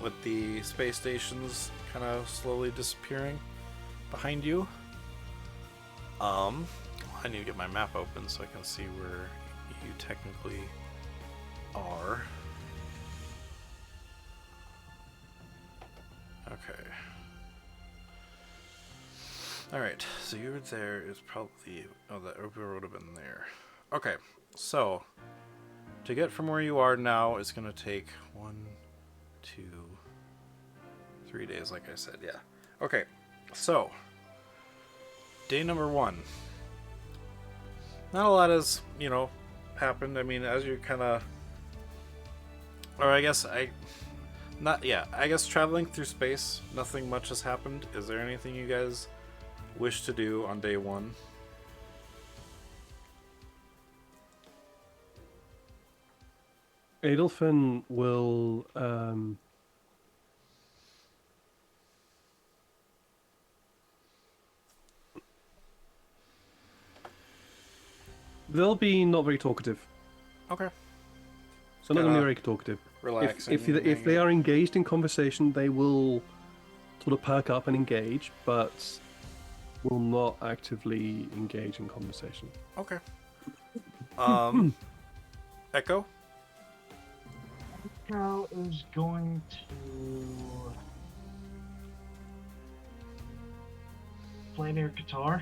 with the space stations kind of slowly disappearing behind you, I need to get my map open so I can see where you technically are. Okay. Alright, so you were there is probably... Oh, that Oprah would have been there. Okay, so... To get from where you are now is going to take 1, 2, 3 days, like I said, yeah. Okay, so... Day number 1. Not a lot has, happened. I mean, as you kind of... Or I guess I guess traveling through space, nothing much has happened. Is there anything you guys wish to do on day 1? Adolfin will they'll be not very talkative. Okay. So not going to be very talkative. Relaxing. If they are engaged in conversation, they will sort of perk up and engage, but will not actively engage in conversation. Okay. Echo? Echo is going to play their guitar.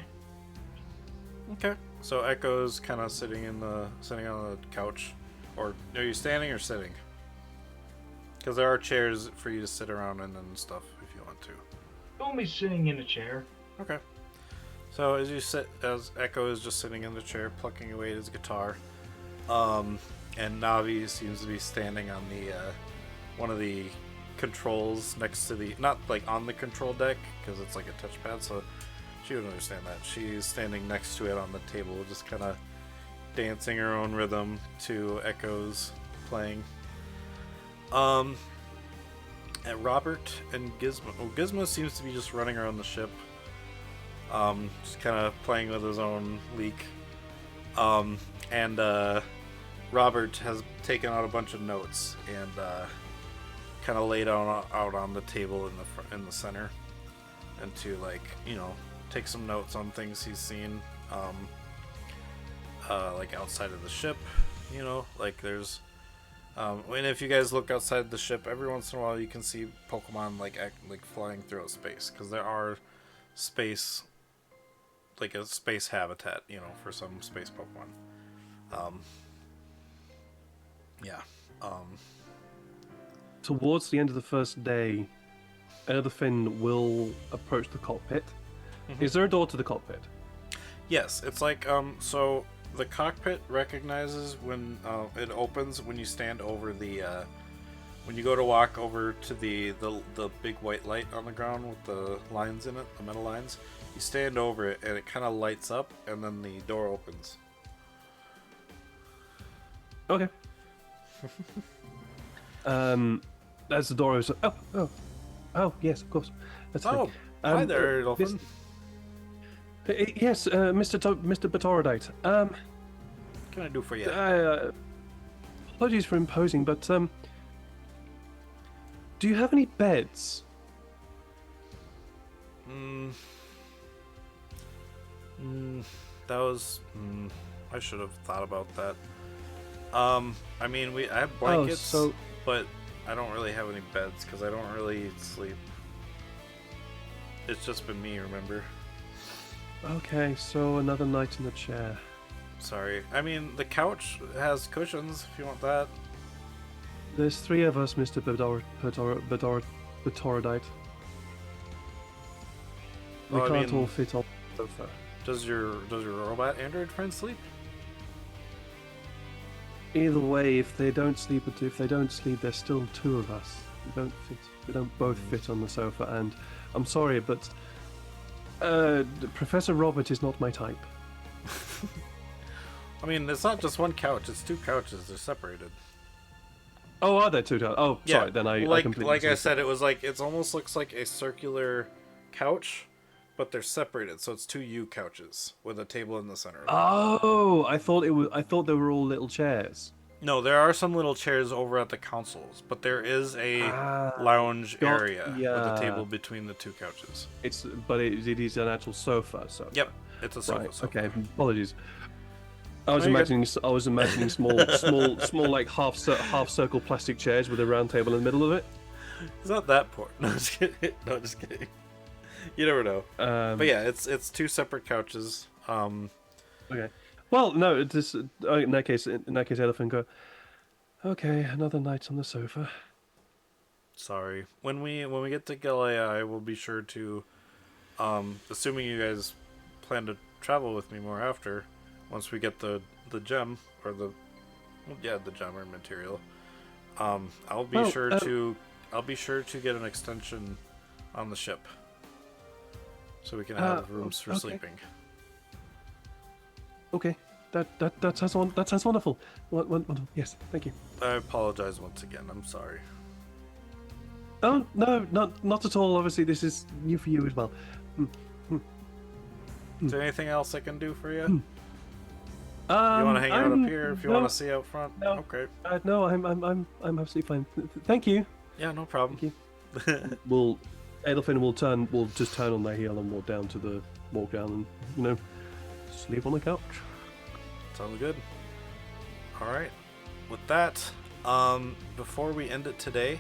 Okay. So Echo's kind of sitting on the couch, or are you standing or sitting? Because there are chairs for you to sit around in and stuff if you want to. Don't be sitting in a chair. Okay. So as Echo is just sitting in the chair, plucking away at his guitar, and Navi seems to be standing on the one of the controls next to the, not like on the control deck because it's like a touchpad, so she would understand that. She's standing next to it on the table, just kind of dancing her own rhythm to Echo's playing. And Robert and Gizmo. Well, Gizmo seems to be just running around the ship, just kind of playing with his own leak. And Robert has taken out a bunch of notes and kind of laid out on the table in the center, and to take some notes on things he's seen, like outside of the ship. Like there's. And if you guys look outside the ship, every once in a while you can see Pokemon like flying throughout space, because there are space, like a space habitat, for some space Pokemon. Yeah. Towards the end of the first day, Elderfin will approach the cockpit. Mm-hmm. Is there a door to the cockpit? Yes, it's like so. The cockpit recognizes when it opens when you stand over the when you go to walk over to the big white light on the ground with the lines in it, the metal lines. You stand over it and it kind of lights up, and then the door opens. Okay. As the door is oh yes, of course. That's Oh, hi there, Dolphin. Yes, Mr. Batorodite. What can I do for you? Apologies for imposing, but do you have any beds? That was. I should have thought about that. I mean, I have Oh, blankets, so but I don't really have any beds because I don't really sleep. It's just been me, remember? okay, so another night in the chair. Sorry. I mean, the couch has cushions if you want that. There's 3 of us, Mr. Betorodite. We Oh, I can't mean- all fit on the sofa. Does your robot android friend sleep? Either way, if they don't sleep, there's still 2 of us. We don't both fit on the sofa, and I'm sorry, but Professor Robert is not my type. I mean, it's not just one couch; it's 2 couches. They're separated. Oh, are there 2? Oh, Yeah, sorry. Then I like completely like I misunderstood. said, it was like it almost looks like a circular couch, but they're separated, so it's 2 U couches with a table in the center. Oh, I thought they were all little chairs. No, there are some little chairs over at the consoles, but there is a lounge area with a table between the 2 couches. It is an actual sofa. So Yep, it's a sofa. right. Okay. Apologies. I was No, you're good. imagining small like half circle plastic chairs with a round table in the middle of it. It's not that poor. No, just kidding. No, just kidding. You never know. But yeah, it's 2 separate couches. Okay. Well, no. In that case, Elephant go. Okay, another night on the sofa. Sorry. When we get to Galea, I will be sure to, assuming you guys plan to travel with me more after, once we get the gem or the gem or material. I'll be sure to get an extension on the ship, so we can have rooms for okay. sleeping. Okay. That sounds wonderful. Wonderful. Yes, thank you. I apologize once again. I'm sorry. Oh no, not at all. Obviously, this is new for you as well. Is there anything else I can do for you? You You want to hang out up here if you no, want to see out front? no. Okay. No, I'm absolutely fine. Thank you. Yeah, no problem. Thank you. Edelfin will just turn on their heel and walk down and sleep on the couch. Sounds good. All right. With that, before we end it today,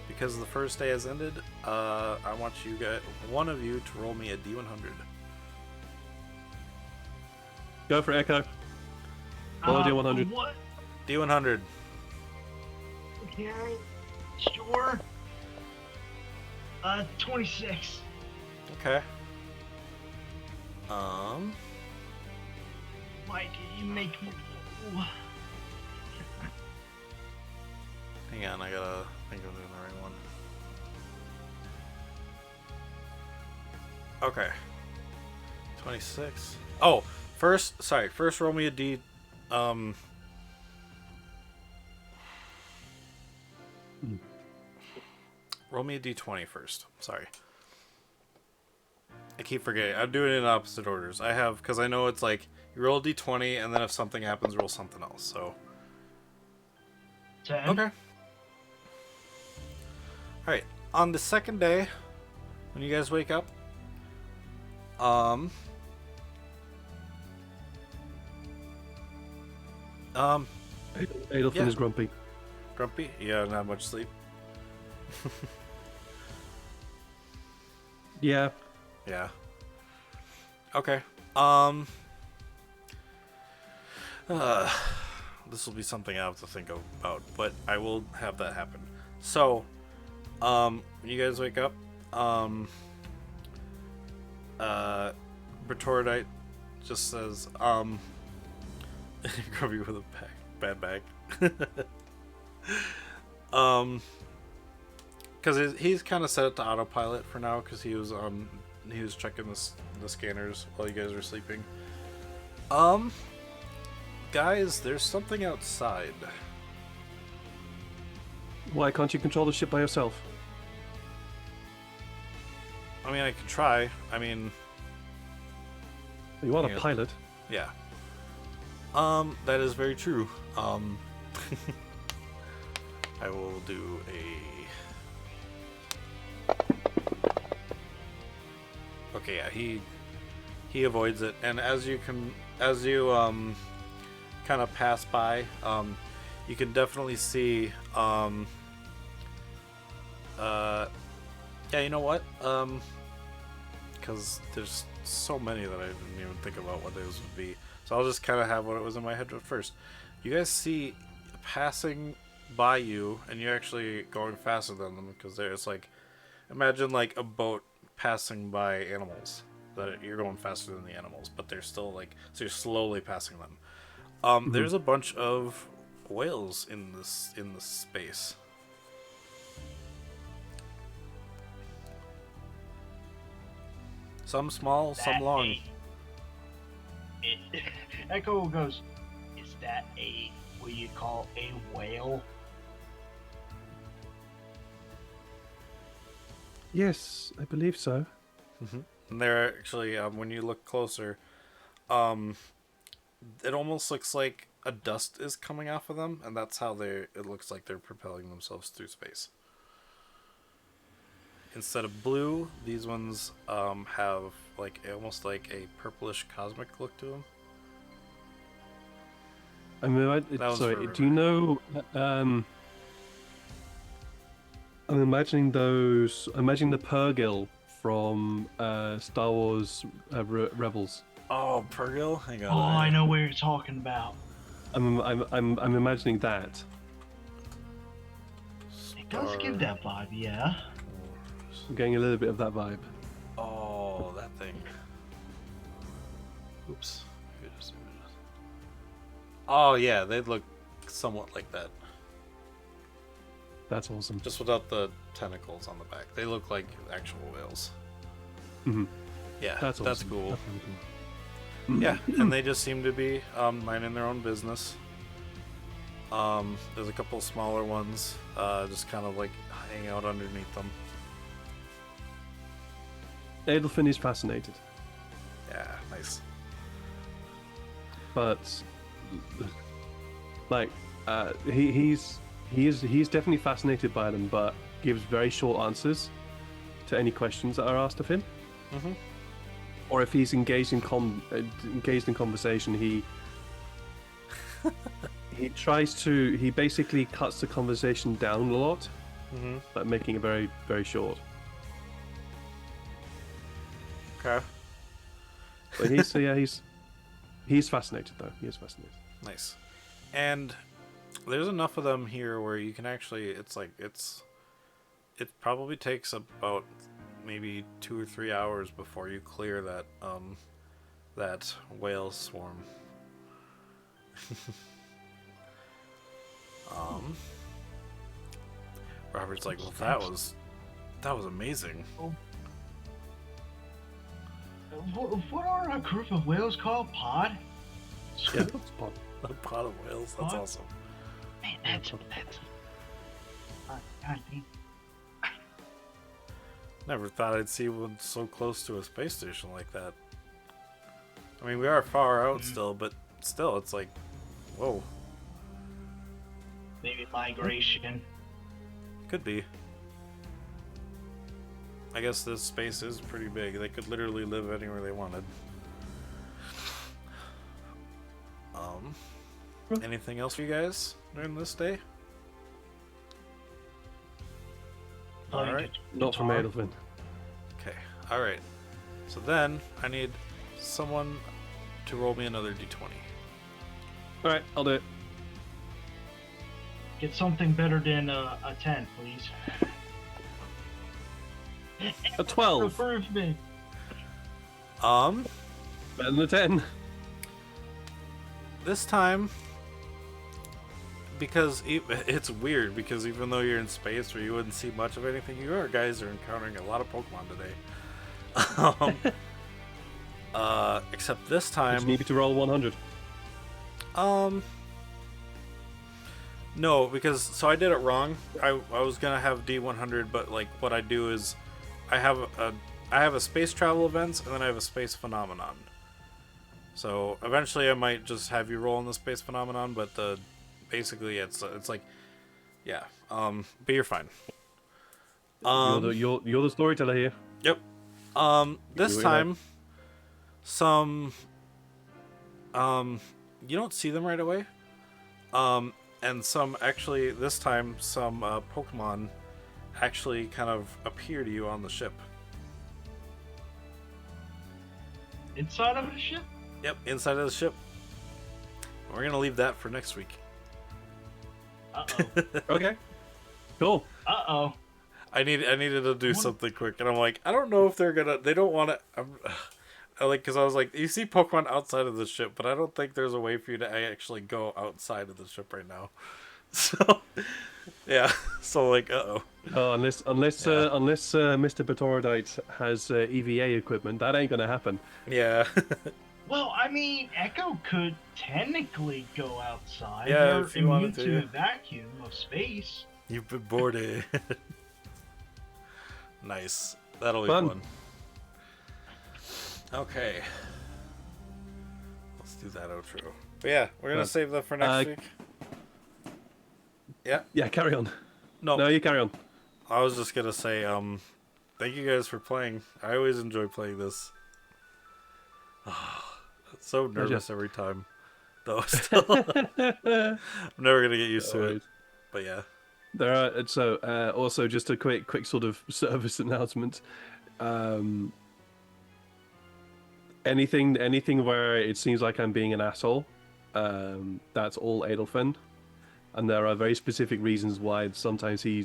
because the first day has ended, I want one of you to roll me a D100. Go for Echo. Roll a 100. What? D100. Okay, sure. 26. Okay. Mike, you make me. Hang on, I gotta think I'm doing the right one. Okay. 26. Oh, first roll me a D. Roll me a D20 first. Sorry. I keep forgetting. I'm doing it in opposite orders. Because I know it's like, you roll a D20, and then if something happens, roll something else, so. 10. Okay. Alright. On the second day, when you guys wake up, Edelfin yeah. is grumpy. grumpy? Yeah, not much sleep. Yeah. Yeah. Okay. This will be something I have to think about, but I will have that happen. So, when you guys wake up, Bertordite just says, Grubby with a bad bag. Because he's kind of set it to autopilot for now, because he was checking the scanners while you guys were sleeping. Guys, there's something outside. Why can't you control the ship by yourself? I mean, I could try. I mean, You are Yeah. a pilot. yeah. That is very true. I will do a. Okay, yeah, he avoids it, and as you kind of pass by, you can definitely see. Yeah, you know what? Because there's so many that I didn't even think about what those would be. So I'll just kind of have what it was in my head at first. You guys see passing by you, and you're actually going faster than them because there's like, imagine like a boat passing by animals. That you're going faster than the animals, but they're still like, so you're slowly passing them. There's a bunch of whales in this space. Some small, some long. Echo goes, is that what you call a whale? Yes, I believe so. And they're actually, when you look closer, it almost looks like a dust is coming off of them, and that's how it looks like they're propelling themselves through space. Instead of blue, these ones have like almost like a purplish cosmic look to them. I mean, sorry. Do you know? I'm imagining those. I'm imagining the Purrgil from Star Wars Rebels. Oh, Purrgil? Hang on. Oh, I know what you're talking about. I'm imagining that. It does give that vibe, yeah. I'm getting a little bit of that vibe. Oh, that thing. Oops. Oh yeah, they look somewhat like that. That's awesome. Just without the tentacles on the back. They look like actual whales. Yeah, that's awesome. cool. That's really cool. Yeah, and they just seem to be minding their own business. There's a couple smaller ones, just kind of like hanging out underneath them. Edelfin is fascinated, Yeah, nice. but like he's definitely fascinated by them, but gives very short answers to any questions that are asked of him. Or if he's engaged in conversation, he he basically cuts the conversation down a lot, like making it very, very short. Okay. But he's fascinated though. He is fascinated. Nice. And there's enough of them here where you can actually, it probably takes about maybe 2 or 3 hours before you clear that whale swarm. Robert's like, well, that was amazing. What are a group of whales called? Pod? Yeah, A pot of whales. That's awesome. Man, that's. God, Never thought I'd see one so close to a space station like that. I mean, we are far out still, but still, it's like, whoa. maybe migration. Could be. I guess this space is pretty big. They could literally live anywhere they wanted. Anything else for you guys during this day? Alright. not from Edelfin. Okay. Alright. So then, I need someone to roll me another d20. All right, I'll do it. Get something better than a 10, please. A 12. Improvement. Better than a 10. This time, because it's weird, because even though you're in space where you wouldn't see much of anything, you guys are encountering a lot of Pokemon today. Except this time, Just needed to roll 100. no, because so I did it wrong. I was gonna have D100, but like what I do is I have a space travel events, and then I have a space phenomenon. So eventually I might just have you roll in the space phenomenon, but basically it's like, yeah. But you're fine. You're the storyteller here. Yep. This time, you don't see them right away. and some actually this time some Pokemon actually kind of appear to you on the ship. Inside of the ship? Yep, inside of the ship. We're gonna leave that for next week. Uh-oh. Okay. Cool. Uh-oh. I needed to do something quick, and I'm like, I don't know if they don't want to. Because I was like, you see Pokemon outside of the ship, but I don't think there's a way for you to actually go outside of the ship right now. So, yeah. So like, Unless Mr. Batorodite has EVA equipment, that ain't gonna happen. Yeah. Well, I mean, Echo could technically go outside. Yeah, They're if you wanted immune to. the vacuum of space. You've been boarded. Nice. That'll be Fun. fun. Okay. Let's do that outro. But yeah, we're gonna save that for next week. Yeah. Yeah, carry on. No, No, you carry on. I was just gonna say, thank you guys for playing. I always enjoy playing this. So nervous every time, though. Still, I'm never gonna get used to it. But yeah. There are also just a quick sort of service announcement. Anything where it seems like I'm being an asshole, that's all Adelfin, and there are very specific reasons why. Sometimes he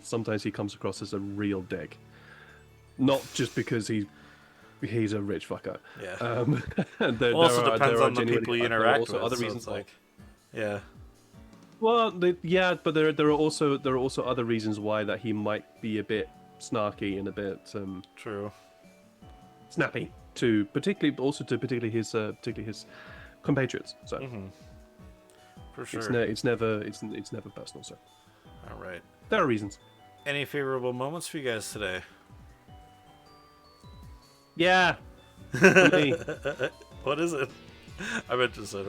comes across as a real dick, not just because he's a rich fucker. Yeah. There Also are depends on the genuinely- people you there are interact also with. other So reasons it's like, yeah. Well, yeah, but there are also other reasons why that he might be a bit snarky and a bit True. snappy particularly his compatriots. So For sure. it's never personal. So All right. there are reasons. Any favorable moments for you guys today? Yeah, for me. What is it? I meant to say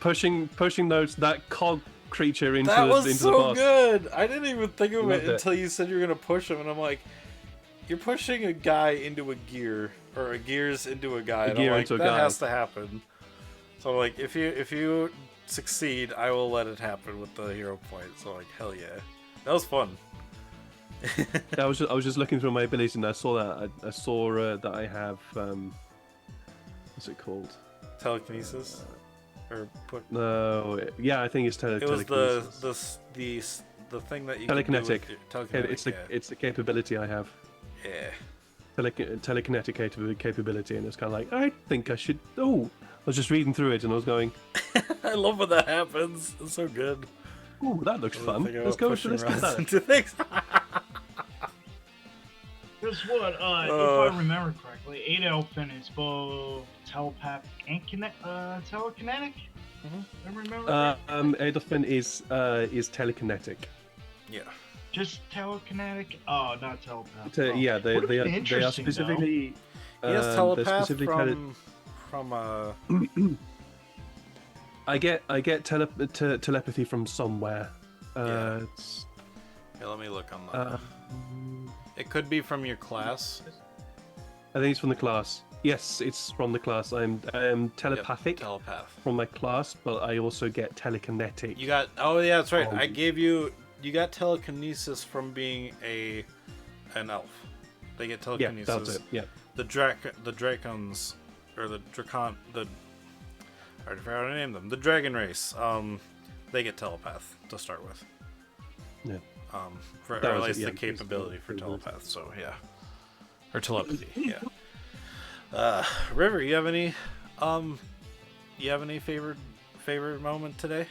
pushing that cog creature into that the was into so the boss. good. I didn't even think of Loved it it. until you said you were gonna push him, and I'm like, you're pushing a guy into a gear, or a gears into a guy. And I'm gear like, into a that guy. has to happen. So I'm like, if you succeed, I will let it happen with the hero point. So like, hell yeah, that was fun. I was just looking through my abilities and I saw that that I have what's it called? Telekinesis, or put. No, yeah, I think it's It was telekinesis. the thing that you telekinetic. Can do with telekinetic. It's the capability I have. Yeah. Telekinetic capability, and it's kind of like I think I should. Oh, I was just reading through it and I was going, I love when that happens. It's so good. "Ooh, that looks fun. Let's go for this." Into things. Guess what? If I remember correctly, Adelfin is both telepathic and telekinetic. I remember that. Adelfin is telekinetic. Yeah. Just telekinetic? Oh, not telepath. Yeah, they Would've been are interesting, specifically. He has they're telepath specifically from I get telepathy from somewhere. Yeah. It's, Yeah, let me look on that. It could be from your class. I think it's from the class. Yes, it's from the class. I'm telepathic Yep, telepath. from my class, but I also get telekinetic. You got. Oh yeah, that's right. Oh. I gave you. You got telekinesis from being an elf. They get Yeah, telekinesis. that's it. Yeah. The Dracons, or the Dracon, I already forgot how to name them. The Dragon race. They get telepath to start with. Yeah. For That or at was it, least yeah, the capability for capability. telepath. So yeah, or telepathy. Yeah. River, you have any favorite moment today?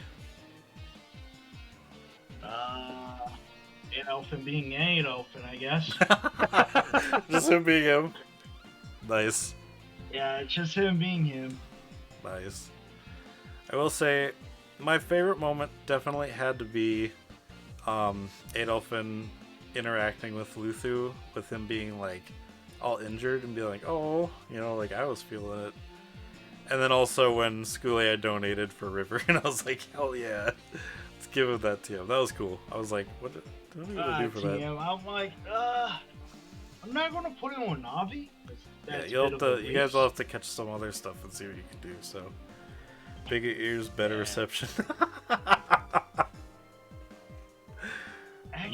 Adelfin being Adelfin, I guess. Just him being him. Nice. Yeah, it's just him being him. Nice. I will say, my favorite moment definitely had to be Adelfin interacting with Luthu, with him being like all injured and be like, oh, like I was feeling it. And then also when Skule had donated for River, and I was like, hell yeah, let's give him that TM. That was cool. I was like, what are you gonna do for that? I'm like, I'm not gonna put it on Navi. Yeah, you guys will have to catch some other stuff and see what you can do. So, bigger ears, better reception.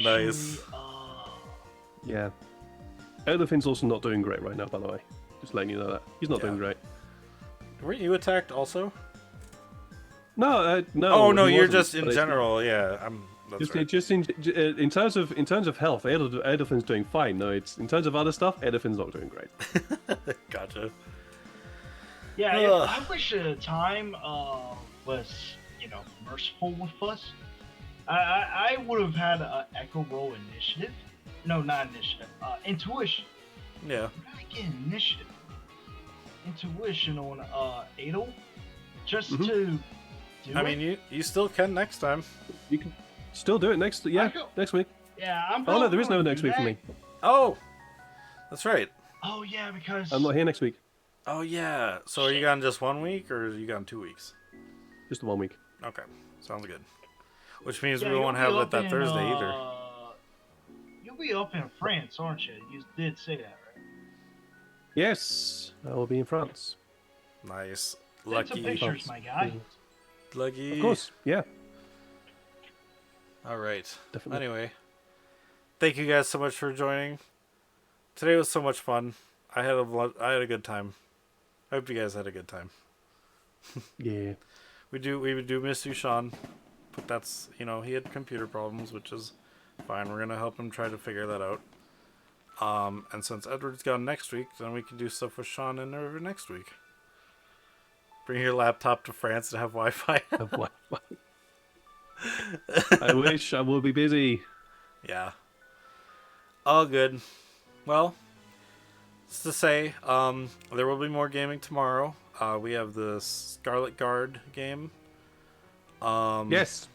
Nice. Yeah. Elephant's also not doing great right now, by the way. Just letting you know that. He's not Yeah. doing great. Weren't you attacked also? No, no. Oh no, he you're wasn't, just but in it's- general. Yeah, that's Just, right. just in terms of health, Elephant's doing fine. No, it's in terms of other stuff, Elephant's not doing great. Gotcha. Yeah, Ugh. I wish time was, merciful with us. I would have had an Echo roll initiative. No, not initiative. Intuition. Yeah. I'm gonna get initiative. Intuition on Adel. Just Mhm. to do I it. mean, you still can next time. You can still do it next. Yeah, next week. Yeah, I'm Oh no, probably there is no gonna next do week for that. me. Oh, that's right. Oh yeah, because I'm not here next week. Oh yeah. So are you gone just 1 week, or are you gone 2 weeks? Just the 1 week. Okay, sounds good. Which means yeah, we you'll won't be have it up that in, Thursday either. You'll be up in France, aren't you? You did say that, right? Yes, I will be in France. Nice. Send some Lucky. pictures, my guy. Lucky. Of course, yeah, All right. definitely. Anyway, thank you guys so much for joining. Today was so much fun. I had a good time. I hope you guys had a good time. Yeah. We do miss you, Sean. But that's, he had computer problems, which is fine. We're gonna help him try to figure that out. And since Edward's gone next week, then we can do stuff with Sean and River next week. Bring your laptop to France to have Wi-Fi. Have Wi-Fi. I wish I will be busy. Yeah. All good. Well, it's to say, there will be more gaming tomorrow. We have the Scarlet Guard game. Yes.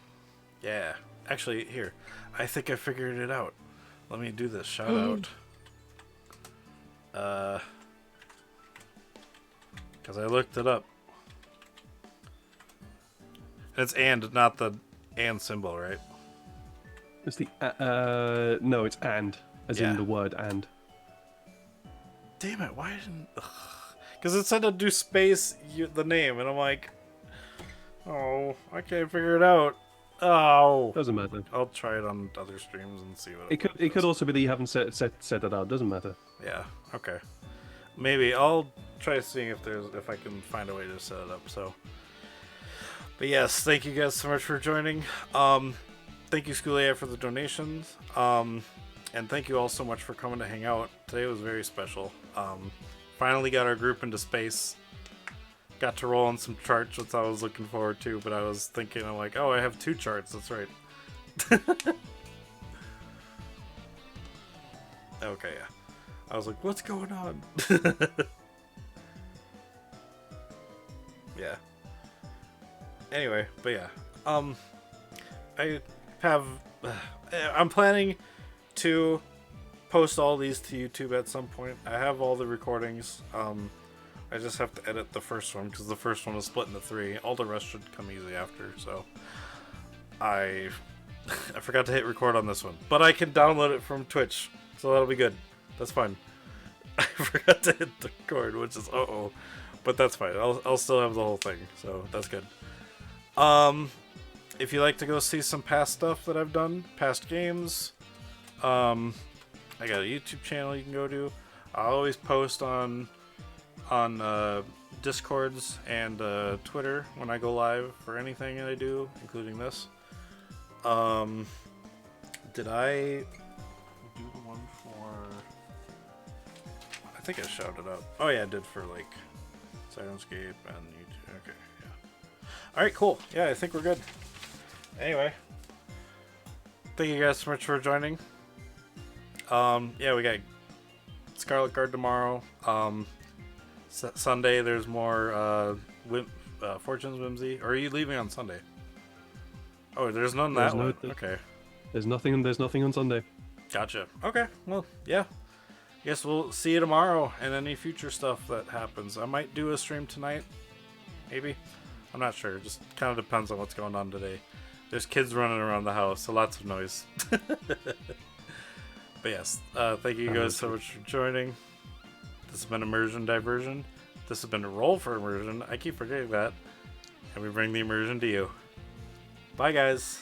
Yeah. Actually, here. I think I figured it out. Let me do this. Shout out. Because I looked it up. It's not the and symbol, right? It's the no, it's and, as Yeah. in the word and. Damn it! Why didn't? Because it said to do space the name, and I'm like, oh, I can't figure it out. Oh, Doesn't matter. I'll try it on other streams and see what It could also be that you haven't set it out. Doesn't matter. Yeah. Okay. Maybe I'll try seeing if I can find a way to set it up. So. But yes, thank you guys so much for joining. Thank you, Schoolia, for the donations. And thank you all so much for coming to hang out. Today was very special. Finally got our group into space. Got to roll on some charts, which I was looking forward to, but I was thinking, I'm like, oh, I have 2 charts. That's right. Okay, yeah. I was like, what's going on? Yeah. Anyway, but yeah. I'm planning to post all these to YouTube at some point. I have all the recordings. I just have to edit the first one because the first one was split into 3. All the rest should come easy after. So I forgot to hit record on this one, but I can download it from Twitch, so that'll be good. That's fine. I forgot to hit the record, which is but that's fine. I'll still have the whole thing, so that's good. If you like to go see some past stuff that I've done, past games, I got a YouTube channel you can go to. I always post on Discords and Twitter when I go live for anything that I do, including this. Did I do the one for? I think I shouted out. Oh yeah, I did for like Sirenscape and YouTube. Okay, yeah. All right, cool. Yeah, I think we're good. Anyway, thank you guys so much for joining. Yeah, we got Scarlet Guard tomorrow. Sunday there's more Fortune's Whimsy. Or are you leaving on Sunday? Oh, there's none that one. Okay. There's nothing on Sunday. Gotcha. Okay. Well, yeah. Guess we'll see you tomorrow and any future stuff that happens. I might do a stream tonight. Maybe. I'm not sure. Just kind of depends on what's going on today. There's kids running around the house, so lots of noise. But yes, thank you guys so much for joining. This has been Immersion Diversion. This has been a Roll for Immersion. I keep forgetting that. And we bring the immersion to you. Bye, guys.